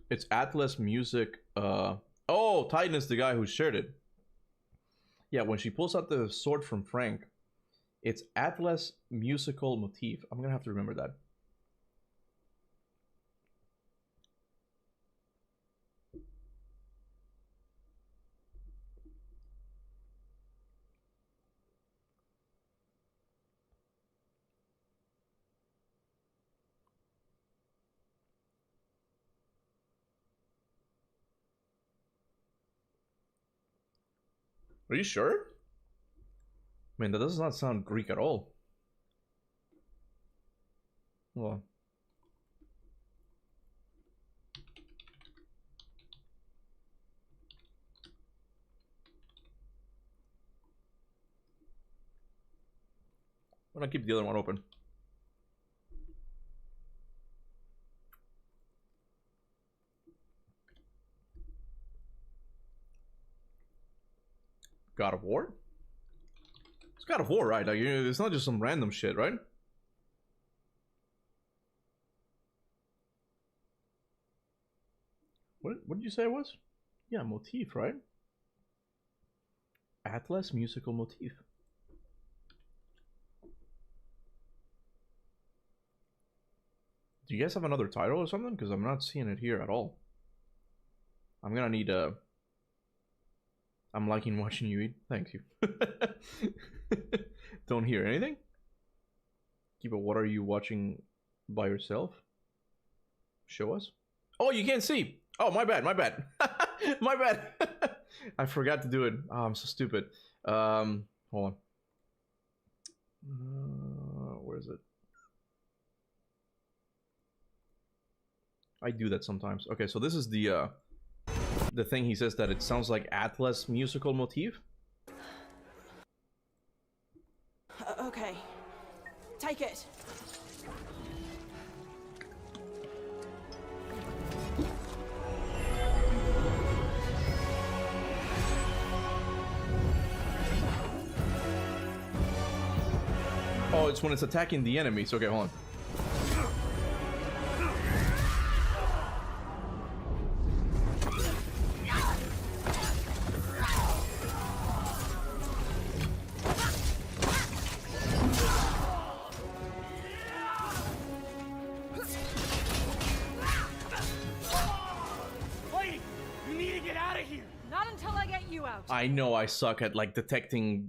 It's Atlas Music. Oh, Titan is the guy who shared it. Yeah, when she pulls out the sword from Frank, it's Atlas musical motif. I'm gonna have to remember that. Are you sure? Man, that does not sound Greek at all. Hold on. I'm gonna keep the other one open. God of War? It's God of War, right? Like, it's not just some random shit, right? What did you say it was? Yeah, motif, right? Atlas musical motif. Do you guys have another title or something? Because I'm not seeing it here at all. I'm gonna need a... I'm liking watching you eat. Thank you. Don't hear anything? Kuba, what are you watching by yourself? Show us. Oh, you can't see. Oh, my bad, my bad. My bad. I forgot to do it. Oh, I'm so stupid. Hold on. Where is it? I do that sometimes. Okay, so this is the thing he says that it sounds like Atlas musical motif. Okay. Take it. Oh, it's when it's attacking the enemies. Okay, hold on. I know I suck at like detecting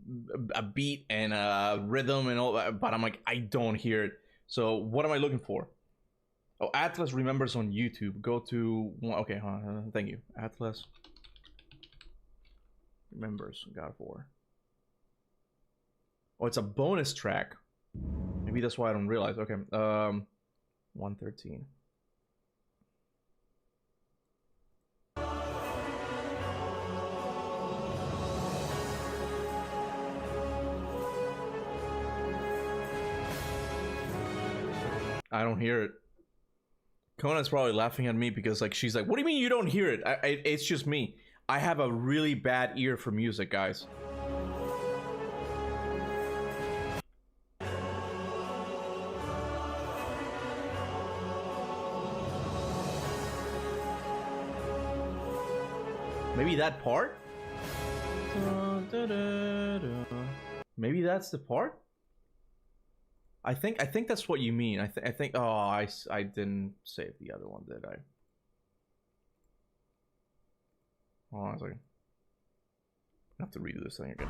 a beat and a rhythm and all that, but I'm like, I don't hear it. So what am I looking for? Oh, Atlas remembers on YouTube. Go to, okay, thank you. Atlas remembers God of War. Oh, it's a bonus track. Maybe that's why I don't realize. Okay, 113. I don't hear it. Kona's probably laughing at me because like she's like, what do you mean you don't hear it? It's just me. I have a really bad ear for music, guys. Maybe that part? Maybe that's the part? I think that's what you mean. I think. Oh, I didn't save the other one, did I? Hold on a second. I have to redo this thing again.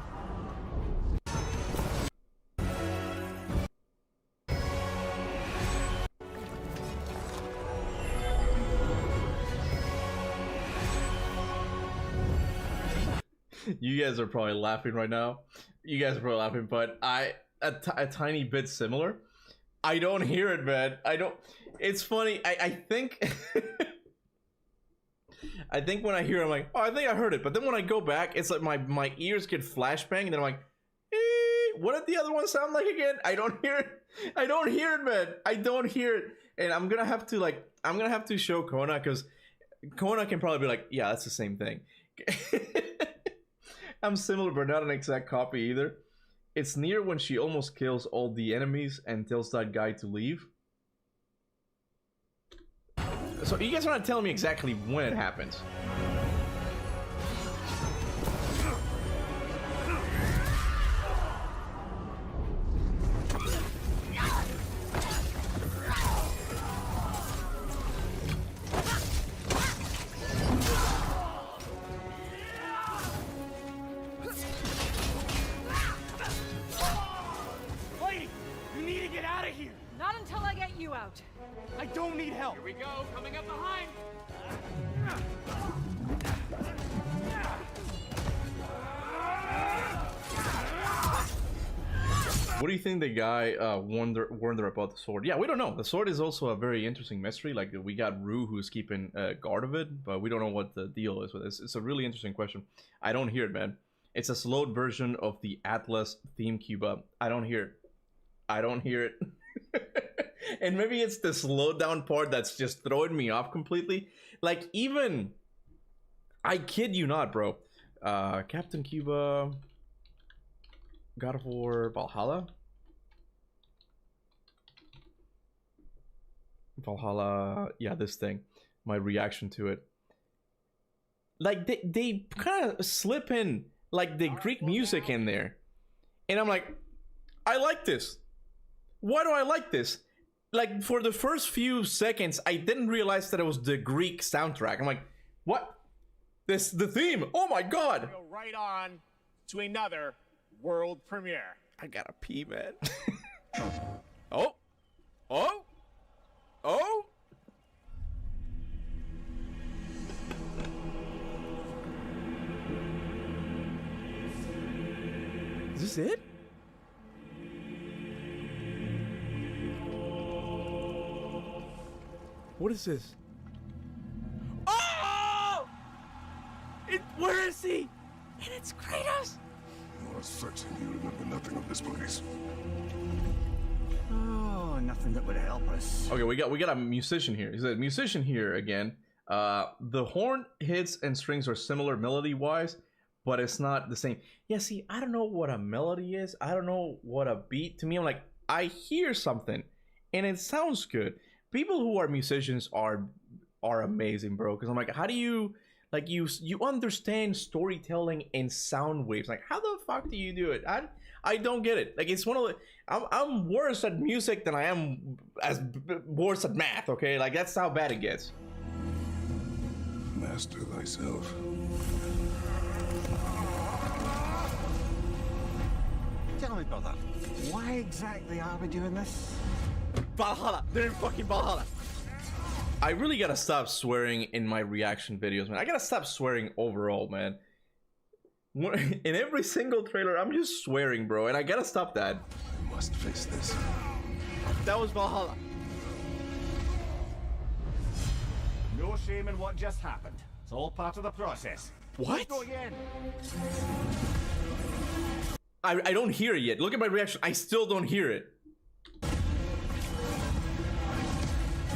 You guys are probably laughing right now. You guys are probably laughing, but a tiny bit similar. I don't hear it, man. I don't. It's funny. I think. I think when I hear it, I'm like, oh, I think I heard it. But then when I go back, it's like my ears get flashbang, and then I'm like, what did the other one sound like again? I don't hear it. I don't hear it, man. I don't hear it. And I'm gonna have to show Kona, because Kona can probably be like, yeah, that's the same thing. I'm similar, but not an exact copy either. It's near when she almost kills all the enemies and tells that guy to leave. So you guys are not telling me exactly when it happens. I don't need help. Here we go, coming up behind. What do you think the guy wonder about the sword? Yeah, we don't know. The sword is also a very interesting mystery. Like, we got Rue who's keeping guard of it, but we don't know what the deal is with this. It's a really interesting question. I don't hear it, man. It's a slowed version of the Atlas theme, Kuba. I don't hear it. I don't hear it. And maybe it's the slowed down part that's just throwing me off completely. Like, even... I kid you not, bro. Captain Kuba... God of War Valhalla? Valhalla, yeah, this thing. My reaction to it. Like, they kind of slip in, like, the Greek music in there. And I'm like, I like this. Why do I like this? Like, for the first few seconds, I didn't realize that it was the Greek soundtrack. I'm like, what? The theme? Oh my god! Go right on to another world premiere. I gotta pee, man. Oh! Oh! Oh! Is this it? What is this? Oh! Where is he? And it's Kratos! You are certain you remember nothing of this place? Oh, nothing that would help us. Okay, we got a musician here. He's a musician here again. The horn hits and strings are similar melody-wise, but it's not the same. Yeah, see, I don't know what a melody is. I don't know what a beat. To me, I'm like, I hear something, and it sounds good. People who are musicians are amazing, bro. Because I'm like, how do you... Like, you understand storytelling and sound waves. Like, how the fuck do you do it? I don't get it. Like, it's one of the... I'm worse at music than I am worse at math, okay? Like, that's how bad it gets. Master thyself. Tell me, brother, why exactly are we doing this? Valhalla! They're in fucking Valhalla! I really gotta stop swearing in my reaction videos, man. I gotta stop swearing overall, man. In every single trailer, I'm just swearing, bro, and I gotta stop that. I must face this. That was Valhalla. No shame in what just happened. It's all part of the process. What? Let's go again. I don't hear it yet. Look at my reaction. I still don't hear it.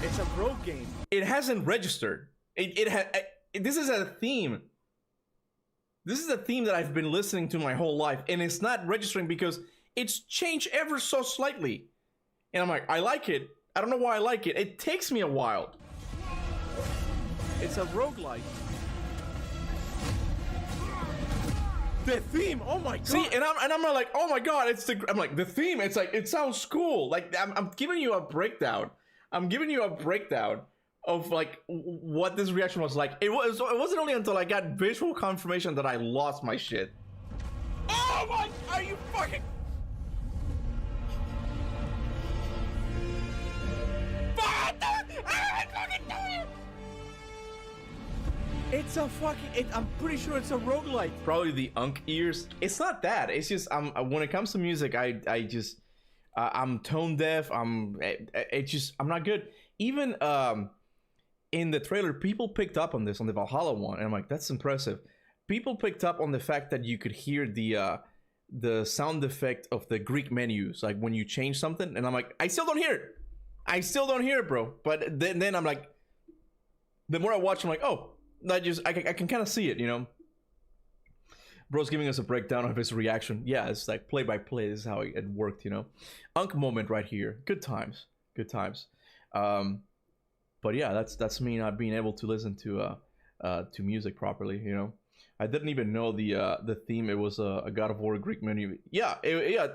It's a rogue game. It hasn't registered. This is a theme. This is a theme that I've been listening to my whole life, and it's not registering because it's changed ever so slightly. And I'm like, I like it. I don't know why I like it. It takes me a while. It's a roguelike. The theme, oh my god. See, and I'm not like, oh my god, I'm like, the theme, it's like, it sounds cool. Like, I'm giving you a breakdown. I'm giving you a breakdown of like what this reaction was like. It wasn't only until I got visual confirmation that I lost my shit. Oh my, are you fucking... It's a fucking... I'm pretty sure it's a roguelike. Probably the Unk ears. It's not that. It's just when it comes to music, I just I'm tone deaf. I'm not good. Even in the trailer, people picked up on this on the Valhalla one, and I'm like, that's impressive. People picked up on the fact that you could hear the sound effect of the Greek menus, like when you change something, and I'm like, I still don't hear it. I still don't hear it, bro. But then I'm like, the more I watch, I'm like, oh, I can kind of see it, you know. Bro's giving us a breakdown of his reaction. Yeah, it's like play by play. This is how it worked, you know. Unk moment right here. Good times. Good times. But yeah, that's me not being able to listen to music properly, you know. I didn't even know the theme. It was a God of War Greek menu. Yeah,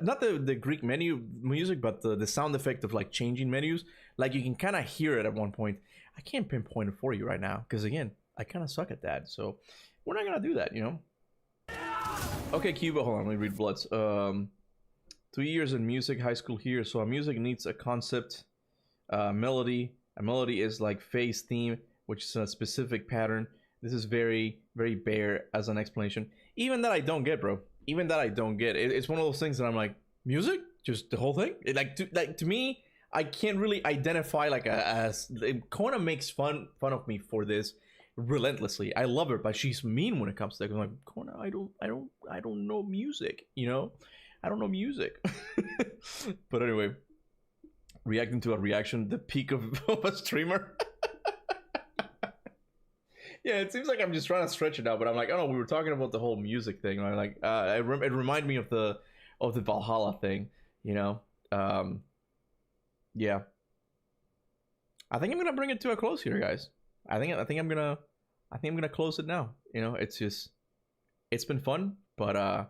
not the Greek menu music, but the sound effect of like changing menus. Like you can kind of hear it at one point. I can't pinpoint it for you right now because again, I kind of suck at that. So we're not gonna do that, you know. Okay, Kuba, hold on, let me read Bloods. 2 years in music, high school here. So a music needs a concept, melody. A melody is like phase theme, which is a specific pattern. This is very, very bare as an explanation. Even that I don't get, bro. Even that I don't get. It's one of those things that I'm like, music? Just the whole thing. Like to me, I can't really identify like Kona makes fun of me for this relentlessly. I love her, but she's mean when it comes to that. I'm like, Kona, I don't know music, you know? I don't know music. But anyway, reacting to a reaction, the peak of a streamer. Yeah, it seems like I'm just trying to stretch it out, but I'm like, oh no, we were talking about the whole music thing. Right? Like, it reminded me of the Valhalla thing, you know. Yeah. I think I'm gonna bring it to a close here, guys. I think I'm gonna close it now. You know, it's been fun, but I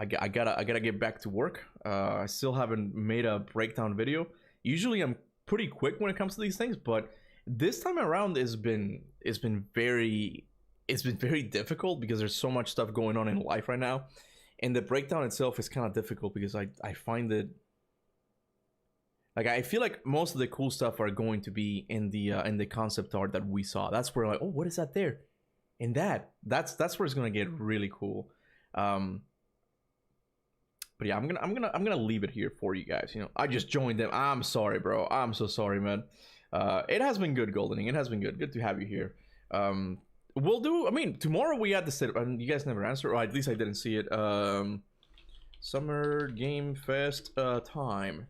gotta get back to work. I still haven't made a breakdown video. Usually I'm pretty quick when it comes to these things, but this time around it's been very difficult because there's so much stuff going on in life right now, and the breakdown itself is kind of difficult because I find it like I feel like most of the cool stuff are going to be in the concept art that we saw. That's where like, oh, what is that there? And that's where it's gonna get really cool. But yeah, I'm gonna leave it here for you guys. You know, I just joined them. I'm sorry, bro. I'm so sorry, man. It has been good, Goldening. It has been good. Good to have you here. We'll do. I mean, tomorrow we had the set. You guys never answered, or at least I didn't see it. Summer Game Fest time.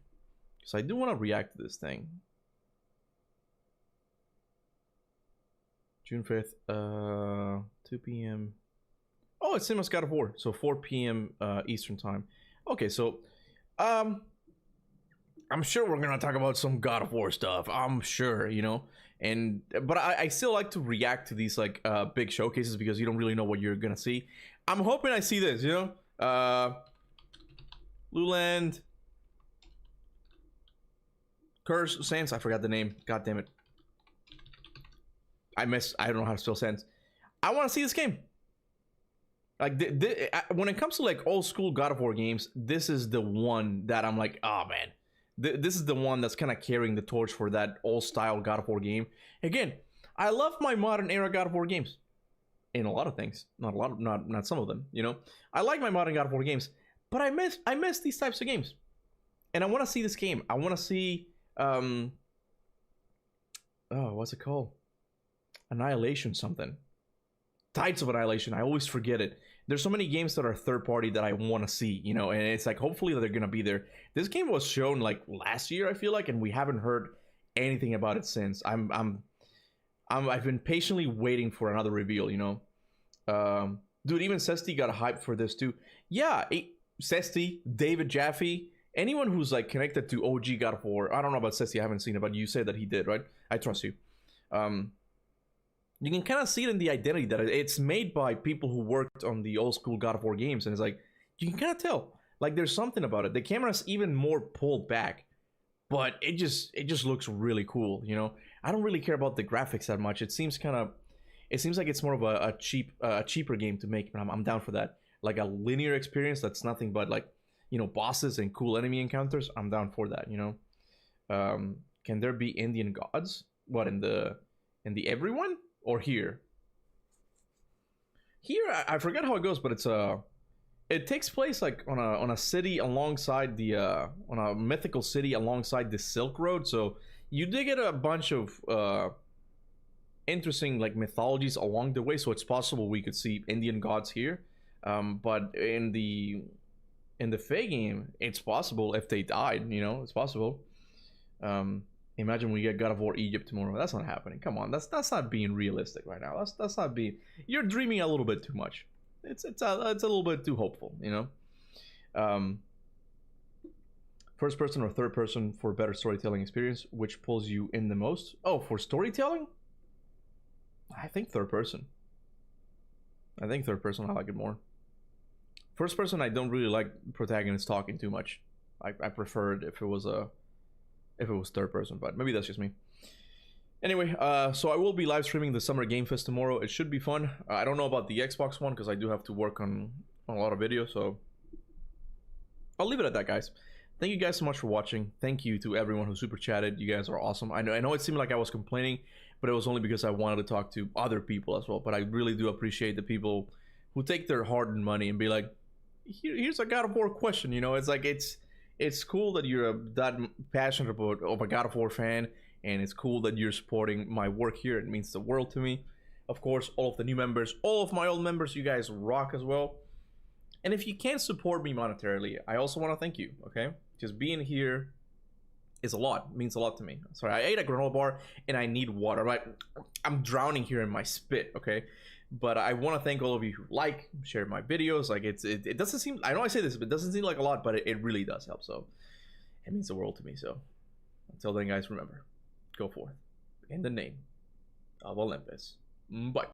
So I do want to react to this thing. June 5th, 2 p.m. Oh, it's same as God of War, so 4 p.m. Eastern time. Okay, so I'm sure we're gonna talk about some God of War stuff. I'm sure, you know, but I still like to react to these like big showcases because you don't really know what you're gonna see. I'm hoping I see this, you know, Luland, Curse, Sans. I forgot the name. God damn it. I don't know how to spell Sans. I want to see this game. Like when it comes to like old school God of War games, this is the one that I'm like, oh man, this is the one that's kind of carrying the torch for that old style God of War game. Again, I love my modern era God of War games in a lot of things, not some of them. You know, I like my modern God of War games, but I miss these types of games, and I want to see this game. I want to see oh, what's it called? Annihilation something. Tides of Annihilation. I always forget it. There's so many games that are third party that I want to see, you know, and it's like hopefully they're gonna be there. This game was shown like last year, I feel like, and we haven't heard anything about it since. I've been patiently waiting for another reveal, you know. Dude, even Sesti got hyped for this too. Yeah, Sesti, David Jaffe, anyone who's like connected to OG God of War. I don't know about Sesti, I haven't seen it, but you said that he did, right? I trust you. You can kind of see it in the identity that it's made by people who worked on the old school God of War games, and it's like you can kind of tell like there's something about it. The camera's even more pulled back, but it just looks really cool, you know. I don't really care about the graphics that much. It seems like it's more of a cheaper game to make, but I'm down for that. Like a linear experience that's nothing but like, you know, bosses and cool enemy encounters. I'm down for that, you know. Can there be Indian gods? What, in the everyone? Or here I forgot how it goes, but it takes place like on a city alongside the on a mythical city alongside the Silk Road, so you did get a bunch of interesting like mythologies along the way, so it's possible we could see Indian gods here, but in the Fae game it's possible if they died, you know, it's possible. Imagine we get God of War Egypt tomorrow. That's not happening. Come on, that's not being realistic right now. That's not being. You're dreaming a little bit too much. It's a little bit too hopeful, you know. First person or third person for better storytelling experience, which pulls you in the most? Oh, for storytelling, I think third person. I like it more. First person, I don't really like protagonists talking too much. I prefer it if it was third person, but maybe that's just me. Anyway, so I will be live streaming the Summer Game Fest tomorrow. It should be fun. I don't know about the Xbox One because I do have to work on a lot of videos, so I'll leave it at that, guys. Thank you guys so much for watching. Thank you to everyone who super chatted. You guys are awesome. I know it seemed like I was complaining, but it was only because I wanted to talk to other people as well. But I really do appreciate the people who take their hard-earned money and be like, here's a God of War question. You know, it's like it's it's cool that you're that passionate about of a God of War fan, and it's cool that you're supporting my work here. It means the world to me. Of course, all of the new members, all of my old members, you guys rock as well. And if you can't support me monetarily, I also want to thank you, okay? Just being here is a lot, it means a lot to me. Sorry, I ate a granola bar and I need water. I'm drowning here in my spit, okay? But I want to thank all of you who like, share my videos. Like it doesn't seem, I know I say this, but it doesn't seem like a lot, but it really does help. So it means the world to me. So until then, guys, remember, go forth in the name of Olympus. Bye.